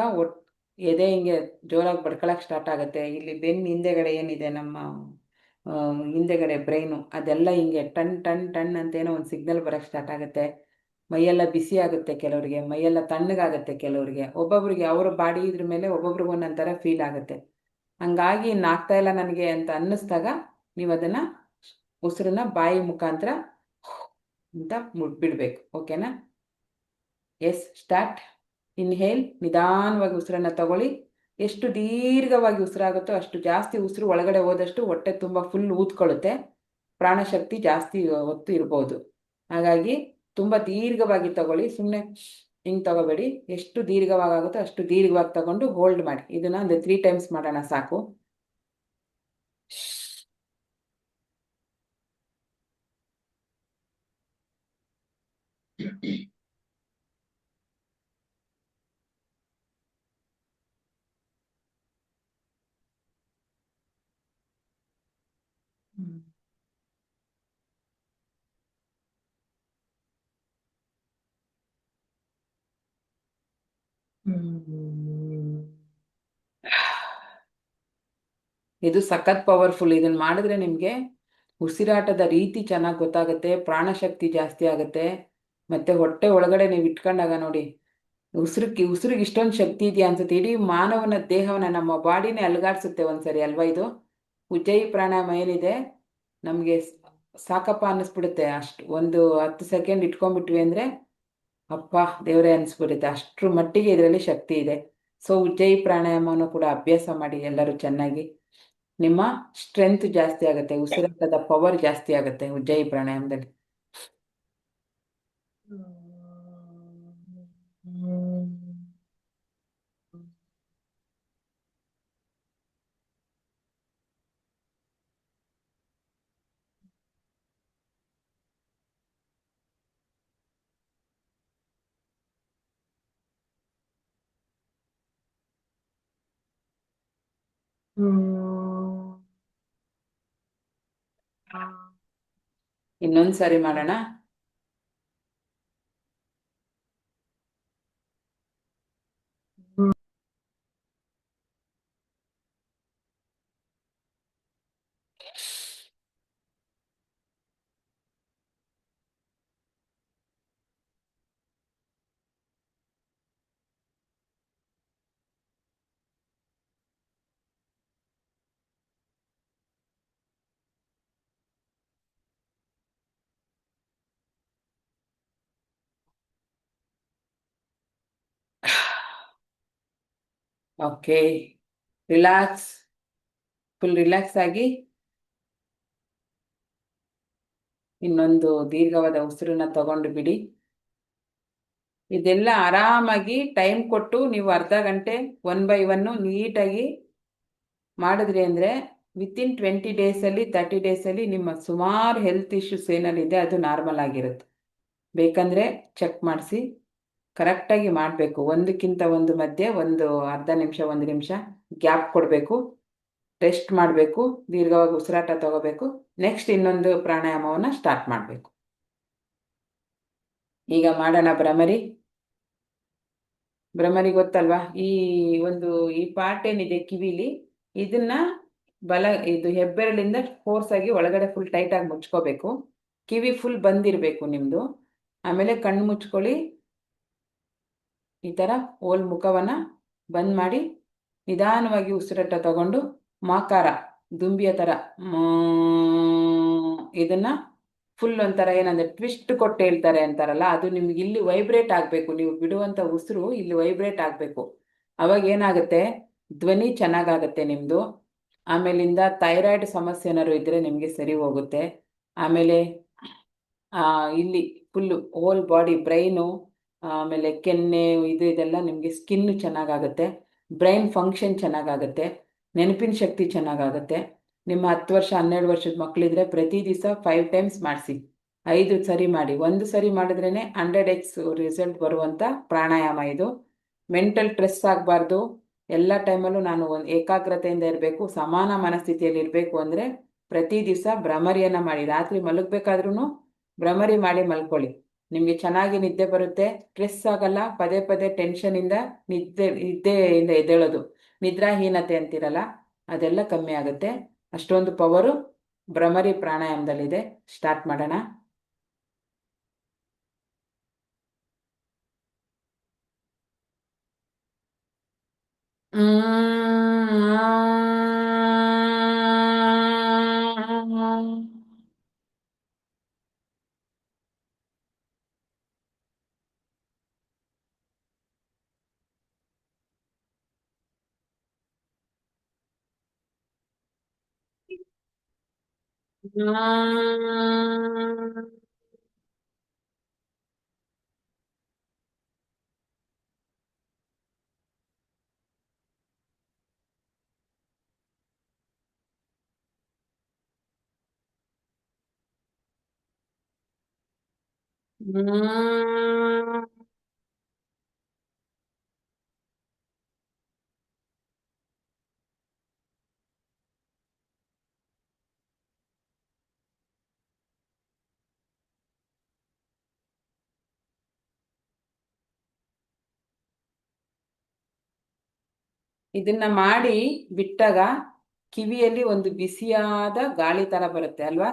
ಎದೆ ಹಿಂಗೆ ಜೋರಾಗಿ ಬಡ್ಕೊಳಕ್ಕೆ ಸ್ಟಾರ್ಟ್ ಆಗುತ್ತೆ. ಇಲ್ಲಿ ಬೆನ್ನು ಹಿಂದೆಗಡೆ ಏನಿದೆ ನಮ್ಮ ಹಿಂದೆಗಡೆ ಬ್ರೈನು, ಅದೆಲ್ಲ ಹಿಂಗೆ ಟನ್ ಟನ್ ಟನ್ ಅಂತೇನೋ ಒಂದು ಸಿಗ್ನಲ್ ಬರೋಕ್ಕೆ ಸ್ಟಾರ್ಟ್ ಆಗುತ್ತೆ. ಮೈಯೆಲ್ಲ ಬಿಸಿ ಆಗುತ್ತೆ ಕೆಲವರಿಗೆ, ಮೈಯೆಲ್ಲ ತಣ್ಣಗಾಗುತ್ತೆ ಕೆಲವರಿಗೆ. ಒಬ್ಬೊಬ್ರಿಗೆ ಅವರ ಬಾಡಿ ಇದ್ರ ಮೇಲೆ ಒಬ್ಬೊಬ್ರಿಗೆ ಒಂದೊಂಥರ ಫೀಲ್ ಆಗುತ್ತೆ. ಹಂಗಾಗಿ ಇನ್ನಾಗ್ತಾ ಇಲ್ಲ ನನಗೆ ಅಂತ ಅನ್ನಿಸ್ದಾಗ ನೀವು ಅದನ್ನು ಉಸಿರನ್ನ ಬಾಯಿ ಮುಖಾಂತರ ಅಂತ ಬಿಡಬೇಕು. ಓಕೆನಾ? Yes, start. ಇನ್ಹೇಲ್. ನಿಧಾನವಾಗಿ ಉಸಿರನ್ನ ತಗೊಳ್ಳಿ. ಎಷ್ಟು ದೀರ್ಘವಾಗಿ ಉಸಿರಾಗುತ್ತೋ ಅಷ್ಟು ಜಾಸ್ತಿ ಉಸಿರು ಒಳಗಡೆ ಹೋದಷ್ಟು ಹೊಟ್ಟೆ ತುಂಬ ಫುಲ್ ಊದ್ಕೊಳ್ಳುತ್ತೆ, ಪ್ರಾಣಶಕ್ತಿ ಜಾಸ್ತಿ ಹೊತ್ತು ಇರ್ಬೋದು. ಹಾಗಾಗಿ ತುಂಬ ದೀರ್ಘವಾಗಿ ತಗೊಳ್ಳಿ, ಸುಮ್ಮನೆ ಹಿಂಗೆ ತಗೋಬೇಡಿ. ಎಷ್ಟು ದೀರ್ಘವಾಗುತ್ತೋ ಅಷ್ಟು ದೀರ್ಘವಾಗಿ ತಗೊಂಡು ಹೋಲ್ಡ್ ಮಾಡಿ. ಇದನ್ನ ಒಂದು 3 ಟೈಮ್ಸ್ ಮಾಡೋಣ ಸಾಕು. ಇದು ಸಖತ್ ಪವರ್ಫುಲ್. ಇದನ್ನ ಮಾಡಿದ್ರೆ ನಿಮಗೆ ಉಸಿರಾಟದ ರೀತಿ ಚೆನ್ನಾಗಿ ಗೊತ್ತಾಗುತ್ತೆ, ಪ್ರಾಣಶಕ್ತಿ ಜಾಸ್ತಿ ಆಗುತ್ತೆ. ಮತ್ತೆ ಹೊಟ್ಟೆ ಒಳಗಡೆ ನೀವು ಇಟ್ಕೊಂಡಾಗ ನೋಡಿ, ಉಸಿರಿಗೆ ಇಷ್ಟೊಂದು ಶಕ್ತಿ ಇದೆಯಾ ಅನ್ಸುತ್ತೆ. ಇಡೀ ಮಾನವನ ದೇಹವನ್ನ, ನಮ್ಮ ಬಾಡಿನೇ ಅಲುಗಾಡ್ಸುತ್ತೆ ಒಂದ್ಸರಿ ಅಲ್ವಾ ಇದು. ಉಜ್ಜಯಿ ಪ್ರಾಣಾಯಾಮ ಏನಿದೆ, ನಮಗೆ ಸಾಕಪ್ಪ ಅನ್ನಿಸ್ಬಿಡುತ್ತೆ. ಅಷ್ಟು ಒಂದು 10 ಸೆಕೆಂಡ್ ಇಟ್ಕೊಂಡ್ಬಿಟ್ವಿ ಅಂದರೆ ಅಪ್ಪ ದೇವರೇ ಅನಿಸ್ಬಿಡುತ್ತೆ. ಅಷ್ಟ್ರ ಮಟ್ಟಿಗೆ ಇದರಲ್ಲಿ ಶಕ್ತಿ ಇದೆ. ಸೊ ಉಜ್ಜಯಿ ಪ್ರಾಣಾಯಾಮವನ್ನು ಕೂಡ ಅಭ್ಯಾಸ ಮಾಡಿ ಎಲ್ಲರೂ ಚೆನ್ನಾಗಿ. ನಿಮ್ಮ ಸ್ಟ್ರೆಂತ್ ಜಾಸ್ತಿ ಆಗುತ್ತೆ, ಉಸಿರಾಟದ ಪವರ್ ಜಾಸ್ತಿ ಆಗುತ್ತೆ ಉಜ್ಜಯಿ ಪ್ರಾಣಾಯಾಮದಲ್ಲಿ. ಇನ್ನೊಂದು ಸಾರಿ ಮಾಡೋಣ. ಓಕೆ, ರಿಲ್ಯಾಕ್ಸ್, ಫುಲ್ ರಿಲ್ಯಾಕ್ಸ್ ಆಗಿ ಇನ್ನೊಂದು ದೀರ್ಘವಾದ ಉಸಿರನ್ನ ತಗೊಂಡು ಬಿಡಿ. ಇದೆಲ್ಲ ಆರಾಮಾಗಿ ಟೈಮ್ ಕೊಟ್ಟು ನೀವು ಅರ್ಧ ಗಂಟೆ 1 by 1 ನೀಟಾಗಿ ಮಾಡಿದ್ರಿ ಅಂದರೆ ವಿತಿನ್ 20 ಡೇಸಲ್ಲಿ 30 ಡೇಸಲ್ಲಿ ನಿಮ್ಮ ಸುಮಾರು ಹೆಲ್ತ್ ಇಶ್ಯೂಸ್ ಏನೇನಿದೆ ಅದು ನಾರ್ಮಲ್ ಆಗಿರುತ್ತೆ. ಬೇಕಂದರೆ ಚೆಕ್ ಮಾಡಿಸಿ, ಕರೆಕ್ಟಾಗಿ ಮಾಡಬೇಕು. ಒಂದಕ್ಕಿಂತ ಒಂದು ಮಧ್ಯೆ ಒಂದು ಅರ್ಧ ನಿಮಿಷ 1 ನಿಮಿಷ ಗ್ಯಾಪ್ ಕೊಡಬೇಕು, ರೆಸ್ಟ್ ಮಾಡಬೇಕು, ದೀರ್ಘವಾಗಿ ಉಸಿರಾಟ ತಗೋಬೇಕು. ನೆಕ್ಸ್ಟ್ ಇನ್ನೊಂದು ಪ್ರಾಣಾಯಾಮವನ್ನು ಸ್ಟಾರ್ಟ್ ಮಾಡಬೇಕು. ಈಗ ಮಾಡೋಣ ಭ್ರಮರಿ. ಭ್ರಮರಿ ಗೊತ್ತಲ್ವಾ? ಈ ಪಾರ್ಟ್ ಏನಿದೆ ಕಿವಿಲಿ, ಇದನ್ನ ಇದು ಹೆಬ್ಬೆರಳಿಂದ ಫೋರ್ಸ್ ಆಗಿ ಒಳಗಡೆ ಫುಲ್ ಟೈಟ್ ಆಗಿ ಮುಚ್ಕೋಬೇಕು. ಕಿವಿ ಫುಲ್ ಬಂದಿರಬೇಕು ನಿಮ್ಮದು. ಆಮೇಲೆ ಕಣ್ಣು ಮುಚ್ಕೊಳ್ಳಿ. ಈ ಥರ ಓಲ್ ಮುಖವನ್ನು ಬಂದ್ ಮಾಡಿ ನಿಧಾನವಾಗಿ ಉಸಿರಾಟ ತಗೊಂಡು ಮಾಕಾರ, ದುಂಬಿಯ ಥರ ಇದನ್ನ ಫುಲ್ ಒಂಥರ ಏನಂದ್ರೆ ಟ್ವಿಸ್ಟ್ ಕೊಟ್ಟು ಹೇಳ್ತಾರೆ ಅಂತಾರಲ್ಲ, ಅದು ನಿಮ್ಗೆ ಇಲ್ಲಿ ವೈಬ್ರೇಟ್ ಆಗಬೇಕು. ನೀವು ಬಿಡುವಂಥ ಉಸಿರು ಇಲ್ಲಿ ವೈಬ್ರೇಟ್ ಆಗಬೇಕು. ಅವಾಗ ಏನಾಗುತ್ತೆ, ಧ್ವನಿ ಚೆನ್ನಾಗಾಗತ್ತೆ ನಿಮ್ಮದು. ಆಮೇಲಿಂದ ಥೈರಾಯ್ಡ್ ಸಮಸ್ಯೆ ಏನಾದ್ರು ಇದ್ದರೆ ನಿಮಗೆ ಸರಿ ಹೋಗುತ್ತೆ. ಆಮೇಲೆ ಇಲ್ಲಿ ಫುಲ್ಲು ಹೋಲ್ ಬಾಡಿ, ಬ್ರೈನು, ಆಮೇಲೆ ಕೆನ್ನೆ, ಇದೆಲ್ಲ ನಿಮಗೆ ಸ್ಕಿನ್ ಚೆನ್ನಾಗಾಗುತ್ತೆ. ಬ್ರೈನ್ ಫಂಕ್ಷನ್ ಚೆನ್ನಾಗಾಗುತ್ತೆ. ನೆನಪಿನ ಶಕ್ತಿ ಚೆನ್ನಾಗಾಗುತ್ತೆ. ನಿಮ್ಮ 10 ವರ್ಷ 12 ವರ್ಷದ ಮಕ್ಕಳಿದ್ರೆ ಪ್ರತಿ ದಿವಸ 5 times ಮಾಡಿಸಿ. 5 ಸರಿ ಮಾಡಿ. 1 ಸರಿ ಮಾಡಿದ್ರೇ 100x ರಿಸಲ್ಟ್ ಬರುವಂಥ ಪ್ರಾಣಾಯಾಮ ಇದು. ಮೆಂಟಲ್ ಸ್ಟ್ರೆಸ್ ಆಗಬಾರ್ದು. ಎಲ್ಲ ಟೈಮಲ್ಲೂ ನಾನು ಒಂದು ಏಕಾಗ್ರತೆಯಿಂದ ಇರಬೇಕು, ಸಮಾನ ಮನಸ್ಥಿತಿಯಲ್ಲಿ ಇರಬೇಕು ಅಂದರೆ ಪ್ರತಿ ದಿವಸ ಭ್ರಮರಿಯನ್ನು ಮಾಡಿ. ರಾತ್ರಿ ಮಲಗಬೇಕಾದ್ರೂ ಭ್ರಮರಿ ಮಾಡಿ ಮಲ್ಕೊಳ್ಳಿ. ನಿಮಗೆ ಚೆನ್ನಾಗಿ ನಿದ್ದೆ ಬರುತ್ತೆ, ಸ್ಟ್ರೆಸ್ ಆಗಲ್ಲ. ಪದೇ ಪದೇ ಟೆನ್ಷನಿಂದ ನಿದ್ದೆಯಿಂದ ಎದ್ದೇಳೋದು, ನಿದ್ರಾಹೀನತೆ ಅಂತಿರಲ್ಲ, ಅದೆಲ್ಲ ಕಮ್ಮಿ ಆಗುತ್ತೆ. ಅಷ್ಟೊಂದು ಪವರು ಭ್ರಮರಿ ಪ್ರಾಣಾಯಾಮದಲ್ಲಿದೆ. ಸ್ಟಾರ್ಟ್ ಮಾಡೋಣ. ಇದನ್ನ ಮಾಡಿ ಬಿಟ್ಟಾಗ ಕಿವಿಯಲ್ಲಿ ಒಂದು ಬಿಸಿಯಾದ ಗಾಳಿ ತರ ಬರುತ್ತೆ ಅಲ್ವಾ?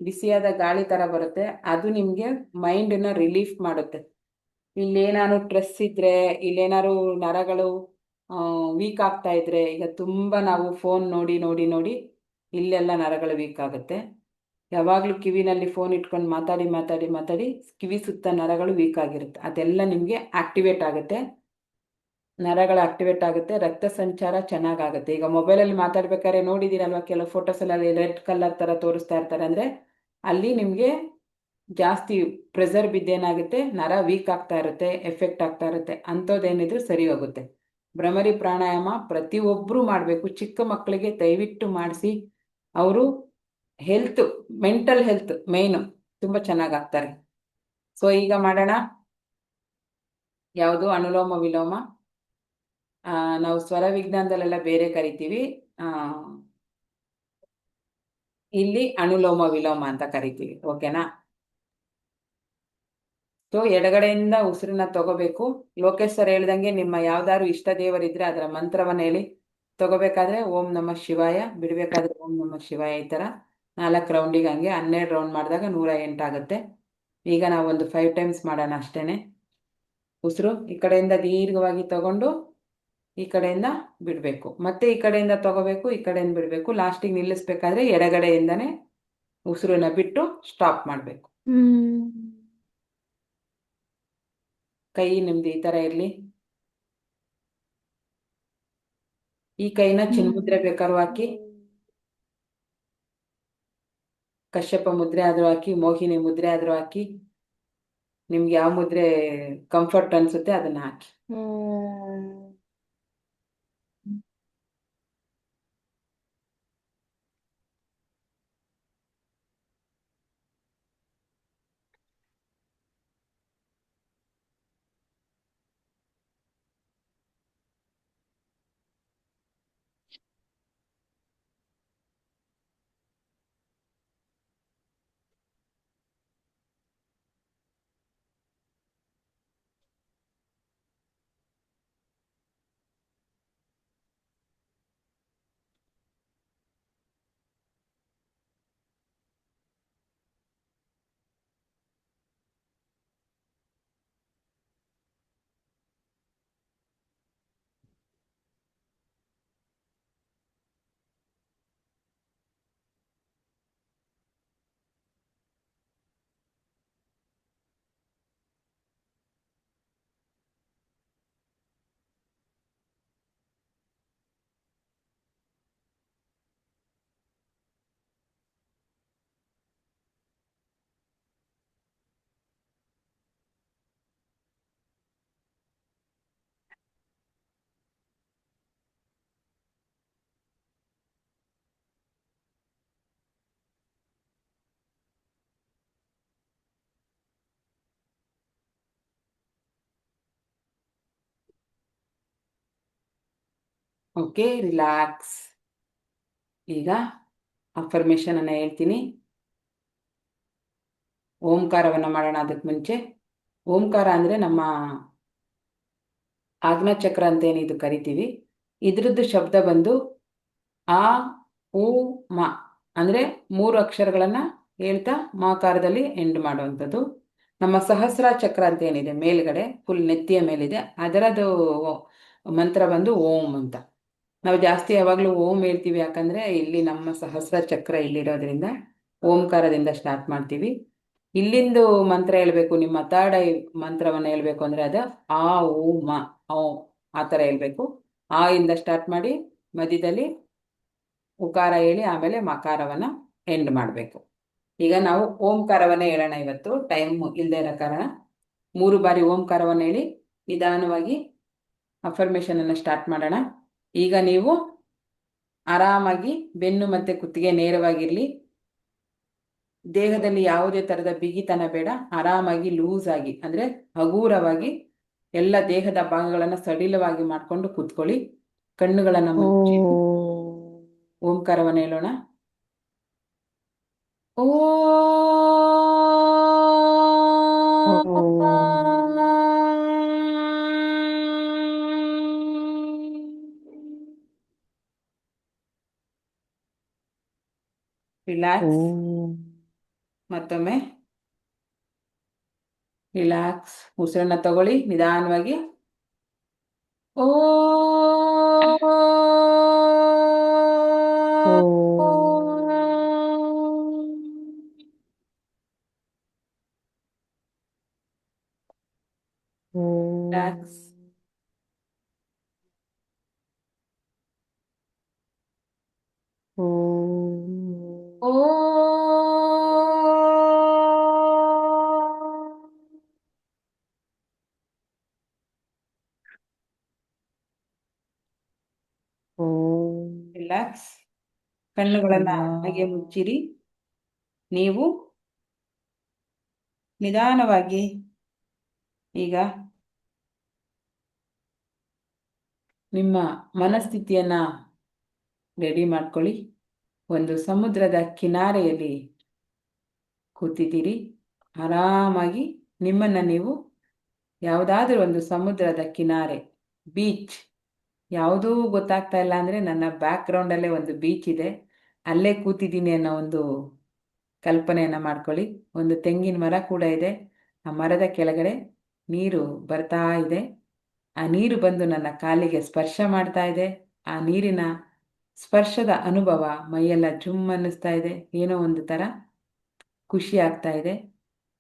ಬಿಸಿಯಾದ ಗಾಳಿ ತರ ಬರುತ್ತೆ. ಅದು ನಿಮ್ಗೆ ಮೈಂಡನ್ನ ರಿಲೀಫ್ ಮಾಡುತ್ತೆ. ಇಲ್ಲೇನಾದ್ರು ಸ್ಟ್ರೆಸ್ ಇದ್ರೆ, ಇಲ್ಲೇನಾದ್ರು ನರಗಳು ವೀಕ್ ಆಗ್ತಾ ಇದ್ರೆ, ಈಗ ತುಂಬಾ ನಾವು ಫೋನ್ ನೋಡಿ ನೋಡಿ ನೋಡಿ ಇಲ್ಲೆಲ್ಲ ನರಗಳು ವೀಕ್ ಆಗುತ್ತೆ. ಯಾವಾಗಲೂ ಕಿವಿನಲ್ಲಿ ಫೋನ್ ಇಟ್ಕೊಂಡು ಮಾತಾಡಿ ಮಾತಾಡಿ ಮಾತಾಡಿ ಕಿವಿ ಸುತ್ತ ನರಗಳು ವೀಕ್ ಆಗಿರುತ್ತೆ. ಅದೆಲ್ಲ ನಿಮಗೆ ಆಕ್ಟಿವೇಟ್ ಆಗುತ್ತೆ, ನರಗಳು ಆಕ್ಟಿವೇಟ್ ಆಗುತ್ತೆ, ರಕ್ತ ಸಂಚಾರ ಚೆನ್ನಾಗಾಗುತ್ತೆ. ಈಗ ಮೊಬೈಲಲ್ಲಿ ಮಾತಾಡ್ಬೇಕಾದ್ರೆ ನೋಡಿದ್ದೀರಲ್ವ, ಕೆಲವು ಫೋಟೋಸಲ್ಲಿ ರೆಡ್ ಕಲರ್ ಥರ ತೋರಿಸ್ತಾ ಇರ್ತಾರೆ. ಅಂದರೆ ಅಲ್ಲಿ ನಿಮಗೆ ಜಾಸ್ತಿ ಪ್ರೆಷರ್ ಬಿದ್ದೇನಾಗುತ್ತೆ, ನರ ವೀಕ್ ಆಗ್ತಾ ಇರುತ್ತೆ, ಎಫೆಕ್ಟ್ ಆಗ್ತಾ ಇರುತ್ತೆ. ಅಂಥದ್ದೇನಿದ್ರು ಸರಿ ಹೋಗುತ್ತೆ. ಭ್ರಮರಿ ಪ್ರಾಣಾಯಾಮ ಪ್ರತಿಯೊಬ್ಬರೂ ಮಾಡಬೇಕು. ಚಿಕ್ಕ ಮಕ್ಕಳಿಗೆ ದಯವಿಟ್ಟು ಮಾಡಿಸಿ. ಅವರು ಮೆಂಟಲ್ ಹೆಲ್ತ್ ಮೇಯ್ನು ತುಂಬ ಚೆನ್ನಾಗಾಗ್ತಾರೆ. ಸೊ ಈಗ ಮಾಡೋಣ. ಯಾವುದು? ಅನುಲೋಮ ವಿಲೋಮ. ನಾವು ಸ್ವರ ವಿಜ್ಞಾನದಲ್ಲೆಲ್ಲ ಬೇರೆ ಕರಿತೀವಿ. ಇಲ್ಲಿ ಅನುಲೋಮ ವಿಲೋಮ ಅಂತ ಕರಿತೀವಿ. ಓಕೆನಾ? ಸೊ ಎಡಗಡೆಯಿಂದ ಉಸಿರನ್ನ ತಗೋಬೇಕು. ಲೋಕೇಶ್ ಸರ್ ಹೇಳ್ದಂಗೆ ನಿಮ್ಮ ಯಾವ್ದಾದ್ರು ಇಷ್ಟ ದೇವರಿದ್ರೆ ಅದರ ಮಂತ್ರವನ್ನ ಹೇಳಿ. ತಗೋಬೇಕಾದ್ರೆ ಓಂ ನಮಃ ಶಿವಾಯ, ಬಿಡ್ಬೇಕಾದ್ರೆ ಓಂ ನಮಃ ಶಿವಾಯ. ಈ ಥರ 4 ರೌಂಡಿಗೆ ಹಂಗೆ 12 ರೌಂಡ್ ಮಾಡಿದಾಗ 108 ಆಗುತ್ತೆ. ಈಗ ನಾವೊಂದು 5 ಟೈಮ್ಸ್ ಮಾಡೋಣ ಅಷ್ಟೇನೆ. ಉಸಿರು ಈ ಕಡೆಯಿಂದ ದೀರ್ಘವಾಗಿ ತಗೊಂಡು ಈ ಕಡೆಯಿಂದ ಬಿಡಬೇಕು, ಮತ್ತೆ ಈ ಕಡೆಯಿಂದ ತಗೋಬೇಕು, ಈ ಕಡೆಯಿಂದ ಬಿಡಬೇಕು. ಲಾಸ್ಟಿಗೆ ನಿಲ್ಲಿಸ್ಬೇಕಾದ್ರೆ ಎಡಗಡೆಯಿಂದನೇ ಉಸಿರನ್ನ ಬಿಟ್ಟು ಸ್ಟಾಪ್ ಮಾಡಬೇಕು. ಕೈ ನಿಮ್ದು ಈ ಥರ ಇರಲಿ. ಈ ಕೈನ ಚಿನ್ಮುದ್ರೆ ಬೇಕಾದ್ರೂ ಹಾಕಿ, ಕಶ್ಯಪ ಮುದ್ರೆ ಆದ್ರೂ ಹಾಕಿ, ಮೋಹಿನಿ ಮುದ್ರೆ ಆದ್ರೂ ಹಾಕಿ, ನಿಮ್ಗೆ ಯಾವ ಮುದ್ರೆ ಕಂಫರ್ಟ್ ಅನ್ಸುತ್ತೆ ಅದನ್ನ ಹಾಕಿ. Okay, relax. ಈಗ ಅಫರ್ಮೇಷನ್ ಅನ್ನ ಹೇಳ್ತೀನಿ. ಓಂಕಾರವನ್ನ ಮಾಡೋಣ. ಅದಕ್ಕೆ ಮುಂಚೆ ಓಂಕಾರ ಅಂದ್ರೆ ನಮ್ಮ ಆಜ್ಞಾಚಕ್ರ ಅಂತ ಏನಿದು ಕರಿತೀವಿ. ಇದ್ರದ್ದು ಶಬ್ದ ಬಂದು ಆ ಉ ಮ ಅಂದ್ರೆ 3 ಅಕ್ಷರಗಳನ್ನ ಹೇಳ್ತಾ ಮಾಕಾರದಲ್ಲಿ ಎಂಡ್ ಮಾಡುವಂಥದ್ದು. ನಮ್ಮ ಸಹಸ್ರ ಚಕ್ರ ಅಂತ ಏನಿದೆ ಮೇಲ್ಗಡೆ ಫುಲ್ ನೆತ್ತಿಯ ಮೇಲಿದೆ, ಅದರದ್ದು ಮಂತ್ರ ಬಂದು ಓಂ ಅಂತ. ನಾವು ಜಾಸ್ತಿ ಯಾವಾಗಲೂ ಓಂ ಹೇಳ್ತೀವಿ, ಯಾಕಂದ್ರೆ ಇಲ್ಲಿ ನಮ್ಮ ಸಹಸ್ರ ಚಕ್ರ ಇಲ್ಲಿರೋದ್ರಿಂದ ಓಂಕಾರದಿಂದ ಸ್ಟಾರ್ಟ್ ಮಾಡ್ತೀವಿ. ಇಲ್ಲಿಂದು ಮಂತ್ರ ಹೇಳ್ಬೇಕು, ನಿಮ್ಮ ಥರ್ಡ್ ಐ ಮಂತ್ರವನ್ನ ಹೇಳ್ಬೇಕು ಅಂದ್ರೆ ಅದು ಆ ಉ ಮ ಓ ಆ ಥರ ಹೇಳ್ಬೇಕು. ಆ ಇಂದ ಸ್ಟಾರ್ಟ್ ಮಾಡಿ ಮಧ್ಯದಲ್ಲಿ ಉಕಾರ ಹೇಳಿ ಆಮೇಲೆ ಮಕಾರವನ್ನ ಎಂಡ್ ಮಾಡಬೇಕು. ಈಗ ನಾವು ಓಂಕಾರವನ್ನ ಹೇಳೋಣ. ಇವತ್ತು ಟೈಮ್ ಇಲ್ಲದೆ ಇರೋ ಕಾರಣ 3 ಬಾರಿ ಓಂಕಾರವನ್ನ ಹೇಳಿ ನಿಧಾನವಾಗಿ ಅಫರ್ಮೇಷನ್ ಅನ್ನ ಸ್ಟಾರ್ಟ್ ಮಾಡೋಣ. ಈಗ ನೀವು ಆರಾಮಾಗಿ ಬೆನ್ನು ಮತ್ತೆ ಕುತ್ತಿಗೆ ನೇರವಾಗಿರ್ಲಿ. ದೇಹದಲ್ಲಿ ಯಾವುದೇ ತರದ ಬಿಗಿತನ ಬೇಡ. ಆರಾಮಾಗಿ ಲೂಸ್ ಆಗಿ ಅಂದ್ರೆ ಹಗೂರವಾಗಿ ಎಲ್ಲ ದೇಹದ ಭಾಗಗಳನ್ನ ಸಡಿಲವಾಗಿ ಮಾಡ್ಕೊಂಡು ಕೂತ್ಕೊಳ್ಳಿ. ಕಣ್ಣುಗಳನ್ನ ಮುಚ್ಚಿ ಓಂಕಾರವನ್ನ ಹೇಳೋಣ. ಓ ರಿಲ್ಯಾಕ್ಸ್. ಮತ್ತೊಮ್ಮೆ ರಿಲ್ಯಾಕ್ಸ್. ಉಸಿರನ್ನ ತಗೊಳ್ಳಿ ನಿಧಾನವಾಗಿ. ಓ ರಿಲ್ಯಾಕ್ಸ್. ಓ ರಿಲ್ಯಾಕ್ಸ್. ಕಣ್ಣುಗಳನ್ನ ಹಾಗೆ ಮುಚ್ಚಿರಿ. ನೀವು ನಿಧಾನವಾಗಿ ಈಗ ನಿಮ್ಮ ಮನಸ್ಥಿತಿಯನ್ನ ರೆಡಿ ಮಾಡ್ಕೊಳ್ಳಿ. ಒಂದು ಸಮುದ್ರದ ಕಿನಾರೆಯಲ್ಲಿ ಕೂತಿದ್ದೀರಿ. ಆರಾಮಾಗಿ ನಿಮ್ಮನ್ನು ನೀವು ಯಾವುದಾದ್ರೂ ಒಂದು ಸಮುದ್ರದ ಕಿನಾರೆ, ಬೀಚ್, ಯಾವುದೂ ಗೊತ್ತಾಗ್ತಾ ಇಲ್ಲ ಅಂದರೆ ನನ್ನ ಬ್ಯಾಕ್ಗ್ರೌಂಡಲ್ಲೇ ಒಂದು ಬೀಚ್ ಇದೆ, ಅಲ್ಲೇ ಕೂತಿದ್ದೀನಿ ಅನ್ನೋ ಒಂದು ಕಲ್ಪನೆಯನ್ನು ಮಾಡ್ಕೊಳ್ಳಿ. ಒಂದು ತೆಂಗಿನ ಮರ ಕೂಡ ಇದೆ. ಆ ಮರದ ಕೆಳಗಡೆ ನೀರು ಬರ್ತಾ ಇದೆ. ಆ ನೀರು ಬಂದು ನನ್ನ ಕಾಲಿಗೆ ಸ್ಪರ್ಶ ಮಾಡ್ತಾ ಇದೆ. ಆ ನೀರಿನ ಸ್ಪರ್ಶದ ಅನುಭವ ಮೈಯೆಲ್ಲ ಜುಮ್ ಅನ್ನಿಸ್ತಾ ಇದೆ. ಏನೋ ಒಂದು ಥರ ಖುಷಿ ಆಗ್ತಾ ಇದೆ.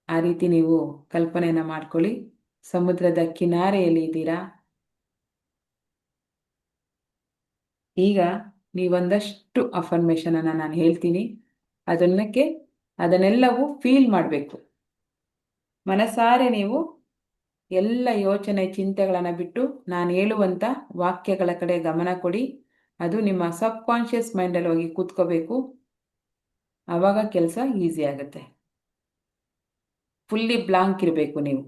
ಆ ರೀತಿ ನೀವು ಕಲ್ಪನೆಯನ್ನು ಮಾಡ್ಕೊಳ್ಳಿ. ಸಮುದ್ರದ ಕಿನಾರೆಯಲ್ಲಿ ಇದ್ದೀರಾ. ಈಗ ನೀವೊಂದಷ್ಟು ಅಫರ್ಮೇಷನನ್ನು ನಾನು ಹೇಳ್ತೀನಿ. ಅದನ್ನೆಲ್ಲವೂ ಫೀಲ್ ಮಾಡಬೇಕು. ಮನಸಾರೆ ನೀವು ಎಲ್ಲ ಯೋಚನೆ ಚಿಂತೆಗಳನ್ನು ಬಿಟ್ಟು ನಾನು ಹೇಳುವಂಥ ವಾಕ್ಯಗಳ ಕಡೆ ಗಮನ ಕೊಡಿ. ಅದು ನಿಮ್ಮ ಸಬ್ ಕಾನ್ಷಿಯಸ್ ಮೈಂಡಲ್ಲಿ ಹೋಗಿ ಕೂತ್ಕೋಬೇಕು. ಆವಾಗ ಕೆಲಸ ಈಸಿ ಆಗುತ್ತೆ. ಫುಲ್ಲಿ ಬ್ಲಾಂಕ್ ಇರಬೇಕು ನೀವು.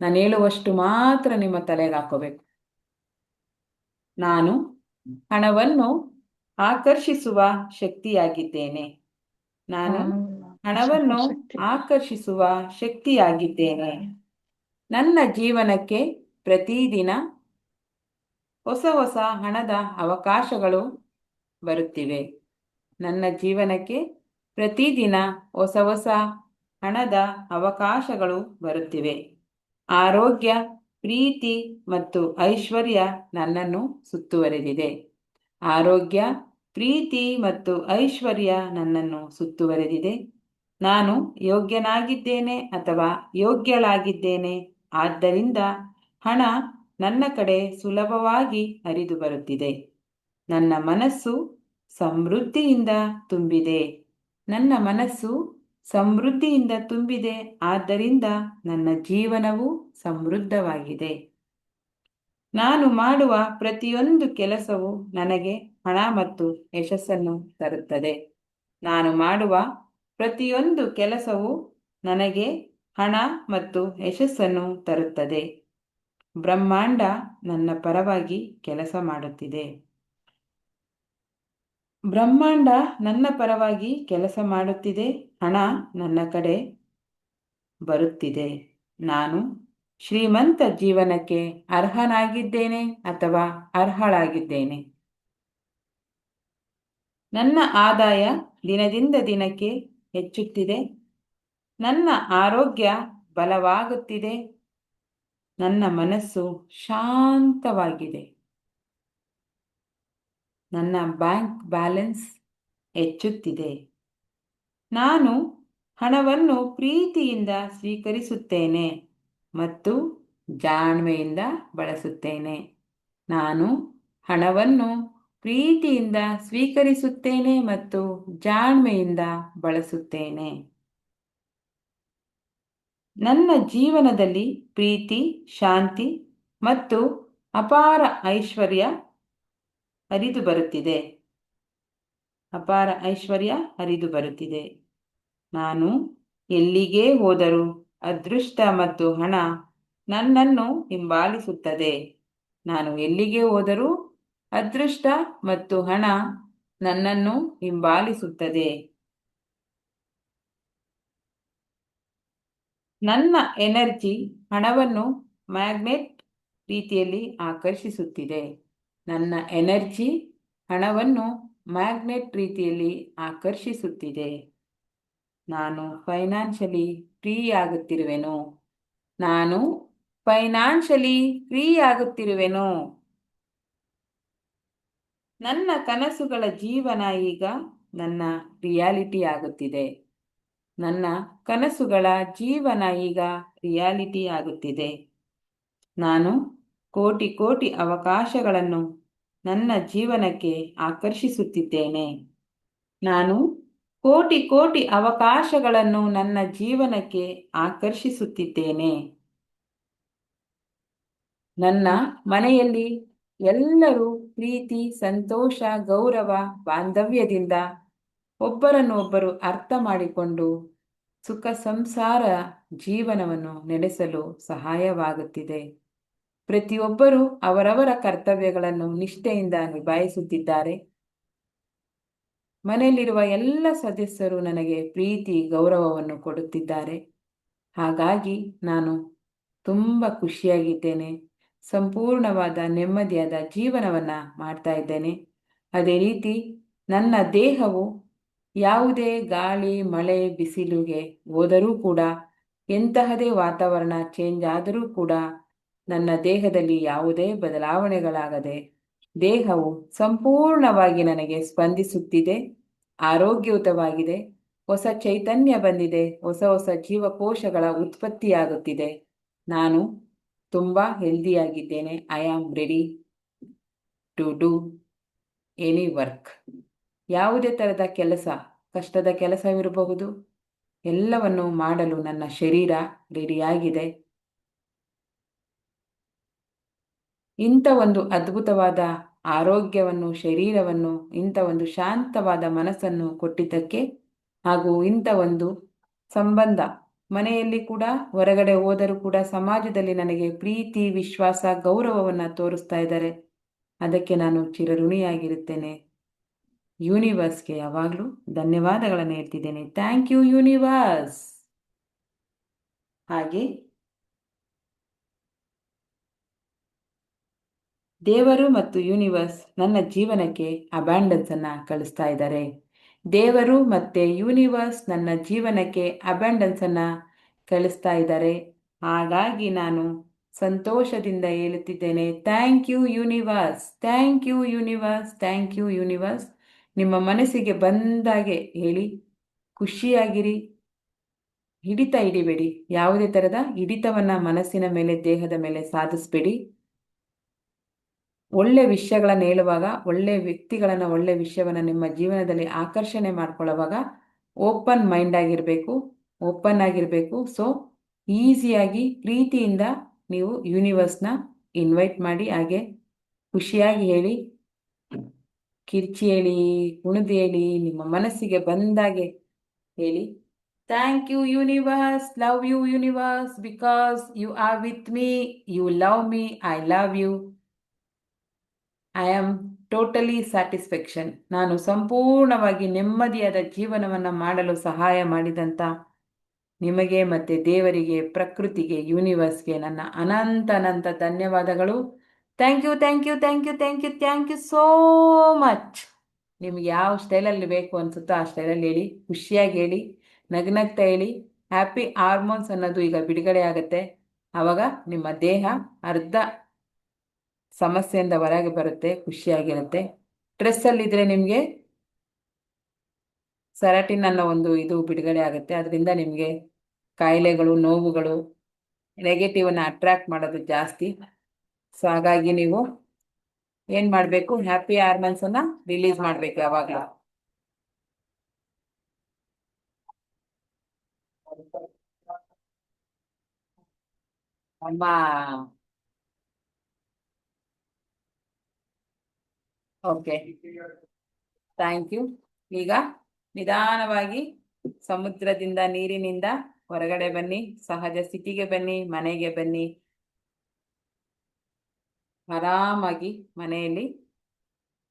ನಾನು ಹೇಳುವಷ್ಟು ಮಾತ್ರ ನಿಮ್ಮ ತಲೆಗೆ ಹಾಕೋಬೇಕು. ನಾನು ಹಣವನ್ನು ಆಕರ್ಷಿಸುವ ಶಕ್ತಿಯಾಗಿದ್ದೇನೆ. ನಾನು ಹಣವನ್ನು ಆಕರ್ಷಿಸುವ ಶಕ್ತಿಯಾಗಿದ್ದೇನೆ. ನನ್ನ ಜೀವನಕ್ಕೆ ಪ್ರತಿದಿನ ಹೊಸ ಹೊಸ ಹಣದ ಅವಕಾಶಗಳು ಬರುತ್ತಿವೆ. ನನ್ನ ಜೀವನಕ್ಕೆ ಪ್ರತಿದಿನ ಹೊಸ ಹೊಸ ಹಣದ ಅವಕಾಶಗಳು ಬರುತ್ತಿವೆ. ಆರೋಗ್ಯ, ಪ್ರೀತಿ ಮತ್ತು ಐಶ್ವರ್ಯ ನನ್ನನ್ನು ಸುತ್ತುವರೆದಿದೆ. ಆರೋಗ್ಯ, ಪ್ರೀತಿ ಮತ್ತು ಐಶ್ವರ್ಯ ನನ್ನನ್ನು ಸುತ್ತುವರೆದಿದೆ. ನಾನು ಯೋಗ್ಯನಾಗಿದ್ದೇನೆ ಅಥವಾ ಯೋಗ್ಯಳಾಗಿದ್ದೇನೆ. ಆದ್ದರಿಂದ ಹಣ ನನ್ನ ಕಡೆ ಸುಲಭವಾಗಿ ಹರಿದು ಬರುತ್ತಿದೆ. ನನ್ನ ಮನಸ್ಸು ಸಮೃದ್ಧಿಯಿಂದ ತುಂಬಿದೆ. ನನ್ನ ಮನಸ್ಸು ಸಮೃದ್ಧಿಯಿಂದ ತುಂಬಿದೆ. ಆದ್ದರಿಂದ ನನ್ನ ಜೀವನವು ಸಮೃದ್ಧವಾಗಿದೆ. ನಾನು ಮಾಡುವ ಪ್ರತಿಯೊಂದು ಕೆಲಸವು ನನಗೆ ಹಣ ಮತ್ತು ಯಶಸ್ಸನ್ನು ತರುತ್ತದೆ. ನಾನು ಮಾಡುವ ಪ್ರತಿಯೊಂದು ಕೆಲಸವು ನನಗೆ ಹಣ ಮತ್ತು ಯಶಸ್ಸನ್ನು ತರುತ್ತದೆ. ಬ್ರಹ್ಮಾಂಡ ನನ್ನ ಪರವಾಗಿ ಕೆಲಸ ಮಾಡುತ್ತಿದೆ. ಬ್ರಹ್ಮಾಂಡ ನನ್ನ ಪರವಾಗಿ ಕೆಲಸ ಮಾಡುತ್ತಿದೆ. ಹಣ ನನ್ನ ಕಡೆ ಬರುತ್ತಿದೆ. ನಾನು ಶ್ರೀಮಂತ ಜೀವನಕ್ಕೆ ಅರ್ಹನಾಗಿದ್ದೇನೆ ಅಥವಾ ಅರ್ಹಳಾಗಿದ್ದೇನೆ. ನನ್ನ ಆದಾಯ ದಿನದಿಂದ ದಿನಕ್ಕೆ ಹೆಚ್ಚುತ್ತಿದೆ. ನನ್ನ ಆರೋಗ್ಯ ಬಲವಾಗುತ್ತಿದೆ. ನನ್ನ ಮನಸ್ಸು ಶಾಂತವಾಗಿದೆ. ನನ್ನ ಬ್ಯಾಂಕ್ ಬ್ಯಾಲೆನ್ಸ್ ಹೆಚ್ಚುತ್ತಿದೆ. ನಾನು ಹಣವನ್ನು ಪ್ರೀತಿಯಿಂದ ಸ್ವೀಕರಿಸುತ್ತೇನೆ ಮತ್ತು ಜಾಣ್ಮೆಯಿಂದ ಬಳಸುತ್ತೇನೆ. ನಾನು ಹಣವನ್ನು ಪ್ರೀತಿಯಿಂದ ಸ್ವೀಕರಿಸುತ್ತೇನೆ ಮತ್ತು ಜಾಣ್ಮೆಯಿಂದ ಬಳಸುತ್ತೇನೆ. ನನ್ನ ಜೀವನದಲ್ಲಿ ಪ್ರೀತಿ, ಶಾಂತಿ ಮತ್ತು ಅಪಾರ ಐಶ್ವರ್ಯ ಹರಿದು ಬರುತ್ತಿದೆ. ಅಪಾರ ಐಶ್ವರ್ಯ ಹರಿದು ಬರುತ್ತಿದೆ. ನಾನು ಎಲ್ಲಿಗೇ ಹೋದರೂ ಅದೃಷ್ಟ ಮತ್ತು ಹಣ ನನ್ನನ್ನು ಹಿಂಬಾಲಿಸುತ್ತದೆ. ನಾನು ಎಲ್ಲಿಗೆ ಹೋದರೂ ಅದೃಷ್ಟ ಮತ್ತು ಹಣ ನನ್ನನ್ನು ಹಿಂಬಾಲಿಸುತ್ತದೆ. ನನ್ನ ಎನರ್ಜಿ ಹಣವನ್ನು ಮ್ಯಾಗ್ನೆಟ್ ರೀತಿಯಲ್ಲಿ ಆಕರ್ಷಿಸುತ್ತಿದೆ. ನನ್ನ ಎನರ್ಜಿ ಹಣವನ್ನು ಮ್ಯಾಗ್ನೆಟ್ ರೀತಿಯಲ್ಲಿ ಆಕರ್ಷಿಸುತ್ತಿದೆ. ನಾನು ಫೈನಾನ್ಷಿಯಲಿ ಫ್ರೀ ಆಗುತ್ತಿರುವೆನು. ನಾನು ಫೈನಾನ್ಷಿಯಲಿ ಫ್ರೀ ಆಗುತ್ತಿರುವೆನು. ನನ್ನ ಕನಸುಗಳ ಜೀವನ ಈಗ ನನ್ನ ರಿಯಾಲಿಟಿ ಆಗುತ್ತಿದೆ. ನನ್ನ ಕನಸುಗಳ ಜೀವನ ಈಗ ರಿಯಾಲಿಟಿ ಆಗುತ್ತಿದೆ. ನಾನು ಕೋಟಿ ಕೋಟಿ ಅವಕಾಶಗಳನ್ನು ನನ್ನ ಜೀವನಕ್ಕೆ ಆಕರ್ಷಿಸುತ್ತಿದ್ದೇನೆ. ನಾನು ಕೋಟಿ ಕೋಟಿ ಅವಕಾಶಗಳನ್ನು ನನ್ನ ಜೀವನಕ್ಕೆ ಆಕರ್ಷಿಸುತ್ತಿದ್ದೇನೆ. ನನ್ನ ಮನೆಯಲ್ಲಿ ಎಲ್ಲರೂ ಪ್ರೀತಿ, ಸಂತೋಷ, ಗೌರವ, ಬಾಂಧವ್ಯದಿಂದ ಒಬ್ಬರನ್ನೊಬ್ಬರು ಅರ್ಥ ಮಾಡಿಕೊಂಡು ಸುಖ ಸಂಸಾರ ಜೀವನವನ್ನು ನಡೆಸಲು ಸಹಾಯವಾಗುತ್ತಿದೆ. ಪ್ರತಿಯೊಬ್ಬರೂ ಅವರವರ ಕರ್ತವ್ಯಗಳನ್ನು ನಿಷ್ಠೆಯಿಂದ ನಿಭಾಯಿಸುತ್ತಿದ್ದಾರೆ. ಮನೆಯಲ್ಲಿರುವ ಎಲ್ಲ ಸದಸ್ಯರು ನನಗೆ ಪ್ರೀತಿ ಗೌರವವನ್ನು ಕೊಡುತ್ತಿದ್ದಾರೆ. ಹಾಗಾಗಿ ನಾನು ತುಂಬ ಖುಷಿಯಾಗಿದ್ದೇನೆ. ಸಂಪೂರ್ಣವಾದ ನೆಮ್ಮದಿಯಾದ ಜೀವನವನ್ನು ಮಾಡ್ತಾ ಇದ್ದೇನೆ. ಅದೇ ರೀತಿ ನನ್ನ ದೇಹವು ಯಾವುದೇ ಗಾಳಿ ಮಳೆ ಬಿಸಿಲಿಗೆ ಹೋದರೂ ಕೂಡ, ಎಂತಹದೇ ವಾತಾವರಣ ಚೇಂಜ್ ಆದರೂ ಕೂಡ ನನ್ನ ದೇಹದಲ್ಲಿ ಯಾವುದೇ ಬದಲಾವಣೆಗಳಾಗದೆ ದೇಹವು ಸಂಪೂರ್ಣವಾಗಿ ನನಗೆ ಸ್ಪಂದಿಸುತ್ತಿದೆ, ಆರೋಗ್ಯಯುತವಾಗಿದೆ, ಹೊಸ ಚೈತನ್ಯ ಬಂದಿದೆ, ಹೊಸ ಹೊಸ ಜೀವಕೋಶಗಳ ಉತ್ಪತ್ತಿಯಾಗುತ್ತಿದೆ. ನಾನು ತುಂಬ ಹೆಲ್ದಿಯಾಗಿದ್ದೇನೆ. I am ready to do any work. ಯಾವುದೇ ಥರದ ಕೆಲಸ, ಕಷ್ಟದ ಕೆಲಸವಿರಬಹುದು, ಎಲ್ಲವನ್ನು ಮಾಡಲು ನನ್ನ ಶರೀರ ರೆಡಿಯಾಗಿದೆ. ಇಂಥ ಒಂದು ಅದ್ಭುತವಾದ ಆರೋಗ್ಯವನ್ನು, ಶರೀರವನ್ನು, ಇಂಥ ಒಂದು ಶಾಂತವಾದ ಮನಸ್ಸನ್ನು ಕೊಟ್ಟಿದ್ದಕ್ಕೆ, ಹಾಗೂ ಇಂಥ ಒಂದು ಸಂಬಂಧ ಮನೆಯಲ್ಲಿ ಕೂಡ ಹೊರಗಡೆ ಹೋದರೂ ಕೂಡ ಸಮಾಜದಲ್ಲಿ ನನಗೆ ಪ್ರೀತಿ ವಿಶ್ವಾಸ ಗೌರವವನ್ನು ತೋರಿಸ್ತಾ ಇದ್ದಾರೆ. ಅದಕ್ಕೆ ನಾನು ಚಿರಋಣಿಯಾಗಿರುತ್ತೇನೆ. ಯೂನಿವರ್ಸ್ಗೆ ಯಾವಾಗಲೂ ಧನ್ಯವಾದಗಳನ್ನು ಹೇಳ್ತಿದ್ದೇನೆ. Thank you universe. ಹಾಗೆ ದೇವರು ಮತ್ತು ಯೂನಿವರ್ಸ್ ನನ್ನ ಜೀವನಕ್ಕೆ ಅಬ್ಯಾಂಡೆನ್ಸನ್ನು ಕಳಿಸ್ತಾ ಇದ್ದಾರೆ. ದೇವರು ಮತ್ತು ಯೂನಿವರ್ಸ್ ನನ್ನ ಜೀವನಕ್ಕೆ ಅಬ್ಯಾಂಡೆನ್ಸನ್ನು ಕಳಿಸ್ತಾ ಇದ್ದಾರೆ. ಹಾಗಾಗಿ ನಾನು ಸಂತೋಷದಿಂದ ಹೇಳುತ್ತಿದ್ದೇನೆ, thank you universe, thank you universe, thank you universe. ನಿಮ್ಮ ಮನಸ್ಸಿಗೆ ಬಂದಾಗೆ ಹೇಳಿ, ಖುಷಿಯಾಗಿರಿ. ಹಿಡಿತ ಹಿಡಿಬೇಡಿ. ಯಾವುದೇ ಥರದ ಹಿಡಿತವನ್ನು ಮನಸ್ಸಿನ ಮೇಲೆ, ದೇಹದ ಮೇಲೆ ಸಾಧಿಸಬೇಡಿ. ಒಳ್ಳೆ ವಿಷಯಗಳನ್ನು ಹೇಳುವಾಗ, ಒಳ್ಳೆ ವ್ಯಕ್ತಿಗಳನ್ನು, ಒಳ್ಳೆ ವಿಷಯವನ್ನು ನಿಮ್ಮ ಜೀವನದಲ್ಲಿ ಆಕರ್ಷಣೆ ಮಾಡ್ಕೊಳ್ಳುವಾಗ ಓಪನ್ ಮೈಂಡ್ ಆಗಿರಬೇಕು, ಓಪನ್ ಆಗಿರಬೇಕು. ಸೊ ಈಸಿಯಾಗಿ ಪ್ರೀತಿಯಿಂದ ನೀವು ಯೂನಿವರ್ಸ್ನ ಇನ್ವೈಟ್ ಮಾಡಿ. ಹಾಗೆ ಖುಷಿಯಾಗಿ ಹೇಳಿ, ಕಿರ್ಚಿ ಹೇಳಿ, ಕುಣಿದು ಹೇಳಿ, ನಿಮ್ಮ ಮನಸ್ಸಿಗೆ ಬಂದಾಗೆ ಹೇಳಿ. Thank you universe, love you universe, because you are with me, you love me, I love you, I am totally satisfaction. ನಾನು ಸಂಪೂರ್ಣವಾಗಿ ನೆಮ್ಮದಿಯಾದ ಜೀವನವನ್ನು ಮಾಡಲು ಸಹಾಯ ಮಾಡಿದಂಥ ನಿಮಗೆ ಮತ್ತು ದೇವರಿಗೆ, ಪ್ರಕೃತಿಗೆ, ಯೂನಿವರ್ಸ್ಗೆ ನನ್ನ ಅನಂತ ಅನಂತ ಧನ್ಯವಾದಗಳು. Thank you, thank you, thank you, thank you, thank you so much. ನಿಮ್ಗೆ ಯಾವ ಸ್ಟೈಲಲ್ಲಿ ಬೇಕು ಅನಿಸುತ್ತೋ ಆ ಸ್ಟೈಲಲ್ಲಿ ಹೇಳಿ, ಖುಷಿಯಾಗಿ ಹೇಳಿ, ನಗ್ನಗ್ತಾ ಹೇಳಿ. ಹ್ಯಾಪಿ ಹಾರ್ಮೋನ್ಸ್ ಅನ್ನೋದು ಈಗ ಬಿಡುಗಡೆ ಆಗುತ್ತೆ. ಆವಾಗ ನಿಮ್ಮ ದೇಹ ಅರ್ಧ ಸಮಸ್ಯೆಯಿಂದ ಹೊರಗೆ ಬರುತ್ತೆ, ಖುಷಿಯಾಗಿರುತ್ತೆ. ಸ್ಟ್ರೆಸ್ಸಲ್ಲಿದ್ದರೆ ನಿಮಗೆ ಸೆರಟಿನ್ ಅನ್ನೋ ಒಂದು ಇದು ಬಿಡುಗಡೆ ಆಗುತ್ತೆ. ಅದರಿಂದ ನಿಮಗೆ ಕಾಯಿಲೆಗಳು, ನೋವುಗಳು, ನೆಗೆಟಿವನ್ನು ಅಟ್ರಾಕ್ಟ್ ಮಾಡೋದು ಜಾಸ್ತಿ. ಸೊ ಹಾಗಾಗಿ ನೀವು ಏನು ಮಾಡಬೇಕು, ಹ್ಯಾಪಿ ಹಾರ್ಮೋನ್ಸನ್ನು ರಿಲೀಸ್ ಮಾಡಬೇಕು ಯಾವಾಗಲೂ. ಅಮ್ಮ ಓಕೆ, ಥ್ಯಾಂಕ್ ಯು. ಈಗ ನಿಧಾನವಾಗಿ ಸಮುದ್ರದಿಂದ, ನೀರಿನಿಂದ ಹೊರಗಡೆ ಬನ್ನಿ, ಸಹಜ ಸ್ಥಿತಿಗೆ ಬನ್ನಿ, ಮನೆಗೆ ಬನ್ನಿ. ಆರಾಮಾಗಿ ಮನೆಯಲ್ಲಿ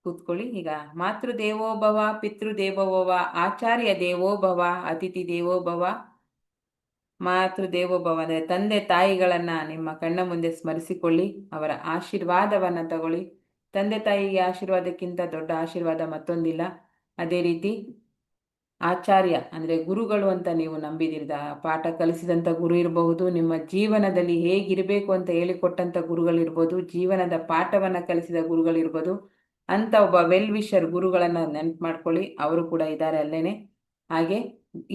ಕೂತ್ಕೊಳ್ಳಿ. ಈಗ ಮಾತೃ ದೇವೋಭವ, ಪಿತೃ ದೇವೋಭವ, ಆಚಾರ್ಯ ದೇವೋಭವ, ಅತಿಥಿ ದೇವೋಭವ. ಮಾತೃ ದೇವೋಭವ ಅಂದರೆ ತಂದೆ ತಾಯಿಗಳನ್ನು ನಿಮ್ಮ ಕಣ್ಣ ಮುಂದೆ ಸ್ಮರಿಸಿಕೊಳ್ಳಿ, ಅವರ ಆಶೀರ್ವಾದವನ್ನು ತಗೊಳ್ಳಿ. ತಂದೆ ತಾಯಿಗೆ ಆಶೀರ್ವಾದಕ್ಕಿಂತ ದೊಡ್ಡ ಆಶೀರ್ವಾದ ಮತ್ತೊಂದಿಲ್ಲ. ಅದೇ ರೀತಿ ಆಚಾರ್ಯ ಅಂದರೆ ಗುರುಗಳು ಅಂತ ನೀವು ನಂಬಿದಿರಿದ, ಪಾಠ ಕಲಿಸಿದಂಥ ಗುರು ಇರಬಹುದು, ನಿಮ್ಮ ಜೀವನದಲ್ಲಿ ಹೇಗಿರಬೇಕು ಅಂತ ಹೇಳಿಕೊಟ್ಟಂಥ ಗುರುಗಳಿರ್ಬೋದು, ಜೀವನದ ಪಾಠವನ್ನು ಕಲಿಸಿದ ಗುರುಗಳಿರ್ಬೋದು. ಅಂತ ಒಬ್ಬ ವೆಲ್ ವಿಷರ್ ಗುರುಗಳನ್ನು ನೆನಪು ಮಾಡ್ಕೊಳ್ಳಿ, ಅವರು ಕೂಡ ಇದ್ದಾರೆ ಅಲ್ಲೇನೆ. ಹಾಗೆ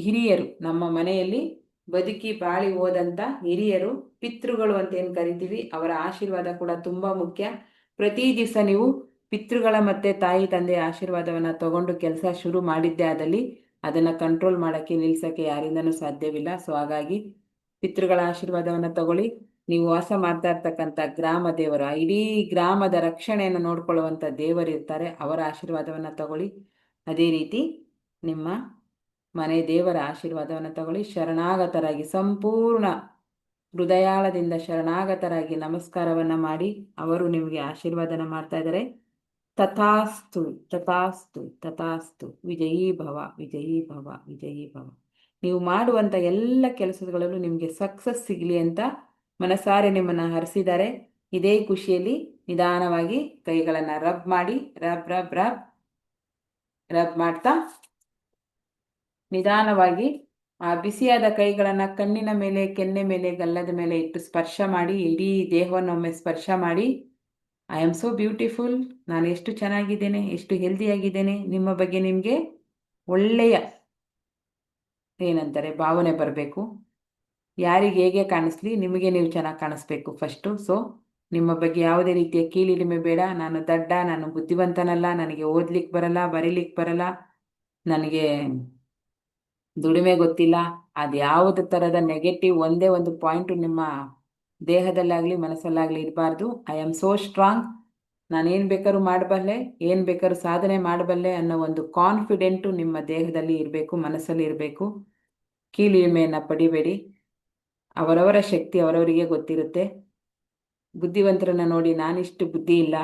ಹಿರಿಯರು, ನಮ್ಮ ಮನೆಯಲ್ಲಿ ಬದುಕಿ ಬಾಳಿ ಹೋದಂಥ ಹಿರಿಯರು, ಪಿತೃಗಳು ಅಂತ ಏನು ಕರಿತೀವಿ, ಅವರ ಆಶೀರ್ವಾದ ಕೂಡ ತುಂಬ ಮುಖ್ಯ. ಪ್ರತಿ ದಿವಸ ನೀವು ಪಿತೃಗಳ ಮತ್ತು ತಾಯಿ ತಂದೆಯ ಆಶೀರ್ವಾದವನ್ನು ತಗೊಂಡು ಕೆಲಸ ಶುರು ಮಾಡಿದ್ದೇ ಆದಲ್ಲಿ ಅದನ್ನು ಕಂಟ್ರೋಲ್ ಮಾಡೋಕ್ಕೆ, ನಿಲ್ಲಿಸೋಕ್ಕೆ ಯಾರಿಂದನೂ ಸಾಧ್ಯವಿಲ್ಲ. ಸೊ ಹಾಗಾಗಿ ಪಿತೃಗಳ ಆಶೀರ್ವಾದವನ್ನು ತಗೊಳ್ಳಿ. ನೀವು ವಾಸ ಮಾಡ್ತಾ ಇರ್ತಕ್ಕಂಥ ಗ್ರಾಮ ದೇವರು, ಇಡೀ ಗ್ರಾಮದ ರಕ್ಷಣೆಯನ್ನು ನೋಡ್ಕೊಳ್ಳುವಂಥ ದೇವರಿರ್ತಾರೆ, ಅವರ ಆಶೀರ್ವಾದವನ್ನು ತಗೊಳ್ಳಿ. ಅದೇ ರೀತಿ ನಿಮ್ಮ ಮನೆ ದೇವರ ಆಶೀರ್ವಾದವನ್ನು ತಗೊಳ್ಳಿ. ಶರಣಾಗತರಾಗಿ, ಸಂಪೂರ್ಣ ಹೃದಯಾಳದಿಂದ ಶರಣಾಗತರಾಗಿ ನಮಸ್ಕಾರವನ್ನು ಮಾಡಿ. ಅವರು ನಿಮಗೆ ಆಶೀರ್ವಾದನ ಮಾಡ್ತಾ ಇದ್ದಾರೆ. ತಥಾಸ್ತು ತಥಾಸ್ತು ತಥಾಸ್ತು. ವಿಜಯೀ ಭವ ವಿಜಯೀ ಭವ ವಿಜಯೀ ಭವ. ನೀವು ಮಾಡುವಂಥ ಎಲ್ಲ ಕೆಲಸಗಳಲ್ಲೂ ನಿಮಗೆ ಸಕ್ಸಸ್ ಸಿಗಲಿ ಅಂತ ಮನಸಾರೆ ನಿಮ್ಮನ್ನು ಹರಿಸಿದ್ದಾರೆ. ಇದೇ ಖುಷಿಯಲ್ಲಿ ನಿಧಾನವಾಗಿ ಕೈಗಳನ್ನು ರಬ್ ಮಾಡಿ, ರಬ್ ರಬ್ ರಬ್ ರಬ್ ಮಾಡ್ತಾ ನಿಧಾನವಾಗಿ ಆ ಬಿಸಿಯಾದ ಕೈಗಳನ್ನು ಕಣ್ಣಿನ ಮೇಲೆ, ಕೆನ್ನೆ ಮೇಲೆ, ಗಲ್ಲದ ಮೇಲೆ ಇಟ್ಟು ಸ್ಪರ್ಶ ಮಾಡಿ, ಇಡೀ ದೇಹವನ್ನೊಮ್ಮೆ ಸ್ಪರ್ಶ ಮಾಡಿ. ಐ ಆಮ್ ಸೋ ಬ್ಯೂಟಿಫುಲ್, ನಾನು ಎಷ್ಟು ಚೆನ್ನಾಗಿದ್ದೇನೆ, ಎಷ್ಟು ಹೆಲ್ದಿಯಾಗಿದ್ದೇನೆ, ನಿಮ್ಮ ಬಗ್ಗೆ ನಿಮಗೆ ಒಳ್ಳೆಯ ಏನಂತಾರೆ ಭಾವನೆ ಬರಬೇಕು. ಯಾರಿಗೆ ಹೇಗೆ ಕಾಣಿಸ್ಲಿ, ನಿಮಗೆ ನೀವು ಚೆನ್ನಾಗಿ ಕಾಣಿಸ್ಬೇಕು ಫಸ್ಟು. ಸೊ ನಿಮ್ಮ ಬಗ್ಗೆ ಯಾವುದೇ ರೀತಿಯ ಕೀಳಿರಿಮೆ ಬೇಡ. ನಾನು ದಡ್ಡ, ನಾನು ಬುದ್ಧಿವಂತನಲ್ಲ, ನನಗೆ ಓದ್ಲಿಕ್ಕೆ ಬರಲ್ಲ, ಬರೀಲಿಕ್ಕೆ ಬರಲ್ಲ, ನನಗೆ ದುಡಿಮೆ ಗೊತ್ತಿಲ್ಲ, ಅದು ಯಾವುದೇ ಥರದ ನೆಗೆಟಿವ್ ಒಂದೇ ಒಂದು ಪಾಯಿಂಟು ನಿಮ್ಮ ದೇಹದಲ್ಲಾಗಲಿ ಮನಸ್ಸಲ್ಲಾಗಲಿ ಇರಬಾರ್ದು. ಐ ಆಮ್ ಸೋ ಸ್ಟ್ರಾಂಗ್, ನಾನು ಏನು ಬೇಕಾದ್ರೂ ಮಾಡಬಲ್ಲೆ, ಏನು ಬೇಕಾದ್ರೂ ಸಾಧನೆ ಮಾಡಬಲ್ಲೆ ಅನ್ನೋ ಒಂದು ಕಾನ್ಫಿಡೆಂಟು ನಿಮ್ಮ ದೇಹದಲ್ಲಿ ಇರಬೇಕು, ಮನಸ್ಸಲ್ಲಿ ಇರಬೇಕು. ಕೀಳಿರಿಮೆಯನ್ನು ಪಡಿಬೇಡಿ. ಅವರವರ ಶಕ್ತಿ ಅವರವರಿಗೆ ಗೊತ್ತಿರುತ್ತೆ. ಬುದ್ಧಿವಂತರನ್ನ ನೋಡಿ ನಾನಿಷ್ಟು ಬುದ್ಧಿ ಇಲ್ಲ,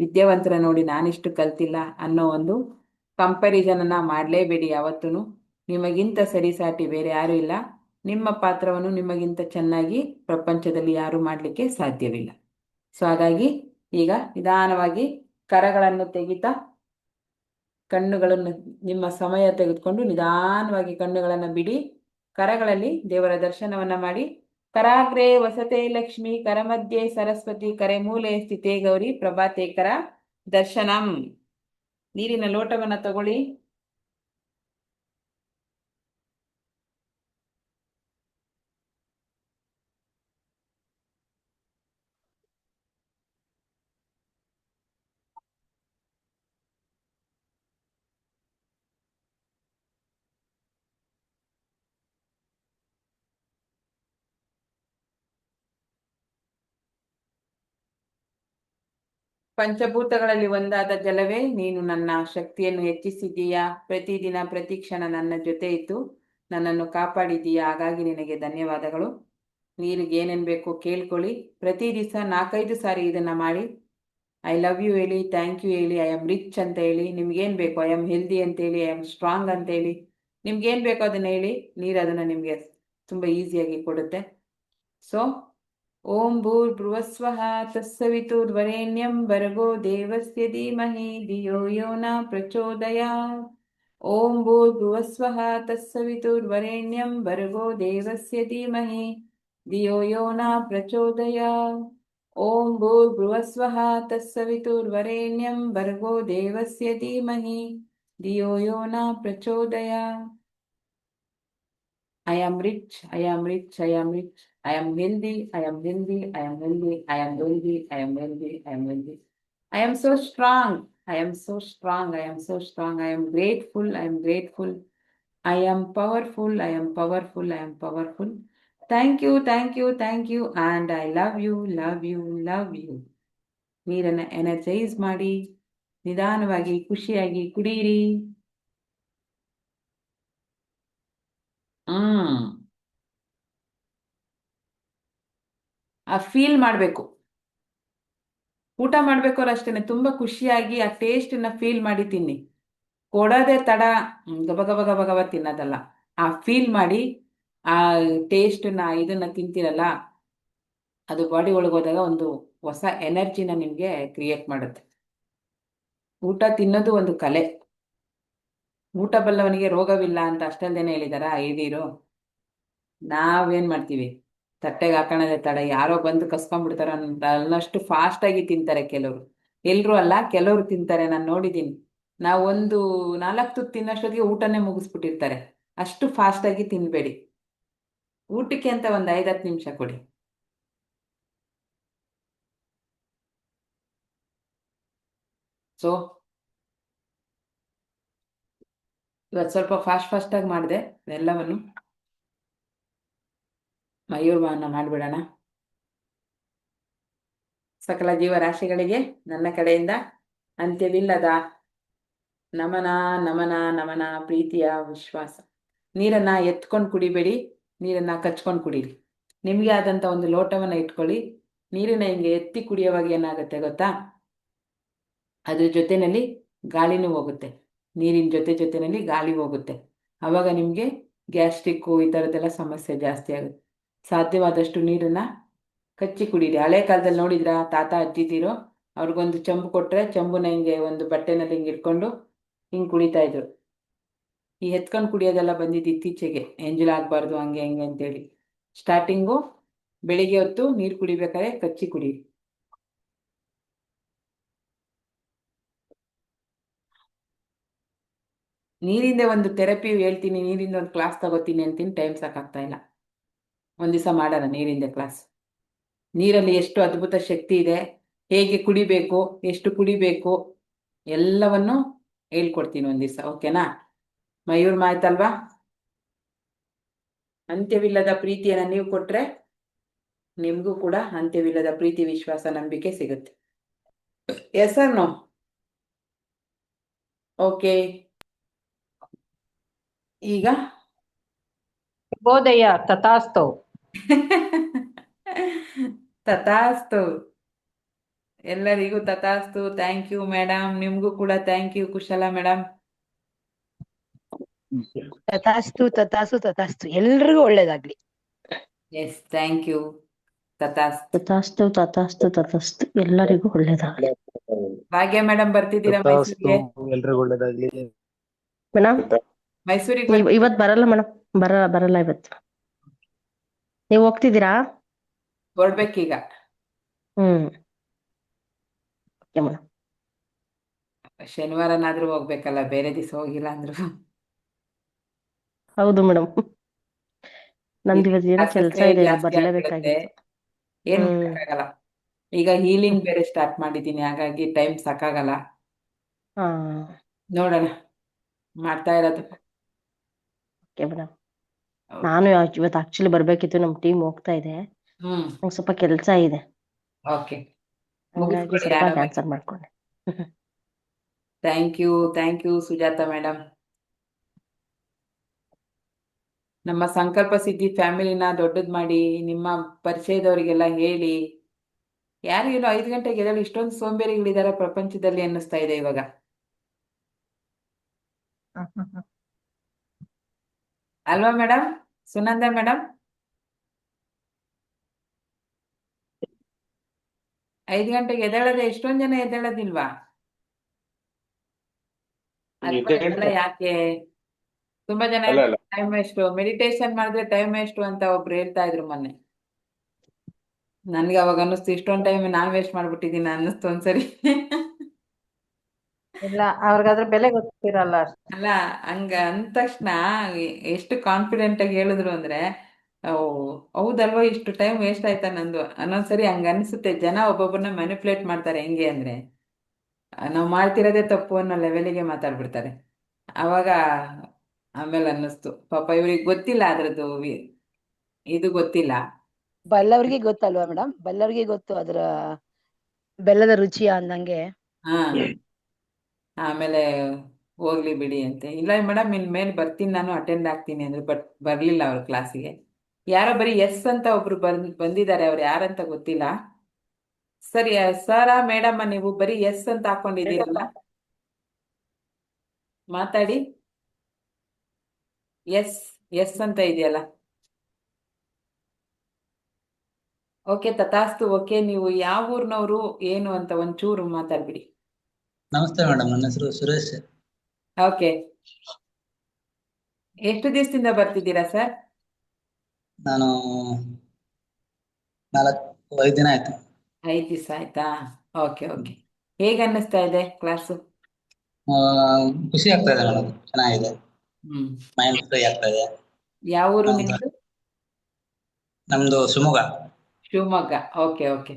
ವಿದ್ಯಾವಂತರ ನೋಡಿ ನಾನಿಷ್ಟು ಕಲ್ತಿಲ್ಲ ಅನ್ನೋ ಒಂದು ಕಂಪ್ಯಾರಿಸನನ್ನು ಮಾಡಲೇಬೇಡಿ ಯಾವತ್ತೂ. ನಿಮಗಿಂತ ಸರಿಸಾಟಿ ಬೇರೆ ಯಾರೂ ಇಲ್ಲ. ನಿಮ್ಮ ಪಾತ್ರವನ್ನು ನಿಮಗಿಂತ ಚೆನ್ನಾಗಿ ಪ್ರಪಂಚದಲ್ಲಿ ಯಾರೂ ಮಾಡಲಿಕ್ಕೆ ಸಾಧ್ಯವಿಲ್ಲ. ಸೊ ಹಾಗಾಗಿ ಈಗ ನಿಧಾನವಾಗಿ ಕರಗಳನ್ನು ತೆಗಿತಾ, ಕಣ್ಣುಗಳನ್ನು ನಿಮ್ಮ ಸಮಯ ತೆಗೆದುಕೊಂಡು ನಿಧಾನವಾಗಿ ಕಣ್ಣುಗಳನ್ನು ಬಿಡಿ. ಕರಗಳಲ್ಲಿ ದೇವರ ದರ್ಶನವನ್ನು ಮಾಡಿ. ಕರಾಗ್ರೆ ವಸತೆ ಲಕ್ಷ್ಮಿ, ಕರಮಧ್ಯೆ ಸರಸ್ವತಿ, ಕರೆ ಮೂಲೆ ಸ್ಥಿತೇ ಗೌರಿ, ಪ್ರಭಾತೆ ಕರ ದರ್ಶನಂ. ನೀರಿನ ಲೋಟವನ್ನು ತಗೊಳ್ಳಿ. ಪಂಚಭೂತಗಳಲ್ಲಿ ಒಂದಾದ ಜಲವೇ ನೀನು ನನ್ನ ಶಕ್ತಿಯನ್ನು ಹೆಚ್ಚಿಸಿದ್ದೀಯಾ. ಪ್ರತಿದಿನ ಪ್ರತಿ ಕ್ಷಣ ನನ್ನ ಜೊತೆ ಇದ್ದು ನನ್ನನ್ನು ಕಾಪಾಡಿದ್ದೀಯಾ. ಹಾಗಾಗಿ ನಿನಗೆ ಧನ್ಯವಾದಗಳು. ನೀರಿಗೆ ಏನೇನು ಬೇಕೋ ಕೇಳ್ಕೊಳ್ಳಿ. ಪ್ರತಿ ದಿವಸ 4-5 ಸಾರಿ ಇದನ್ನು ಮಾಡಿ. ಐ ಲವ್ ಯು ಹೇಳಿ, ಥ್ಯಾಂಕ್ ಯು ಹೇಳಿ, ಐ ಆಮ್ ರಿಚ್ ಅಂತ ಹೇಳಿ, ನಿಮ್ಗೇನು ಬೇಕು, ಐ ಆಮ್ ಹೆಲ್ದಿ ಅಂತೇಳಿ, ಐ ಆಮ್ ಸ್ಟ್ರಾಂಗ್ ಅಂತೇಳಿ, ನಿಮ್ಗೇನು ಬೇಕೋ ಅದನ್ನು ಹೇಳಿ. ನೀರು ಅದನ್ನು ನಿಮಗೆ ತುಂಬ ಈಸಿಯಾಗಿ ಕೊಡುತ್ತೆ. ಸೊ ಓಂ ಭೂರ್ಭುವಸ್ವಃ ತತ್ಸವಿತುರ್ವರೆಣ್ಯಂ ಭರ್ಗೋ ದೇವಸ್ಯ ಧೀಮಹಿ ಧಿಯೋ ಯೋ ನ ಪ್ರಚೋದಯಾತ್. ಓಂ ಭೂರ್ಭುವಸ್ವಃ ತತ್ಸವಿತುರ್ವರೆಣ್ಯಂ ಭರ್ಗೋ ದೇವಸ್ಯ ಧೀಮಹಿ ಧಿಯೋ ಯೋ ನ ಪ್ರಚೋದಯಾತ್. ಓಂ ಭೂರ್ಭುವಸ್ವಃ ತತ್ಸವಿತುರ್ವರೆಣ್ಯಂ ಭರ್ಗೋ ದೇವಸ್ಯ ಧೀಮಹಿ ಧಿಯೋ ಯೋ ನ ಪ್ರಚೋದಯಾತ್. I am rich, I am rich, I am rich. I am healthy, I am healthy, I am healthy, I am healthy, I am healthy, I am healthy. I am so strong, I am so strong, I am so strong. I am grateful, I am grateful. I am powerful, I am powerful, I am powerful. Thank you, thank you, thank you. And I love you, love you, love you. ನೀರನ್ನು energise ಮಾಡಿ ನಿಧಾನವಾಗಿ ಖುಷಿಯಾಗಿ ಕುಡೀರಿ. ಆ feel ಮಾಡಬೇಕು. ಊಟ ಮಾಡ್ಬೇಕಾದ್ರೆ ಅಷ್ಟೇನೆ ತುಂಬ ಖುಷಿಯಾಗಿ ಆ ಟೇಸ್ಟನ್ನ ಫೀಲ್ ಮಾಡಿ ತಿನ್ನಿ. ಕೊಡೋದೇ ತಡ ಗಬ ಗಬ ಗಬ ಗಬ ತಿನ್ನೋದಲ್ಲ. ಆ ಫೀಲ್ ಮಾಡಿ ಆ ಟೇಸ್ಟನ್ನ ಇದನ್ನ ತಿಂತೀರಲ್ಲ, ಅದು ಬಾಡಿ ಒಳಗೋದಾಗ ಒಂದು ಹೊಸ ಎನರ್ಜಿನ ನಿಮಗೆ ಕ್ರಿಯೇಟ್ ಮಾಡುತ್ತೆ. ಊಟ ತಿನ್ನೋದು ಒಂದು ಕಲೆ. ಊಟ ಬಲ್ಲವನಿಗೆ ರೋಗವಿಲ್ಲ ಅಂತ ಅಷ್ಟಲ್ದೇನೆ ಹೇಳಿದಾರ ಹಿರಿಯರು. ನಾವೇನ್ ಮಾಡ್ತೀವಿ, ತಟ್ಟೆಗೆ ಹಾಕೋಣದೇ ತಡ, ಯಾರೋ ಬಂದು ಕಸ್ಕೊಂಡ್ಬಿಡ್ತಾರ ಅನ್ನಷ್ಟು ಫಾಸ್ಟಾಗಿ ತಿಂತಾರೆ ಕೆಲವರು. ಎಲ್ರೂ ಅಲ್ಲ, ಕೆಲವರು ತಿಂತಾರೆ, ನಾನು ನೋಡಿದ್ದೀನಿ. ನಾವು ಒಂದು 4 ತುತ್ತು ತಿನ್ನೋಷ್ಟೊತ್ತಿಗೆ ಊಟನೇ ಮುಗಿಸ್ಬಿಟ್ಟಿರ್ತಾರೆ. ಅಷ್ಟು ಫಾಸ್ಟಾಗಿ ತಿನ್ಬೇಡಿ. ಊಟಕ್ಕೆ ಅಂತ ಒಂದು 5-10 ನಿಮಿಷ ಕೊಡಿ. ಸೊ ಇವತ್ತು ಸ್ವಲ್ಪ ಫಾಸ್ಟಾಗಿ ಮಾಡಿದೆ ಎಲ್ಲವನ್ನು. ಮಯೂರವನ್ನ ಮಾಡಿಬಿಡೋಣ. ಸಕಲ ಜೀವರಾಶಿಗಳಿಗೆ ನನ್ನ ಕಡೆಯಿಂದ ಅಂತ್ಯವಿಲ್ಲದ ನಮನ ನಮನ ನಮನ, ಪ್ರೀತಿಯ ವಿಶ್ವಾಸ. ನೀರನ್ನ ಎತ್ಕೊಂಡು ಕುಡಿಬೇಡಿ, ನೀರನ್ನ ಕಚ್ಕೊಂಡು ಕುಡೀರಿ. ನಿಮಗೆ ಆದಂಥ ಒಂದು ಲೋಟವನ್ನು ಇಟ್ಕೊಳ್ಳಿ. ನೀರನ್ನ ಹಿಂಗೆ ಎತ್ತಿ ಕುಡಿಯೋವಾಗ ಏನಾಗುತ್ತೆ ಗೊತ್ತಾ, ಅದ್ರ ಜೊತೆಯಲ್ಲಿ ಗಾಳಿನೂ ಹೋಗುತ್ತೆ, ನೀರಿನ ಜೊತೆನಲ್ಲಿ ಗಾಳಿ ಹೋಗುತ್ತೆ. ಆವಾಗ ನಿಮಗೆ ಗ್ಯಾಸ್ಟ್ರಿಕ್ಕು ಈ ಥರದ್ದೆಲ್ಲ ಸಮಸ್ಯೆ ಜಾಸ್ತಿ ಆಗುತ್ತೆ. ಸಾಧ್ಯವಾದಷ್ಟು ನೀರನ್ನು ಕಚ್ಚಿ ಕುಡೀರಿ. ಹಳೆ ಕಾಲದಲ್ಲಿ ನೋಡಿದ್ರಾ, ತಾತ ಅಜ್ಜಿದಿರೋ ಅವ್ರಿಗೊಂದು ಚಂಬು ಕೊಟ್ಟರೆ ಚಂಬುನ ಹಿಂಗೆ ಒಂದು ಬಟ್ಟೆನಲ್ಲಿ ಹಿಂಗೆ ಇಟ್ಕೊಂಡು ಹಿಂಗೆ ಕುಡಿತಾ ಇದ್ರು. ಈ ಎತ್ಕೊಂಡು ಕುಡಿಯೋದೆಲ್ಲ ಬಂದಿದ್ದು ಇತ್ತೀಚೆಗೆ, ಎಂಜಲಾಗಬಾರ್ದು ಹಂಗೆ ಹಿಂಗೆ ಅಂತೇಳಿ. ಸ್ಟಾರ್ಟಿಂಗು ಬೆಳಿಗ್ಗೆ ಹೊತ್ತು ನೀರು ಕುಡಿಬೇಕಾದ್ರೆ ಕಚ್ಚಿ ಕುಡಿ. ನೀರಿಂದ ಒಂದು ಥೆರಪಿ ಹೇಳ್ತೀನಿ, ನೀರಿಂದ ಒಂದು ಕ್ಲಾಸ್ ತಗೋತೀನಿ ಅಂತೀನಿ, ಟೈಮ್ ಸಾಕಾಗ್ತಾ ಇಲ್ಲ. ಒಂದು ದಿವಸ ಮಾಡೋಣ ನೀರಿಂದ ಕ್ಲಾಸ್. ನೀರಲ್ಲಿ ಎಷ್ಟು ಅದ್ಭುತ ಶಕ್ತಿ ಇದೆ, ಹೇಗೆ ಕುಡಿಬೇಕು, ಎಷ್ಟು ಕುಡಿಬೇಕು ಎಲ್ಲವನ್ನು ಹೇಳ್ಕೊಡ್ತೀನಿ ಒಂದು ದಿವಸ. ಓಕೆನಾ? ಮಯೂರ್ ಮಾಯ್ತಲ್ವಾ? ಅಂತ್ಯವಿಲ್ಲದ ಪ್ರೀತಿಯನ್ನು ನೀವು ಕೊಟ್ರೆ ನಿಮಗೂ ಕೂಡ ಅಂತ್ಯವಿಲ್ಲದ ಪ್ರೀತಿ, ವಿಶ್ವಾಸ, ನಂಬಿಕೆ ಸಿಗುತ್ತೆ. Yes or no? ಓಕೆ. ಈಗ ಶುಭೋದಯ. ತಥಾಸ್ತು. ತಥಾಸ್ತು. ಎಲ್ಲರಿಗೂ ತಥಾಸ್ತು. Thank you madam. ನಿಮಗೂ ಕೂಡ ಥ್ಯಾಂಕ್ ಯು ಕುಶಲ ಮೇಡಮ್. ತಥಾಸ್ತು ತಥಾಸ್ತು ತಥಾಸ್ತು, ಎಲ್ರಿಗೂ ಒಳ್ಳೇದಾಗ್ಲಿ. Yes, thank you. ತಥಾಸ್ತು. ತಥಾಸ್ತು ತಥಾಸ್ತು ತಥಾಸ್ತು, ಎಲ್ಲರಿಗೂ ಒಳ್ಳೇದಾಗಲಿ. ಭಾಗ್ಯ ಮೇಡಮ್ ಬರ್ತಿದ್ದೀರಾ ತಥಾಸ್ತು, ಮೈಸೂರಿಗೆ? ಎಲ್ರಿಗೂ ಒಳ್ಳೇದಾಗ್ಲಿ. ಮೇಡಮ್ ಮೈಸೂರಿಗೆ ಇವತ್ ಬರಲ್ಲ ಮೇಡಮ್, ಬರಲ್ಲ ಇವತ್ತು. ನೀವು ಹೋಗ್ತಿದ್ದೀರಾ? ಹೊರಡ್ಬೇಕೀಗ. Okay madam. ಶನಿವಾರನಾದ್ರೂ ಹೋಗ್ಬೇಕಲ್ಲ, ಬೇರೆ ದಿವಸ ಹೋಗಿಲ್ಲ ಅಂದ್ರು. ಹೌದು ಮೇಡಮ್, ನಂದು ಇವತ್ತು ಏನೋ ಕೆಲಸ ಕ್ಲಾಸಸ್ಸೇ ಇದೆ, ಜಾಸ್ತಿ ಬರ್ಲೇಬೇಕಾಗಿತ್ತು. ಆಗ್ಬಿಡುತ್ತೆ, ಏನ್ ಮಾಡಕ್ಕಾಗಲ್ಲ. ಈಗ ಹೀಲಿಂಗ್ ಬೇರೆ ಸ್ಟಾರ್ಟ್ ಮಾಡಿದ್ದೀನಿ, ಹಾಗಾಗಿ ಟೈಮ್ ಸಾಕಾಗಲ್ಲ. ಹಾ, ನೋಡೋಣ, ಮಾಡ್ತಾ ಇರೋದು. Okay madam. ನಾನು ಇವತ್ತು ಆಕ್ಚುಲಿ ಬರ್ಬೇಕಿತ್ತು, ನಮ್ ಟೀಮ್ ಹೋಗ್ತಾ ಇದೆ, ನಂಗೆ ಸ್ವಲ್ಪ ಕೆಲಸ ಇದೆ, ಓಕೆ. ಹಂಗಾಗಿ ಸ್ವಲ್ಪ ಕ್ಯಾನ್ಸಲ್ ಮಾಡ್ಕೊಂಡೆ. Thank you Sujatha madam. ನಮ್ಮ ಸಂಕಲ್ಪ ಸಿದ್ಧಿ ಫ್ಯಾಮಿಲಿನ ದೊಡ್ಡದು ಮಾಡಿ, ನಿಮ್ಮ ಪರಿಚಯದವರಿಗೆಲ್ಲ ಹೇಳಿ. ಯಾರಿಗೇನೋ 5 ಗಂಟೆಗೆ ಎದ್ದೇಳಿ ಇಷ್ಟೊಂದು ಸೋಂಬೇರಿಗಳಿದ್ದಾರೆ ಪ್ರಪಂಚದಲ್ಲಿ ಅನ್ನಿಸ್ತಾ ಇದೆ ಇವಾಗ. ಅಲ್ವಾ ಮೇಡಮ್? ಸುನಂದ ಮೇಡಮ್, 5 ಗಂಟೆಗೆ ಎದ್ದೇಳದೆ ಎಷ್ಟೊಂದು ಜನ ಎದ್ದೇಳೋದಿಲ್ವಾ? ಅಥವಾ ಇದೆಲ್ಲ ಯಾಕೆ? ತುಂಬಾ ಜನ ಅಲ್ಲ, ಅಲ್ಲ. ಟೈಮ್ ವೇಸ್ಟ್, ಮೆಡಿಟೇಷನ್ ಮಾಡಿದ್ರೆ ಟೈಮ್ ವೇಸ್ಟ್ ಅಂತ ಒಬ್ರು ಹೇಳ್ತಾ ಇದ್ರು ಮೊನ್ನೆ. ನನ್ಗೆ ಅವಾಗ ಅನ್ನಿಸ್ತು, ಇಷ್ಟೊಂದು ಟೈಮ್ ನಾನ್ ವೇಸ್ಟ್ ಮಾಡ್ಬಿಟ್ಟಿದ್ದೀನಿ ಅನ್ನಿಸ್ತು ಒಂದ್ಸರಿ. ಇಲ್ಲ, ಅವ್ರಿಗಾದ್ರ ಬೆಲೆ ಗೊತ್ತಿರಲ್ಲ ಅಷ್ಟೇ. ಅಲ್ಲ, ಹಂಗ ಅಂದ ತಕ್ಷಣ ಎಷ್ಟು ಕಾನ್ಫಿಡೆಂಟ್ ಆಗಿ ಹೇಳಿದ್ರು ಅಂದ್ರೆ, ಓ ಹೌದಲ್ವಾ, ಇಷ್ಟು ಟೈಮ್ ವೇಸ್ಟ್ ಆಯ್ತಾ ನಂದು ಅನ್ನೊಂದ್ಸರಿ ಹಂಗ ಅನ್ಸುತ್ತೆ. ಜನ ಒಬ್ಬೊಬ್ಬರನ್ನ ಮ್ಯಾನಿಪುಲೇಟ್ ಮಾಡ್ತಾರೆ. ಹೆಂಗೆ ಅಂದ್ರೆ, ನಾವು ಮಾಡ್ತಿರೋದೇ ತಪ್ಪು ಅನ್ನೋ ಲೆವೆಲಿಗೆ ಮಾತಾಡ್ಬಿಡ್ತಾರೆ. ಅವಾಗ ಆಮೇಲೆ ಅನ್ನಿಸ್ತು, ಪಾಪ ಇವ್ರಿಗೆ ಗೊತ್ತಿಲ್ಲ ಅದ್ರದ್ದು ಇದು ಗೊತ್ತಿಲ್ಲ. ಬಲ್ಲವ್ರಿಗೆ ಗೊತ್ತಲ್ವಾ ಮೇಡಮ್, ಬಲ್ಲವ್ರಿಗೆ ಗೊತ್ತು ಅದ್ರ ಬೆಲ್ಲದ ರುಚಿಯ ಅಂದಂಗೆ. ಹಾ, ಆಮೇಲೆ ಹೋಗ್ಲಿ ಬಿಡಿ ಅಂತೆ. ಇಲ್ಲ ಮೇಡಮ್, ಇನ್ಮೇಲೆ ಬರ್ತೀನಿ, ನಾನು ಅಟೆಂಡ್ ಆಗ್ತೀನಿ ಅಂದ್ರೆ, ಬಟ್ ಬರ್ಲಿಲ್ಲ ಅವ್ರ ಕ್ಲಾಸಿಗೆ. ಯಾರೋ ಬರೀ ಎಸ್ ಅಂತ ಒಬ್ರು ಬಂದಿದ್ದಾರೆ, ಅವ್ರು ಯಾರಂತ ಗೊತ್ತಿಲ್ಲ. ಸರಿ ಸರ ಮೇಡಮ್, ನೀವು ಬರೀ ಎಸ್ ಅಂತ ಹಾಕೊಂಡಿದ್ದೀರಲ್ಲ, ಮಾತಾಡಿ. ಎಸ್ ಎಸ್ ಅಂತ ಇದೆಯಲ್ಲ. ಓಕೆ, ತಥಾಸ್ತು. ಓಕೆ, ನೀವು ಯಾವ ಊರ್ನವರು ಏನು ಅಂತ ಒಂಚೂರು ಮಾತಾಡ್ಬಿಡಿ. ನಮಸ್ತೆ ಮೇಡಮ್, ನನ್ನ ಹೆಸರು ಸುರೇಶ್. ಓಕೆ, ಎಷ್ಟು ದಿವಸದಿಂದ ಬರ್ತಿದ್ದೀರಾ ಸರ್? ನಾನು 5 ದಿನ ಆಯ್ತು. 5 ದಿವಸ ಆಯ್ತಾ? Okay okay. ಹೇಗೆ ಅನ್ನಿಸ್ತಾ ಇದೆ ಕ್ಲಾಸು? ಖುಷಿ ಆಗ್ತಾ ಇದೆ ಮೇಡಮ್, ಚೆನ್ನಾಗಿದೆ, ಹ್ಮ್. ಮೈಂಡ್ ಫ್ರೀ ಆಗ್ತಾ ಇದೆ. ಯಾವ ಊರು ಹೌದಾ? ನಿಮ್ದು? ನಮ್ದು ಶಿವಮೊಗ್ಗ. ಶಿವಮೊಗ್ಗ. Okay okay.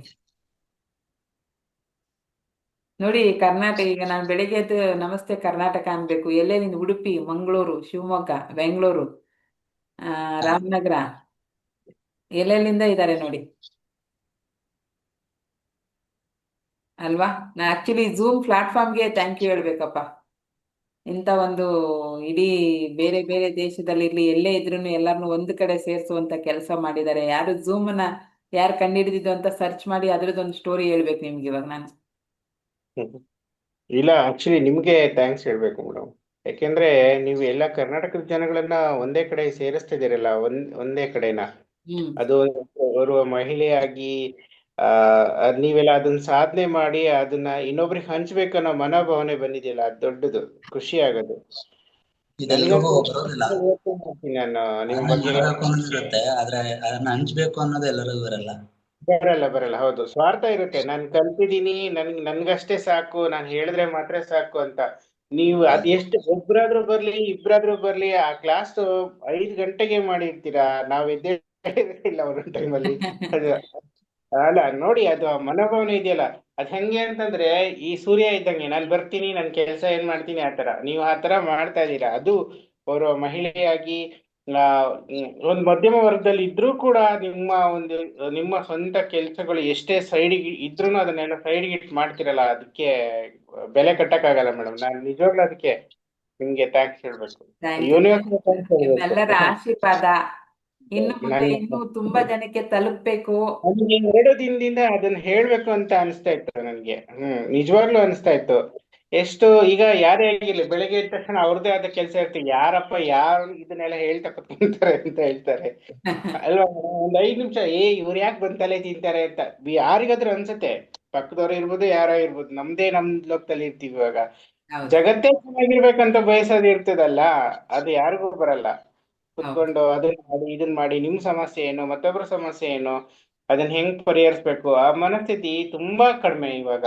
ನೋಡಿ, ಕರ್ನಾಟಕ, ಈಗ ನಾನು ಬೆಳಿಗ್ಗೆ ಎದ್ದು ನಮಸ್ತೆ ಕರ್ನಾಟಕ ಅನ್ಬೇಕು. ಎಲ್ಲೇನಿಂದ? ಉಡುಪಿ, ಮಂಗಳೂರು, ಶಿವಮೊಗ್ಗ, ಬೆಂಗಳೂರು, ರಾಮನಗರ, ಎಲ್ಲೆಲ್ಲಿಂದ ಇದ್ದಾರೆ ನೋಡಿ, ಅಲ್ವಾ? ನಾ ಆಕ್ಚುಲಿ ಝೂಮ್ ಪ್ಲಾಟ್ಫಾರ್ಮ್ಗೆ ಥ್ಯಾಂಕ್ ಯು ಹೇಳ್ಬೇಕಪ್ಪ. ಇಂಥ ಒಂದು ಇಡೀ ಬೇರೆ ಬೇರೆ ದೇಶದಲ್ಲಿರ್ಲಿ, ಎಲ್ಲೇ ಇದ್ರೂ ಎಲ್ಲರನ್ನು ಒಂದು ಕಡೆ ಸೇರಿಸುವಂತ ಕೆಲಸ ಮಾಡಿದ್ದಾರೆ. ಯಾರು ಝೂಮ್ನ ಕಂಡುಹಿಡಿದಿದ್ದು ಅಂತ ಸರ್ಚ್ ಮಾಡಿ ಅದ್ರದ್ದೊಂದು ಸ್ಟೋರಿ ಹೇಳ್ಬೇಕು ನಿಮ್ಗೆ ಇವಾಗ ನಾನು. ಇಲ್ಲ ಆಕ್ಚುಲಿ ನಿಮ್ಗೆ ಥ್ಯಾಂಕ್ಸ್ ಹೇಳ್ಬೇಕು ಮೇಡಮ್. ಯಾಕೆಂದ್ರೆ ನೀವು ಎಲ್ಲ ಕರ್ನಾಟಕದ ಜನಗಳನ್ನ ಒಂದೇ ಕಡೆ ಸೇರಿಸ್ತಿದ್ದೀರಲ್ಲ, ಒಂದೇ ಕಡೆನ. ಹ್ಮ್ ಅದು ಓರ್ವ ಮಹಿಳೆಯಾಗಿ ನೀವೆಲ್ಲ ಅದನ್ನ ಸಾಧನೆ ಮಾಡಿ ಅದನ್ನ ಇನ್ನೊಬ್ರಿಗೆ ಹಂಚ್ಬೇಕನ್ನೋ ಮನೋಭಾವನೆ ಬಂದಿದೆಯಲ್ಲ, ಅದು ದೊಡ್ಡದು, ಖುಷಿ ಆಗೋದು. ಇದೆಲ್ರಿಗೂ ನನಗಂತೂ ಬರೋದಿಲ್ಲ. ಯೋಚ್ನೆ ಮಾಡ್ತೀನಿ ನಾನು ನಿಮ್ ಸಾಧನೆ ಬಗ್ಗೆ. ಮಾಡ್ಬೇಕು ಅನ್ನೋದಿರುತ್ತೆ, ಆದ್ರೆ ಅದನ್ನ ಹಂಚ್ಬೇಕು ಅನ್ನೋದು ಎಲ್ಲರಿಗೂ ಬರಲ್ಲ. ಬರಲ್ಲ, ಹೌದು. ಸ್ವಾರ್ಥ ಇರುತ್ತೆ. ನಾನು ಕಲ್ತಿದ್ದೀನಿ, ನನ್ಗಷ್ಟೇ ಸಾಕು, ನಾನು ಹೇಳಿದ್ರೆ ಮಾತ್ರ ಸಾಕು ಅಂತ. ನೀವು ಅದ್ ಎಷ್ಟು ಒಬ್ರಾದ್ರೂ ಬರ್ಲಿ ಇಬ್ರಾದ್ರೂ ಬರ್ಲಿ, ಆ ಕ್ಲಾಸ್ 5 ಗಂಟೆಗೆ ಮಾಡಿರ್ತೀರಾ, ನಾವ್ ಎದ್ದೇಳಿಲ್ಲ ಒಂದೊಂದ್ ಟೈಮಲ್ಲಿ. ಅದು ಅಲ್ಲ ನೋಡಿ, ಅದು ಆ ಮನೋಭಾವನೆ ಇದೆಯಲ್ಲ, ಅದ್ ಹೆಂಗೆ ಅಂತಂದ್ರೆ ಈ ಸೂರ್ಯ ಇದ್ದಂಗೆ, ನಾನ್ ಬರ್ತೀನಿ, ನನ್ ಕೆಲಸ ಏನ್ ಮಾಡ್ತೀನಿ ಆತರ. ನೀವು ಆತರ ಮಾಡ್ತಾ ಇದ್ದೀರಾ. ಅದು ಅವರು ಮಹಿಳೆಯಾಗಿ ಒಂದ್ ಮಧ್ಯಮ ವರ್ಗದಲ್ಲಿ ಇದ್ರೂ ಕೂಡ ನಿಮ್ಮ ಸ್ವಂತ ಕೆಲಸಗಳು ಎಷ್ಟೇ ಸೈಡ್ಗೆ ಇದ್ರೂ ಅದನ್ನೆಲ್ಲ ಸೈಡ್ಗೆ ಇಟ್ಟು ಮಾಡ್ತಿರಲ್ಲ, ಅದಕ್ಕೆ ಬೆಲೆ ಕಟ್ಟಕ್ಕಾಗಲ್ಲ ಮೇಡಮ್. ನಾನು ನಿಜವಾಗ್ಲೂ ಅದಕ್ಕೆ ನಿಮ್ಗೆ ಥ್ಯಾಂಕ್ಸ್ ಹೇಳ್ಬೇಕು. Thank you. ಯೂನಿವರ್ಸ್ ಥ್ಯಾಂಕ್ಸ್ ನಿಮ್ಮೆಲ್ಲರ ಹೇಳ್ಬೇಕು. ಆಶೀರ್ವಾದ ಇನ್ನು ಮುಂದೆ ನಾನು ಇನ್ನೂ ತುಂಬಾ ಜನಕ್ಕೆ ತಲುಪ್ಬೇಕು. ನನಗೆ 2 ದಿನದಿಂದ ಅದನ್ನ ಹೇಳ್ಬೇಕು ಅಂತ ಅನಿಸ್ತಾ ಇತ್ತು ನನಗೆ. ನಿಜವಾಗ್ಲೂ ಅನಿಸ್ತಾ ಇತ್ತು. ಎಷ್ಟು ಈಗ ಯಾರೇ ಆಗಿರ್ಲಿ, ಬೆಳಗ್ಗೆ ಎದ್ದ ತಕ್ಷಣ ಅವ್ರದೇ ಆದ ಕೆಲಸ ಇರುತ್ತೆ. ಯಾರಪ್ಪ ಯಾರು ಇದನ್ನೆಲ್ಲ ಹೇಳ್ತಾ ಕೂತ್ಕೊಂತಾರೆ ಅಂತ ಹೇಳ್ತಾರೆ ಅಲ್ವಾ? ಒಂದ್ 5 ನಿಮಿಷ ಇವ್ರು ಯಾಕೆ ಬಂದ್ ತಲೆ ತಿಂತಾರೆ ಅಂತ ಯಾರಿಗಾದ್ರೂ ಅನ್ಸುತ್ತೆ. ಪಕ್ಕದವ್ರು ಇರ್ಬೋದು, ಯಾರೋ ಇರ್ಬೋದು. ನಮ್ ಲೋಕದಲ್ಲಿ ಇರ್ತೀವಿ ಇವಾಗ. ಹೌದು ಜಗತ್ತೇ ಚೆನ್ನಾಗಿರ್ಬೇಕಂತ ಬಯಸೋದು ಇರ್ತದಲ್ಲ, ಅದು ಯಾರಿಗೂ ಬರಲ್ಲ. ಹೌದು ಕುತ್ಕೊಂಡು ಅದನ್ನ ಮಾಡಿ ಇದನ್ನ ಮಾಡಿ, ನಿಮ್ ಸಮಸ್ಯೆ ಏನು, ಮತ್ತೊಬ್ಬರ ಸಮಸ್ಯೆ ಏನು, ಅದನ್ನ ಹೆಂಗ್ ಪರಿಹರಿಸ್ಬೇಕು, ಆ ಮನಸ್ಥಿತಿ ತುಂಬಾ ಕಡಿಮೆ ಇವಾಗ.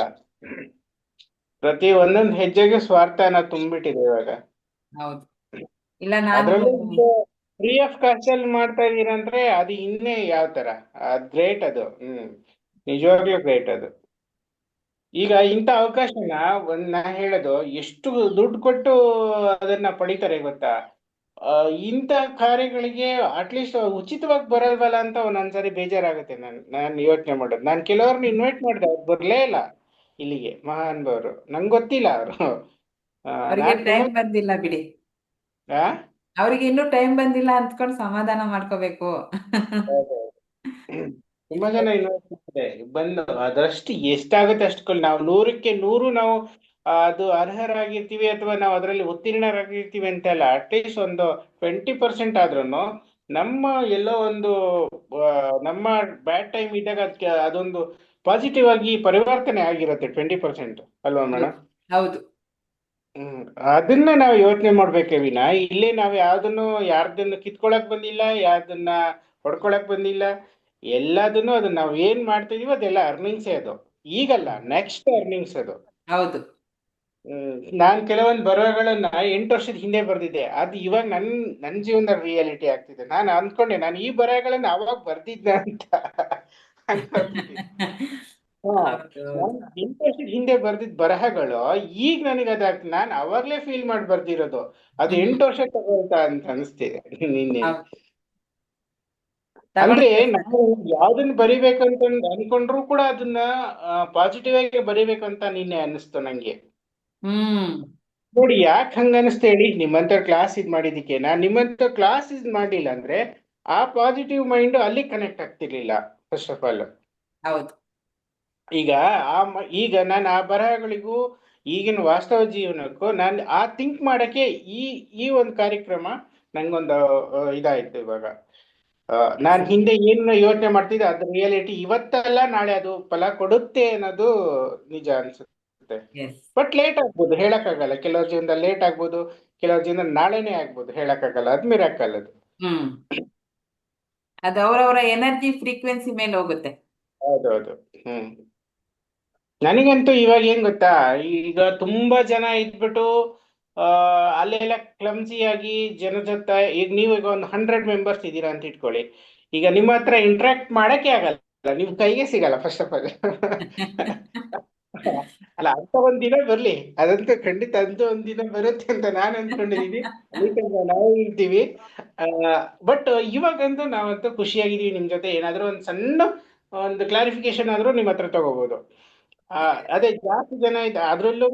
ಪ್ರತಿ ಒಂದೊಂದ್ ಹೆಜ್ಜೆಗೆ ಸ್ವಾರ್ಥನ ತುಂಬಿಟ್ಟಿದೆ ಇವಾಗ. ಹೌದು. ಇಲ್ಲ ನಾನು ಅದ್ರಲ್ಲೂ ಫ್ರೀ ಆಫ್ ಕಾಸ್ಟ್ ಅಲ್ಲಿ ಮಾಡ್ತಾ ಇದೀರಂದ್ರೆ ಅದು ಇನ್ನೇ ಯಾವ ತರ ಗ್ರೇಟ್ ಅದು. ನಿಜವಾಗ್ಲೂ ಗ್ರೇಟ್ ಅದು. ಈಗ ಇಂಥ ಅವಕಾಶನ ನಾ ಹೇಳೋದು, ಎಷ್ಟು ದುಡ್ಡು ಕೊಟ್ಟು ಅದನ್ನ ಪಡಿತಾರೆ ಗೊತ್ತಾ? ಇಂಥ ಕಾರ್ಯಗಳಿಗೆ ಅಟ್ಲೀಸ್ಟ್ ಉಚಿತವಾಗಿ ಬರಲ್ವಲ್ಲ ಅಂತ ಒಂದೊಂದ್ಸರಿ ಬೇಜಾರಾಗುತ್ತೆ. ನಾನು ಯೋಚನೆ ಮಾಡೋದು. ನಾನು ಕೆಲವ್ರನ್ನ ಇನ್ವೈಟ್ ಮಾಡಿದೆ, ಅವ್ರು ಬರ್ಲೇ ಇಲ್ಲ ಇಲ್ಲಿಗೆ. ಮಹಾನುಭಾವರು, ನಂಗೆ ಗೊತ್ತಿಲ್ಲ ಅವರು. ಅವರಿಗೆ ನಾನ್ ತುಂಬಾ ಟೈಮ್ ಬಂದಿಲ್ಲ ಬಿಡಿ. ಆ? ಅವ್ರಿಗೆ ಇನ್ನೂ ಟೈಮ್ ಬಂದಿಲ್ಲ ಅಂದ್ಕೊಂಡು ಸಮಾಧಾನ ಮಾಡ್ಕೋಬೇಕು. ತುಂಬಾ ಜನ ಇನ್ವೈಟ್ ಮಾಡಿದೆ, ಬಂದು ಅದಷ್ಟು ಎಷ್ಟಾಗುತ್ತೆ ಅಷ್ಟುಕೊಳ್ಳಿ. ನಾವು 100ಕ್ಕೆ 100 ನಾವು ಅದು ಅರ್ಹರಾಗಿರ್ತೀವಿ ಅಥವಾ ನಾವು ಅದರಲ್ಲಿ ಉತ್ತೀರ್ಣರಾಗಿರ್ತೀವಿ ಅಂತಲ್ಲ. ಅಟ್ಲೀಸ್ಟ್ ಒಂದು 20% ಆದ್ರೂ ನಮ್ಮ ಎಲ್ಲೋ ಒಂದು ನಮ್ಮ ಬ್ಯಾಡ್ ಟೈಮ್ ಇದ್ದಾಗ ಅದಕ್ಕೆ ಅದೊಂದು ಪಾಸಿಟಿವ್ ಆಗಿ ಪರಿವರ್ತನೆ ಆಗಿರುತ್ತೆ 20%, ಅಲ್ವಾ ಮೇಡಮ್? ಹೌದು ಅದನ್ನ ನಾವು ಯೋಚನೆ ಮಾಡ್ಬೇಕೇ ವಿನ ಇಲ್ಲಿ ನಾವು ಯಾರ್ದನ್ನು ಕಿತ್ಕೊಳಕ್ ಬಂದಿಲ್ಲ, ಯಾರ್ದನ್ನ ಹೊಡ್ಕೊಳಕ್ ಬಂದಿಲ್ಲ. ಎಲ್ಲದನ್ನು ಅದನ್ನ ನಾವ್ ಏನ್ ಮಾಡ್ತಿದೀವಿ ಅದೆಲ್ಲ ಅರ್ನಿಂಗ್ಸೇ ಅದು. ಈಗಲ್ಲ, ನೆಕ್ಸ್ಟ್ ಅರ್ನಿಂಗ್ಸ್ ಅದು. ಹೌದು ನಾನ್ ಕೆಲವೊಂದು ಬರಹಗಳನ್ನ 8 ವರ್ಷದ ಹಿಂದೆ ಬರ್ದಿದ್ದೆ. ಅದು ಇವಾಗ ನನ್ ಜೀವನದ ರಿಯಾಲಿಟಿ ಆಗ್ತಿದೆ. ನಾನು ಅಂದ್ಕೊಂಡೆ ನಾನು ಈ ಬರಹಗಳನ್ನ ಅವಾಗ ಬರ್ದಿದ್ದೆ ಅಂತ ಅನ್ಕೊಂಡ್ಬಿಟ್ಟಿದ್ದೆ. ಹೌದು ನಾನು 8 ವರ್ಷದ ಹಿಂದೆ ಬರ್ದಿದ್ ಬರಹಗಳು ಈಗ ನನಗೆ ಅದಾಗ್ತದೆ. ನಾನು ಅವಾಗ್ಲೇ ಫೀಲ್ ಮಾಡಿ ಬರ್ದಿರೋದು. ಅದು 8 ವರ್ಷ ತಗೊಳ್ತಾ ಅಂತ ಅನಿಸ್ತಿದೆ ನಿನ್ನೆ. ಹೌದು ಅಂದ್ರೆ ತಗೊಳ್ತೇವೆ. ನಾವು ಯಾವ್ದನ್ನ ಬರಿಬೇಕಂತ ಅನ್ಕೊಂಡ್ರು ಕೂಡ ಅದನ್ನ ಪಾಸಿಟಿವ್ ಆಗಿ ಬರಿಬೇಕಂತ ನಿನ್ನೆ ಅನಿಸ್ತು ನಂಗೆ. ನೋಡಿ ಯಾಕೆ ಹಂಗ ಅನಿಸ್ತು ಹೇಳಿ? ನಿಮ್ಮಂತ ಕ್ಲಾಸ್ ಇದ್ ಮಾಡಿದಿಕ್ಕೆ. ನಾನ್ ನಿಮ್ಮಂತ ಕ್ಲಾಸ್ ಇದ್ ಮಾಡಿಲ್ಲ ಅಂದ್ರೆ ಆ ಪಾಸಿಟಿವ್ ಮೈಂಡ್ ಅಲ್ಲಿ ಕನೆಕ್ಟ್ ಆಗ್ತಿರ್ಲಿಲ್ಲ ಫಸ್ಟ್ ಆಫ್ ಆಲ್. ಹೌದು ಈಗ ನಾನು ಆ ಬರಹಗಳಿಗೂ ಈಗಿನ ವಾಸ್ತವ ಜೀವನಕ್ಕೂ ನಾನು ಆ ಥಿಂಕ್ ಮಾಡಕ್ಕೆ ಈ ಒಂದು ಕಾರ್ಯಕ್ರಮ ನಂಗೊಂದು ಇದಾಯ್ತು ಇವಾಗ. ನಾನ್ ಹಿಂದೆ ಏನು ಯೋಚನೆ ಮಾಡ್ತಿದ್ದೆ ಅದ್ರ ರಿಯಾಲಿಟಿ ಇವತ್ತಲ್ಲ ನಾಳೆ ಅದು ಫಲ ಕೊಡುತ್ತೆ ಅನ್ನೋದು ನಿಜ ಅನ್ಸುತ್ತೆ. ಎಸ್ ಬಟ್ ಲೇಟ್ ಆಗ್ಬೋದು, ಹೇಳಕ್ಕಾಗಲ್ಲ. ಕೆಲವ್ರ ಜೀವನದಲ್ಲಿ ಲೇಟ್ ಆಗ್ಬೋದು, ಕೆಲವ್ರ ಜೀವನದಲ್ಲಿ ನಾಳೆನೇ ಆಗ್ಬೋದು, ಹೇಳಕ್ಕಾಗಲ್ಲ. ಅದು ಮಿರಾಕಲ್ ಅದು. ಅದು ಅವರವರ ಎನರ್ಜಿ ಫ್ರೀಕ್ವೆನ್ಸಿ ಮೇಲೆ ಹೋಗುತ್ತೆ. ಹೌದೌದು. ನನಗಂತೂ ಇವಾಗ ಏನ್ ಗೊತ್ತಾ, ಈಗ ತುಂಬಾ ಜನ ಇದ್ಬಿಟ್ಟು ಅಲ್ಲೆಲ್ಲ ಕ್ಲಮ್ಸಿಯಾಗಿ ಜನ ಜೊತೆ, ಈಗ ನೀವು ಈಗ ಒಂದು 100 ಮೆಂಬರ್ಸ್ ಇದ್ದೀರಾ ಅಂತ ಇಟ್ಕೊಳ್ಳಿ. ಈಗ ನಿಮ್ಮ ಹತ್ರ ಇಂಟ್ರಾಕ್ಟ್ ಮಾಡಕ್ಕೆ ಆಗಲ್ಲ, ನೀವು ಕೈಗೆ ಸಿಗಲ್ಲ ಫಸ್ಟ್ ಆಫ್ ಆಲ್. ಅಲ್ಲ, ಅಂತ ಒಂದಿನ ಬರ್ಲಿ, ಅದಂತೂ ಖಂಡಿತ ಅಂತ ಒಂದಿನ ಬರುತ್ತೆ ಅಂತ ನಾನು ಅನ್ಕೊಂಡಿದೀನಿ. ಅದಕ್ಕೆ ನಾವು ಇರ್ತೀವಿ. ಬಟ್ ಇವಾಗಂತೂ ನಾವಂತೂ ಖುಷಿಯಾಗಿದೀವಿ. ನಿಮ್ ಜೊತೆ ಏನಾದ್ರೂ ಒಂದು ಸಣ್ಣ ಒಂದು ಕ್ಲಾರಿಫಿಕೇಶನ್ ಆದ್ರೂ ನಿಮ್ಮ ಹತ್ರ ತಗೋಬಹುದು. ಅದೇ ಜಾಸ್ತಿ ಜನ ಇದೆ ಅದ್ರಲ್ಲೂ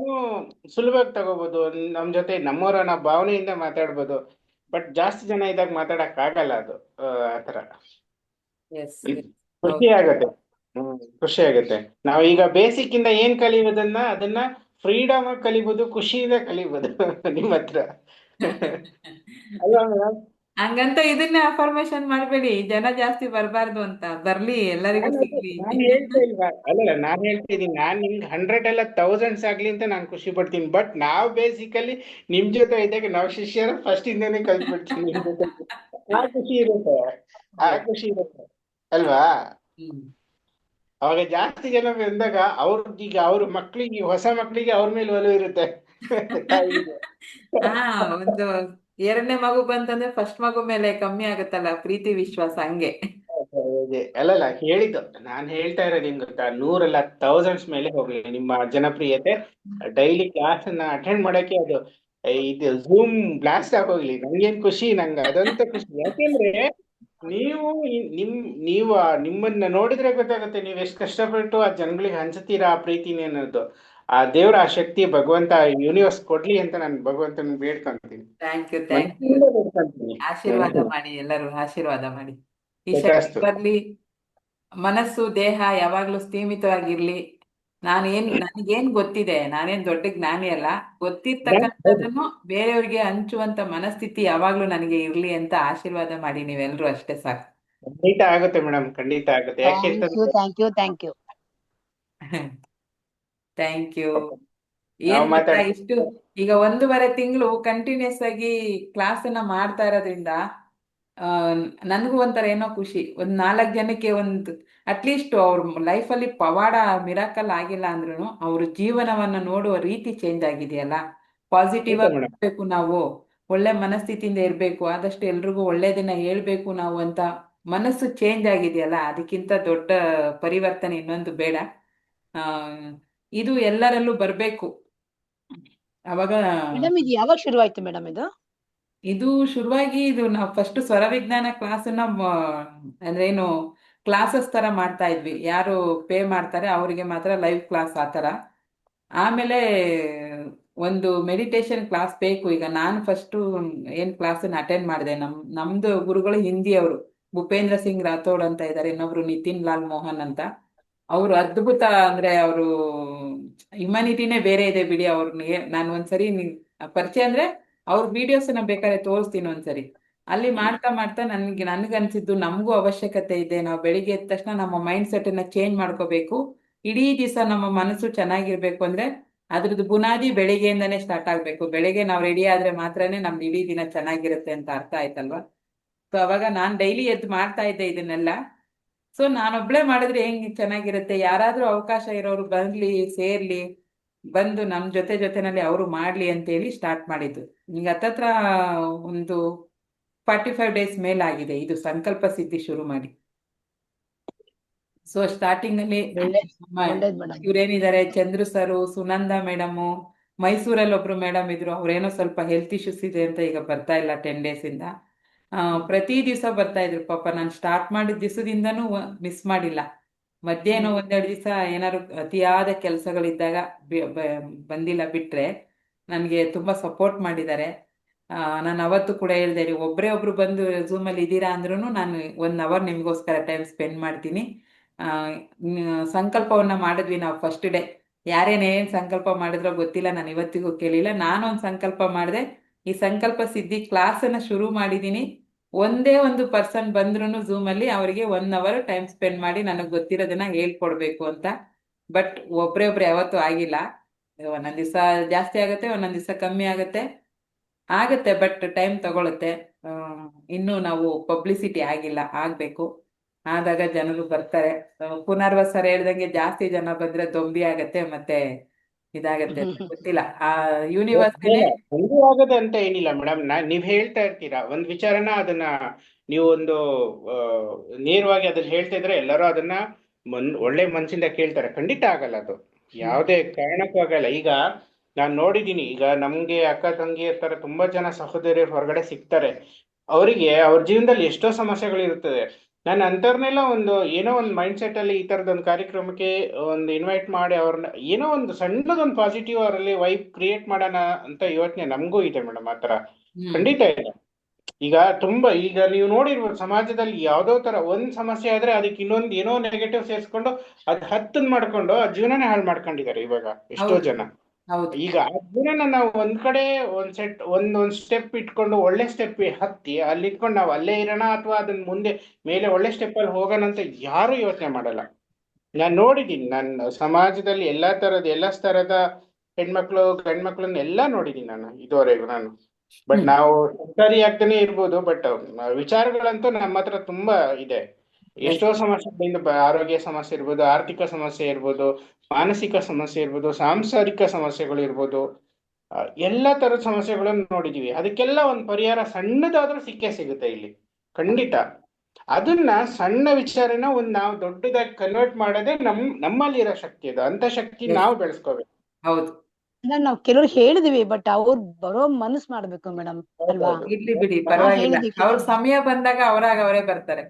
ಸುಲಭವಾಗಿ ತಗೋಬಹುದು. ನಮ್ ಜೊತೆ ನಮ್ಮವರ ನಾವು ಭಾವನೆಯಿಂದ ಮಾತಾಡ್ಬೋದು. ಬಟ್ ಜಾಸ್ತಿ ಜನ ಇದ್ದಾಗ ಮಾತಾಡಕ್ ಆಗಲ್ಲ ಅದು. ಆತರ ಖುಷಿ ಆಗತ್ತೆ. ಖುಷಿ ಆಗತ್ತೆ. ನಾವು ಈಗ ಬೇಸಿಕ್ ಇಂದ ಏನ್ ಕಲಿಯೋದನ್ನ ಅದನ್ನ ಫ್ರೀಡಮ್ ಕಲಿಬೋದು, ಖುಷಿಯಿಂದ ಕಲಿಬೋದು ನಿಮ್ಮ ಹತ್ರ. ಅಲ್ವಾ ಮೇಡಮ್? ಹಂಗಂತ ಇದನ್ನೇ ಅಫರ್ಮೇಶನ್ ಮಾಡಬೇಡಿ, ಜನ ಜಾಸ್ತಿ ಬರಬಾರ್ದು ಅಂತ. ಬರ್ಲಿ, ಎಲ್ಲರಿಗೂ ಸಿಗ್ಲಿ. ನಾನು ಹೇಳ್ತಾ ಇಲ್ವಾ, ಅಲ್ಲಲ್ಲ, ನಾನು ಹೇಳ್ತಾ ಇದ್ದೀನಿ, ನಾನು ನಿಮ್ಗೆ 100 ಅಲ್ಲ 1000s ಆಗ್ಲಿ ಅಂತ ನಾನು ಖುಷಿ ಪಡ್ತೀನಿ. ಬಟ್ ನಾವು ಬೇಸಿಕಲಿ ನಿಮ್ ಜೊತೆ ಇದ್ದಾಗ ನಾವು ಶಿಷ್ಯರ ಫಸ್ಟ್ ಇಂದಾನೆ ಕಲ್ತ್ಬಿಡ್ತೀನಿ ನಿಮ್ ಜೊತೆ. ಆ ಖುಷಿ ಇರುತ್ತೆ, ಆ ಖುಷಿ ಇರುತ್ತೆ ಅಲ್ವಾ? ಹ್ಮ್. ಅವಾಗ ಜಾಸ್ತಿ ಜನ ಬಂದಾಗ ಈಗ ಅವ್ರ ಮಕ್ಳಿಗೆ, ಹೊಸ ಮಕ್ಳಿಗೆ ಅವ್ರ ಮೇಲೆ ಒಲವು ಇರುತ್ತೆ ತಾಯಿಗೆ. ಹಾ, ಒಂದು ಎರಡನೇ ಮಗು ಬಂತಂದ್ರೆ ಫಸ್ಟ್ ಮಗು ಮೇಲೆ ಕಮ್ಮಿ ಆಗುತ್ತಲ್ಲ ಪ್ರೀತಿ ವಿಶ್ವಾಸ, ಹಂಗೆ. ಅಲ್ಲಲ್ಲ, ಹೇಳಿದ್ದು ನಾನು ಹೇಳ್ತಾ ಇರೋದು ನಿಮ್ಗೆ ಗೊತ್ತಾ, 100 ಅಲ್ಲ 1000s ಮೇಲೆ ಹೋಗ್ಲಿ ನಿಮ್ಮ ಜನಪ್ರಿಯತೆ. ಡೈಲಿ ಕ್ಲಾಸ್ ಅನ್ನ ಅಟೆಂಡ್ ಮಾಡಕ್ಕೆ ಅದು ಇದು ಝೂಮ್ ಬ್ಲಾಸ್ಟ್ ಆಗೋಗ್ಲಿ, ನಂಗೇನ್ ಖುಷಿ, ನಂಗೆ ಅದಂತ ಖುಷಿ. ಯಾಕೆಂದ್ರೆ ನೀವು ನೀವು ನಿಮ್ಮನ್ನ ನೋಡಿದ್ರೆ ಗೊತ್ತಾಗುತ್ತೆ ನೀವು ಎಷ್ಟು ಕಷ್ಟಪಟ್ಟು ಆ ಜನಗಳಿಗೆ ಹಂಚುತ್ತೀರಾ ಆ ಪ್ರೀತಿನಿ ಅನ್ನೋದು. ಆ ದೇವ್ರ ಆ ಶಕ್ತಿ ಭಗವಂತ ಯೂನಿವರ್ಸ್ ಕೊಡ್ಲಿ ಅಂತ ನಾನು ಭಗವಂತನ ಬೇಡ್ಕೊಂತೀನಿ, ಥ್ಯಾಂಕ್ ಯು. ಮನಸ್ಸಿಂದ ಬೇಡ್ಕೊಂತೀನಿ. ಆಶೀರ್ವಾದ ಮಾಡಿ, ಎಲ್ಲರೂ ಆಶೀರ್ವಾದ ಮಾಡಿ. ಈ ಶಕ್ತಿ ತಥಾಸ್ತು. ಬರ್ಲಿ, ಮನಸ್ಸು ದೇಹ ಯಾವಾಗ್ಲೂ ಸ್ಥೀಮಿತವಾಗಿರ್ಲಿ. ನನಗೇನ್ ಗೊತ್ತಿದೆ, ನಾನೇನ್ ದೊಡ್ಡ ಜ್ಞಾನಿ ಅಲ್ಲ, ಗೊತ್ತಿರ್ತಕ್ಕಂಥದ್ದನ್ನು ಬೇರೆಯವ್ರಿಗೆ ಹಂಚುವಂತ ಮನಸ್ಥಿತಿ ಯಾವಾಗ್ಲೂ ನನಗೆ ಇರ್ಲಿ ಅಂತ ಆಶೀರ್ವಾದ ಮಾಡಿ ನೀವೆಲ್ರೂ, ಅಷ್ಟೇ ಸಾಕು. ಖಂಡಿತ ಆಗುತ್ತೆ ಮೇಡಮ್, ಖಂಡಿತ ಆಗುತ್ತೆ. ಯಾಕೆ ಥ್ಯಾಂಕ್ ಯು, ಅಂತಂದ್ರೆ thank you, thank you. Thank you. ನಾವು ಏನ್ ಗೊತ್ತಾ, ಮಾತಾಡ್ತೀವಿ. ಇಷ್ಟು ಈಗ 1.5 ತಿಂಗಳು ಕಂಟಿನ್ಯೂಸ್ ಆಗಿ ಕ್ಲಾಸ್ ಅನ್ನ ಮಾಡ್ತಾ ಇರೋದ್ರಿಂದ ಆ ನನ್ಗೂ ಒಂಥರ ಏನೋ ಖುಷಿ. 4 ಜನಕ್ಕೆ ಅಟ್ಲೀಸ್ಟ್ ಅವ್ರ ಲೈಫಲ್ಲಿ ಪವಾಡ ಮಿರಾಕಲ್ ಆಗಿಲ್ಲ ಅಂದ್ರೂ ಅವ್ರ ಜೀವನವನ್ನ ನೋಡುವ ರೀತಿ ಚೇಂಜ್ ಆಗಿದೆಯಲ್ಲ. ಪಾಸಿಟಿವ್ ಆಗಿ ಮೇಡಮ್, ಇರ್ಬೇಕು ನಾವು, ಒಳ್ಳೆ ಮನಸ್ಥಿತಿಯಿಂದ ಇರ್ಬೇಕು, ಆದಷ್ಟು ಎಲ್ರಿಗೂ ಒಳ್ಳೇದನ್ನ ಹೇಳ್ಬೇಕು ನಾವು ಅಂತ ಮನಸ್ಸು ಚೇಂಜ್ ಆಗಿದೆಯಲ್ಲ, ಅದಕ್ಕಿಂತ ದೊಡ್ಡ ಪರಿವರ್ತನೆ ಇನ್ನೊಂದು ಬೇಡ. ಆ ಇದು ಎಲ್ಲರಲ್ಲೂ ಬರ್ಬೇಕು. ಅವಾಗ ಮೇಡಮ್, ಇದು ಯಾವಾಗ ಶುರುವಾಯ್ತು ಮೇಡಮ್ ಇದು? ಇದು ಶುರುವಾಗಿ, ಇದು ನಾವು ಫಸ್ಟ್ ಸ್ವರ ವಿಜ್ಞಾನ ಕ್ಲಾಸನ್ನ ಅಂದ್ರೆ ಏನು ಕ್ಲಾಸಸ್ ತರ ಮಾಡ್ತಾ ಇದ್ವಿ. ಯಾರು ಪೇ ಮಾಡ್ತಾರೆ ಅವರಿಗೆ ಮಾತ್ರ ಲೈವ್ ಕ್ಲಾಸ್ ಆ ಥರ. ಆಮೇಲೆ ಒಂದು ಮೆಡಿಟೇಷನ್ ಕ್ಲಾಸ್ ಬೇಕು. ಈಗ ನಾನು ಫಸ್ಟು ಏನು ಕ್ಲಾಸನ್ನ ಅಟೆಂಡ್ ಮಾಡಿದೆ, ನಮ್ದು ಗುರುಗಳು ಹಿಂದಿಯವರು, ಭೂಪೇಂದ್ರ ಸಿಂಗ್ ರಾಥೋಡ್ ಅಂತ ಇದ್ದಾರೆ, ಇನ್ನೊಬ್ರು ನಿತಿನ್ ಲಾಲ್ ಮೋಹನ್ ಅಂತ. ಅವರು ಅದ್ಭುತ, ಅಂದ್ರೆ ಅವರು ಹ್ಯುಮ್ಯಾನಿಟಿನೇ ಬೇರೆ ಇದೆ ಬಿಡಿ. ಅವ್ರನ್ನ ನಾನು ಒಂದ್ಸರಿ ಪರಿಚಯ ಅಂದ್ರೆ ಅವ್ರ ವಿಡಿಯೋಸ್ನ ಬೇಕಾದ್ರೆ ತೋರಿಸ್ತೀನಿ ಒಂದ್ಸರಿ. ಅಲ್ಲಿ ಮಾಡ್ತಾ ಮಾಡ್ತಾ ನನ್ಗನ್ಸಿದ್ದು ನಮಗೂ ಅವಶ್ಯಕತೆ ಇದೆ. ನಾವು ಬೆಳಿಗ್ಗೆ ಎದ್ದ ತಕ್ಷಣ ನಮ್ಮ ಮೈಂಡ್ ಸೆಟ್ ಅನ್ನ ಚೇಂಜ್ ಮಾಡ್ಕೋಬೇಕು. ಇಡೀ ದಿವಸ ನಮ್ಮ ಮನಸ್ಸು ಚೆನ್ನಾಗಿರ್ಬೇಕು ಅಂದ್ರೆ ಅದ್ರದ್ದು ಬುನಾದಿ ಬೆಳಿಗ್ಗೆಯಿಂದಾನೇ ಸ್ಟಾರ್ಟ್ ಆಗ್ಬೇಕು. ಬೆಳಿಗ್ಗೆ ನಾವು ರೆಡಿ ಆದ್ರೆ ಮಾತ್ರನೇ ನಮ್ದು ಇಡೀ ದಿನ ಚೆನ್ನಾಗಿರುತ್ತೆ ಅಂತ ಅರ್ಥ ಆಯ್ತಲ್ವಾ? ಸೊ ಅವಾಗ ನಾನು ಡೈಲಿ ಎದ್ದು ಮಾಡ್ತಾ ಇದ್ದೆ ಇದನ್ನೆಲ್ಲ. ಸೊ ನಾನೊಬ್ಳೆ ಮಾಡಿದ್ರೆ ಹೆಂಗ್ ಚೆನ್ನಾಗಿರುತ್ತೆ, ಯಾರಾದ್ರೂ ಅವಕಾಶ ಇರೋರು ಬರ್ಲಿ, ಸೇರ್ಲಿ, ಬಂದು ನಮ್ ಜೊತೆನಲ್ಲಿ ಅವರು ಮಾಡ್ಲಿ ಅಂತೇಳಿ ಸ್ಟಾರ್ಟ್ ಮಾಡಿದ್ದು. ಈಗ ಹತ್ತತ್ರ ಒಂದು 45 ಡೇಸ್ ಮೇಲಾಗಿದೆ ಇದು ಸಂಕಲ್ಪ ಸಿದ್ಧಿ ಶುರು ಮಾಡಿ. ಸೊ ಸ್ಟಾರ್ಟಿಂಗ್ ಅಲ್ಲಿ ಒಳ್ಳೇದ್ ಮೇಡಮ್. ಇವ್ರೇನಿದ್ದಾರೆ, ಚಂದ್ರು ಸರು, ಸುನಂದ ಮೇಡಮು, ಮೈಸೂರಲ್ಲಿ ಒಬ್ರು ಮೇಡಮ್ ಇದ್ರು, ಅವ್ರೇನೋ ಸ್ವಲ್ಪ ಹೆಲ್ತ್ ಇಶ್ಯೂಸ್ ಇದೆ ಅಂತ ಈಗ ಬರ್ತಾ ಇಲ್ಲ 10 ಡೇಸ್ ಇಂದ. ಪ್ರತಿ ದಿವಸ ಬರ್ತಾ ಇದ್ರು ಪಾಪ. ನಾನು ಸ್ಟಾರ್ಟ್ ಮಾಡಿದ ದಿವಸದಿಂದನೂ ಮಿಸ್ ಮಾಡಿಲ್ಲ. ಮಧ್ಯೆ ಏನೋ 1-2 ದಿವಸ ಏನಾದ್ರು ಅತಿಯಾದ ಕೆಲಸಗಳಿದ್ದಾಗ ಬಂದಿಲ್ಲ, ಬಿಟ್ರೆ ನನಗೆ ತುಂಬಾ ಸಪೋರ್ಟ್ ಮಾಡಿದ್ದಾರೆ. ನಾನು ಅವತ್ತು ಕೂಡ ಹೇಳ್ದೆ, ನೀವು ಒಬ್ರು ಬಂದು ಝೂಮಲ್ಲಿ ಇದ್ದೀರಾ ಅಂದ್ರೂ ನಾನು 1 ಅವರ್ ನಿಮಗೋಸ್ಕರ ಟೈಮ್ ಸ್ಪೆಂಡ್ ಮಾಡ್ತೀನಿ. ಸಂಕಲ್ಪವನ್ನ ಮಾಡಿದ್ವಿ ನಾವು ಫಸ್ಟ್ ಡೇ. ಯಾರೇನೇನ್ ಸಂಕಲ್ಪ ಮಾಡಿದ್ರೋ ಗೊತ್ತಿಲ್ಲ, ನಾನು ಇವತ್ತಿಗೂ ಕೇಳಿಲ್ಲ. ನಾನೊಂದು ಸಂಕಲ್ಪ ಮಾಡಿದೆ, ಈ ಸಂಕಲ್ಪ ಸಿದ್ಧಿ ಕ್ಲಾಸನ್ನ ಶುರು ಮಾಡಿದ್ದೀನಿ. ಒಂದೇ ಒಂದು ಪರ್ಸನ್ ಬಂದ್ರು ಝೂಮಲ್ಲಿ ಅವರಿಗೆ 1 ಅವರ್ ಟೈಮ್ ಸ್ಪೆಂಡ್ ಮಾಡಿ ನನಗೆ ಗೊತ್ತಿರೋದನ್ನ ಹೇಳ್ಕೊಡ್ಬೇಕು ಅಂತ. ಬಟ್ ಒಬ್ರೇ ಯಾವತ್ತೂ ಆಗಿಲ್ಲ. ಒಂದೊಂದ್ ದಿವಸ ಜಾಸ್ತಿ ಆಗುತ್ತೆ, ಒಂದೊಂದ್ ದಿವಸ ಕಮ್ಮಿ ಆಗತ್ತೆ, ಬಟ್ ಟೈಮ್ ತಗೊಳುತ್ತೆ. ಇನ್ನೂ ನಾವು ಪಬ್ಲಿಸಿಟಿ ಆಗಿಲ್ಲ, ಆಗ್ಬೇಕು. ಆದಾಗ ಜನರು ಬರ್ತಾರೆ. ಪುನರ್ವಸ ಸರ್ ಹೇಳ್ದಂಗೆ ಜಾಸ್ತಿ ಜನ ಬಂದ್ರೆ ದೊಂಬಿ ಆಗತ್ತೆ, ಮತ್ತೆ ಇದಾಗತ್ತೆ ಅಂತ ಗೊತ್ತಿಲ್ಲ. ಆ ಯೂನಿವರ್ಸಿಟಿ ಹಂಗೂ ಆಗದೆ ಅಂತ ಏನಿಲ್ಲ ಮೇಡಮ್. ನೀವ್ ಹೇಳ್ತಾ ಇರ್ತೀರಾ ಒಂದ್ ವಿಚಾರನ, ಅದನ್ನ ನೀವು ಒಂದು ನೇರವಾಗಿ ಅದನ್ನ ಹೇಳ್ತಾ ಇದ್ರೆ ಎಲ್ಲರೂ ಅದನ್ನ ಒಳ್ಳೆ ಮನ್ಸಿಂದ ಕೇಳ್ತಾರೆ. ಖಂಡಿತ ಆಗಲ್ಲ, ಅದು ಯಾವುದೇ ಕಾರಣಕ್ಕೂ ಆಗಲ್ಲ. ಈಗ ನಾನ್ ನೋಡಿದೀನಿ, ಈಗ ನಮ್ಗೆ ಅಕ್ಕ ತಂಗಿ ಇರ್ತಾರೆ, ತುಂಬಾ ಜನ ಸಹೋದರಿಯರು ಹೊರಗಡೆ ಸಿಗ್ತಾರೆ. ಅವರಿಗೆ ಅವ್ರ ಜೀವನದಲ್ಲಿ ಎಷ್ಟೋ ಸಮಸ್ಯೆಗಳಿರ್ತದೆ. ನಾನು ಅಂಥವ್ರನ್ನೆಲ್ಲ ಏನೋ ಒಂದು ಮೈಂಡ್ ಸೆಟ್ ಅಲ್ಲಿ ಈ ತರದೊಂದು ಕಾರ್ಯಕ್ರಮಕ್ಕೆ ಒಂದು ಇನ್ವೈಟ್ ಮಾಡಿ ಅವ್ರನ್ನ ಏನೋ ಒಂದು ಸಣ್ಣದೊಂದು ಪಾಸಿಟಿವ್ ಅವರಲ್ಲಿ ವೈಬ್ ಕ್ರಿಯೇಟ್ ಮಾಡೋಣ ಅಂತ ಯೋಚನೆ ನಮಗೂ ಇದೆ ಮೇಡಮ್. ಆತರ ಖಂಡಿತ ಇದೆ. ಈಗ ಈಗ ನೀವು ನೋಡಿರ್ಬೋದು, ಸಮಾಜದಲ್ಲಿ ಯಾವ್ದೋ ತರ ಒಂದ್ ಸಮಸ್ಯೆ ಆದ್ರೆ ಅದಕ್ಕೆ ಇನ್ನೊಂದು ಏನೋ ನೆಗೆಟಿವ್ ಸೇರಿಸ್ಕೊಂಡು ಅದ್ 10 ಮಾಡ್ಕೊಂಡು ಆ ಜೀವನನೇ ಹಾಳು ಮಾಡ್ಕೊಂಡಿದ್ದಾರೆ ಇವಾಗ ಎಷ್ಟೋ ಜನ. ಹೌದು. ಈಗ ಆ ಗುಣನ ನಾವು ಒಂದ್ ಕಡೆ ಒಂದ್ ಸ್ಟೆಪ್ ಇಟ್ಕೊಂಡು ಒಳ್ಳೆ ಸ್ಟೆಪ್ ಹತ್ತಿ ಅಲ್ಲಿ ಇಟ್ಕೊಂಡು ನಾವು ಅಲ್ಲೇ ಇರೋಣ ಅಥವಾ ಅದನ್ನ ಮುಂದೆ ಮೇಲೆ ಒಳ್ಳೆ ಸ್ಟೆಪ್ ಅಲ್ಲಿ ಹೋಗೋಣ ಅಂತ ಯಾರು ಯೋಚನೆ ಮಾಡಲ್ಲ. ನಾನು ನೋಡಿದ್ದೀನಿ, ನನ್ನ ಸಮಾಜದಲ್ಲಿ ಎಲ್ಲಾ ಸ್ತರದ ಹೆಣ್ಮಕ್ಳು ಗಂಡ್ಮಕ್ಳನ್ನ ಎಲ್ಲಾ ನೋಡಿದ್ದೀನಿ ನಾನು ಇದುವರೆಗೂ ನಾನು. ಬಟ್ ನಾವು ಸರ್ಕಾರಿ ಆಗ್ತಾನೆ ಇರ್ಬೋದು, ಬಟ್ ವಿಚಾರಗಳಂತೂ ನಮ್ಮ ಹತ್ರ ತುಂಬಾ ಇದೆ. ಎಷ್ಟೋ ಸಮಸ್ಯೆಗಳಿಂದ ಆರೋಗ್ಯ ಸಮಸ್ಯೆ ಇರ್ಬೋದು, ಆರ್ಥಿಕ ಸಮಸ್ಯೆ ಇರ್ಬೋದು, ಮಾನಸಿಕ ಸಮಸ್ಯೆ ಇರ್ಬೋದು, ಸಾಂಸಾರಿಕ ಸಮಸ್ಯೆಗಳು ಇರ್ಬೋದು, ಎಲ್ಲಾ ತರದ ಸಮಸ್ಯೆಗಳನ್ನು ನೋಡಿದೀವಿ. ಅದಕ್ಕೆಲ್ಲ ಒಂದು ಪರಿಹಾರ ಸಣ್ಣದಾದ್ರೂ ಸಿಕ್ಕೇ ಸಿಗುತ್ತೆ ಇಲ್ಲಿ, ಖಂಡಿತ. ಅದನ್ನ ಸಣ್ಣ ವಿಚಾರನ ನಾವು ದೊಡ್ಡದಾಗಿ ಕನ್ವರ್ಟ್ ಮಾಡೋದೇ ನಮ್ಮಲ್ಲಿ ಇರೋ ಶಕ್ತಿ ಅದು. ಅಂತ ಶಕ್ತಿ Yes. ನಾವು ಬೆಳೆಸ್ಕೋಬೇಕು. ಹೌದು. ಮೇಡಮ್ ನಾವ್ ಕೆಲವ್ರು ಹೇಳಿದಿವಿ, ಬಟ್ ಅವ್ರು ಬರೋ ಮನಸ್ ಮಾಡ್ಬೇಕು ಮೇಡಮ್, ಅಲ್ವಾ? ಇರ್ಲಿ ಬಿಡಿ, ಪರವಾಗಿಲ್ಲ. ಹೇಳಿದಕ್ಕೆ ಅವ್ರ ಸಮಯ ಬಂದಾಗ ಅವರೇ ಬರ್ತಾರೆ.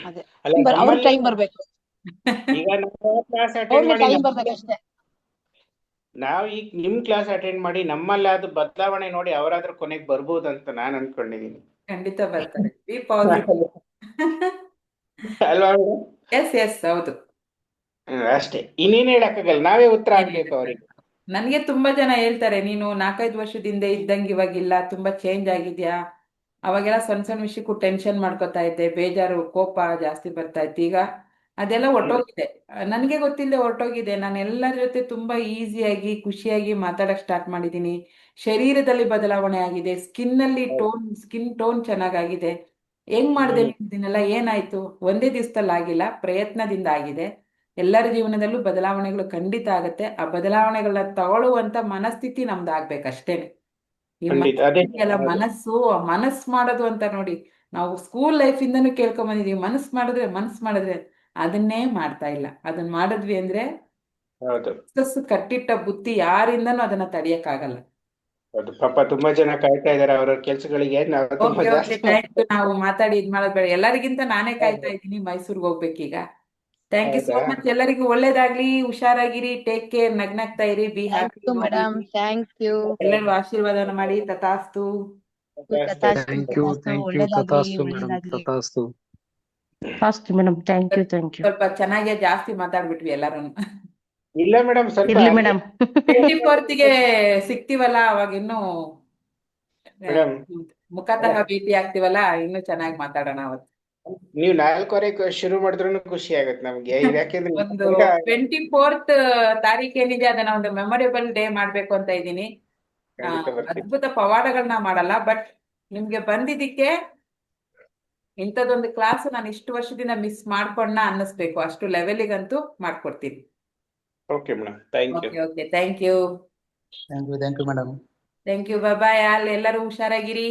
ಅದೇ ಅಲ್ಲ, ಅವ್ರ ನಮ್ಮಲ್ಲಿ ಟೈಮ್ ಬರ್ಬೇಕು, ಈಗ ನಾವು ಕ್ಲಾಸ್ ಅಟೆಂಡ್ ಅವ್ರಿಗೆ ಮಾಡಿ ಟೈಮ್ ಬರ್ಬೇಕಷ್ಟೇ. ನಾವ್ ಈಗ ನಿಮ್ ಕ್ಲಾಸ್ ಅಟೆಂಡ್ ಮಾಡಿ ನಮ್ಮಲ್ಲಿ ಅದು ಬದಲಾವಣೆ ನೋಡಿ ಅವರಾದ್ರೂ ಕೊನೆಗೆ ಬರ್ಬೋದಂತ ನಾನು ಅನ್ಕೊಂಡಿದೀನಿ. ಖಂಡಿತ ಬರ್ತಾರೆ. B positive. ಅಲ್ವಾ ಮೇಡಮ್? ಎಸ್ ಎಸ್, ಹೌದು. ಅಷ್ಟೇ, ಇನ್ನೇನ್ ಹೇಳಕ್ಕಾಗಲ್ಲ, ನಾವೇ ಉತ್ತರ ಆಗ್ಬೇಕು ಅವ್ರಿಗೆ. ನನ್ಗೆ ತುಂಬಾ ಜನ ಹೇಳ್ತಾರೆ, ನೀನು 4-5 ವರ್ಷದಿಂದ ಇದ್ದಂಗೆ ಇವಾಗಿಲ್ಲ, ತುಂಬಾ ಚೇಂಜ್ ಆಗಿದ್ಯಾ. ಅವಾಗೆಲ್ಲ ಸಣ್ಣ ಸಣ್ಣ ವಿಷಯಕ್ಕೂ ಟೆನ್ಷನ್ ಮಾಡ್ಕೊತಾ ಇದ್ದೆ, ಬೇಜಾರು ಕೋಪ ಜಾಸ್ತಿ ಬರ್ತಾ ಇತ್ತು. ಈಗ ಅದೆಲ್ಲ ಹೊರ್ಟೋಗಿದೆ. ನನಗೆ ಗೊತ್ತಿಲ್ಲದೆ ಹೊರ್ಟೋಗಿದೆ. ನಾನು ಎಲ್ಲರ ಜೊತೆ ತುಂಬಾ ಈಸಿಯಾಗಿ ಖುಷಿಯಾಗಿ ಮಾತಾಡಕ್ ಸ್ಟಾರ್ಟ್ ಮಾಡಿದ್ದೀನಿ. ಶರೀರದಲ್ಲಿ ಬದಲಾವಣೆ ಆಗಿದೆ, ಸ್ಕಿನ್ ಟೋನ್ ಚೆನ್ನಾಗಾಗಿದೆ. ಹೆಂಗ್ ಮಾಡಿದೆ ಇದನ್ನೆಲ್ಲ? ಏನಾಯ್ತು? ಒಂದೇ ದಿವಸದಲ್ಲಿ ಆಗಿಲ್ಲ, ಪ್ರಯತ್ನದಿಂದ ಆಗಿದೆ. ಎಲ್ಲರ ಜೀವನದಲ್ಲೂ ಬದಲಾವಣೆಗಳು ಖಂಡಿತ ಆಗತ್ತೆ. ಆ ಬದಲಾವಣೆಗಳನ್ನ ತಗೊಳ್ಳುವಂತ ಮನಸ್ಥಿತಿ ನಮ್ದು ಆಗ್ಬೇಕಷ್ಟೇನೆ. ಈ ಖಂಡಿತ, ಅದೇ ಮನಸ್ಸು ಮಾಡೋದು ಅಂತ ನೋಡಿ, ನಾವು ಸ್ಕೂಲ್ ಲೈಫ್ ಇಂದನೂ ಕೇಳ್ಕೊಂಡ್ ಬಂದಿದೀವಿ, ಮನಸ್ಸು ಮಾಡಿದ್ರೆ ಅದನ್ನೇ ಮಾಡ್ತಾ ಇಲ್ಲ. ಅದನ್ನ ಮಾಡಿದ್ವಿ ಅಂದ್ರೆ ಹೌದು ಕಟ್ಟಿಟ್ಟ ಬುತ್ತಿ, ಯಾರಿಂದನೂ ಅದನ್ನ ತಡಿಯಕ್ಕಾಗಲ್ಲ. ಹೌದು. ಪಾಪ ತುಂಬಾ ಜನ ಕಾಯ್ತಾ ಇದಾರೆ ಅವ್ರ ಕೆಲ್ಸಗಳಿಗೆ. ನಾವು ತುಂಬಾ ಓಕೆ ಜಾಸ್ತಿ ಥ್ಯಾಂಕ್ ಯು. ನಾವು ಮಾತಾಡಿ ಇದ್ ಮಾಡೋದ್ ಬೇಡ, ಎಲ್ಲರಿಗಿಂತ ನಾನೇ ಕಾಯ್ತಾ ಇದ್ದೀನಿ ಮೈಸೂರ್ಗೆ ಹೋಗ್ಬೇಕೀಗ. ಥ್ಯಾಂಕ್ ಯು ಸೋ ಹೌದಾ? ಮಚ್. ಎಲ್ಲರಿಗೂ ಒಳ್ಳೇದಾಗ್ಲಿ, ಹುಷಾರಾಗಿರಿ, ಟೇಕ್ ಕೇರ್, ನಗ್ನಗ್ತಾ ಇರಿ, be thank happy. You madam, thank you. ಎಲ್ಲರಿಗೂ ಆಶೀರ್ವಾದನ ಮಾಡಿ. ತಥಾಸ್ತು. ಥ್ಯಾಂಕ್ ಯು ಒಳ್ಳೇದಾಗ್ಲಿ, ತಥಾಸ್ತು ಮೇಡಮ್, ಒಳ್ಳೇದಾಗ್ಲಿ. ತಥಾಸ್ತು. Fast madam, thank you. ಸ್ವಲ್ಪ ಚೆನ್ನಾಗಿ ಜಾಸ್ತಿ ಮಾತಾಡ್ಬಿಟ್ವಿ ಎಲ್ಲರೂ. ಇಲ್ಲ ಮೇಡಮ್, ಸ್ವಲ್ಪ ಇರ್ಲಿ ಮೇಡಮ್. 24th ಸಿಗ್ತೀವಲ್ಲ, ಅವಾಗ ಇನ್ನು ಮೇಡಮ್ ಮುಖತಃ ಭೇಟಿ ಆಗ್ತೀವಲ್ಲ, ಇನ್ನು ಚೆನ್ನಾಗಿ ಮಾತಾಡೋಣ ಅವತ್ತು. ನೀವು 4:15 ಶುರು ಮಾಡಿದ್ರು ಖುಷಿ ಆಗತ್ತೆ ನಮ್ಗೆ. ಯಾಕೆಂದ್ರೆ ಒಂದು 24th ತಾರೀಕೇನಿದೆ, ಅದನ್ನ ಒಂದು ಮೆಮೊರೇಬಲ್ ಡೇ ಮಾಡ್ಬೇಕು ಅಂತ ಇದ್ದೀನಿ. ಖಂಡಿತ ಬರ್ತೀನಿ. ಅದ್ಭುತ ಪವಾಡಗಳನ್ನ ಮಾಡಲ್ಲ, ಬಟ್ ನಿಮ್ಗೆ ಬಂದಿದ್ದಕ್ಕೆ ಇಂಥದ್ದೊಂದು ಕ್ಲಾಸ್ ನಾನು ಇಷ್ಟು ವರ್ಷದಿಂದ ಮಿಸ್ ಮಾಡ್ಕೊಂಡ ಅನ್ನಿಸ್ಬೇಕು. ಅಷ್ಟು ಲೆವೆಲಿಗಂತೂ ಮಾಡ್ಕೊಡ್ತೀನಿ. Okay madam, thank you. Okay thank you. Thank you madam. Thank you. Bye. ಎಲ್ಲರೂ ಹುಷಾರಾಗಿರಿ.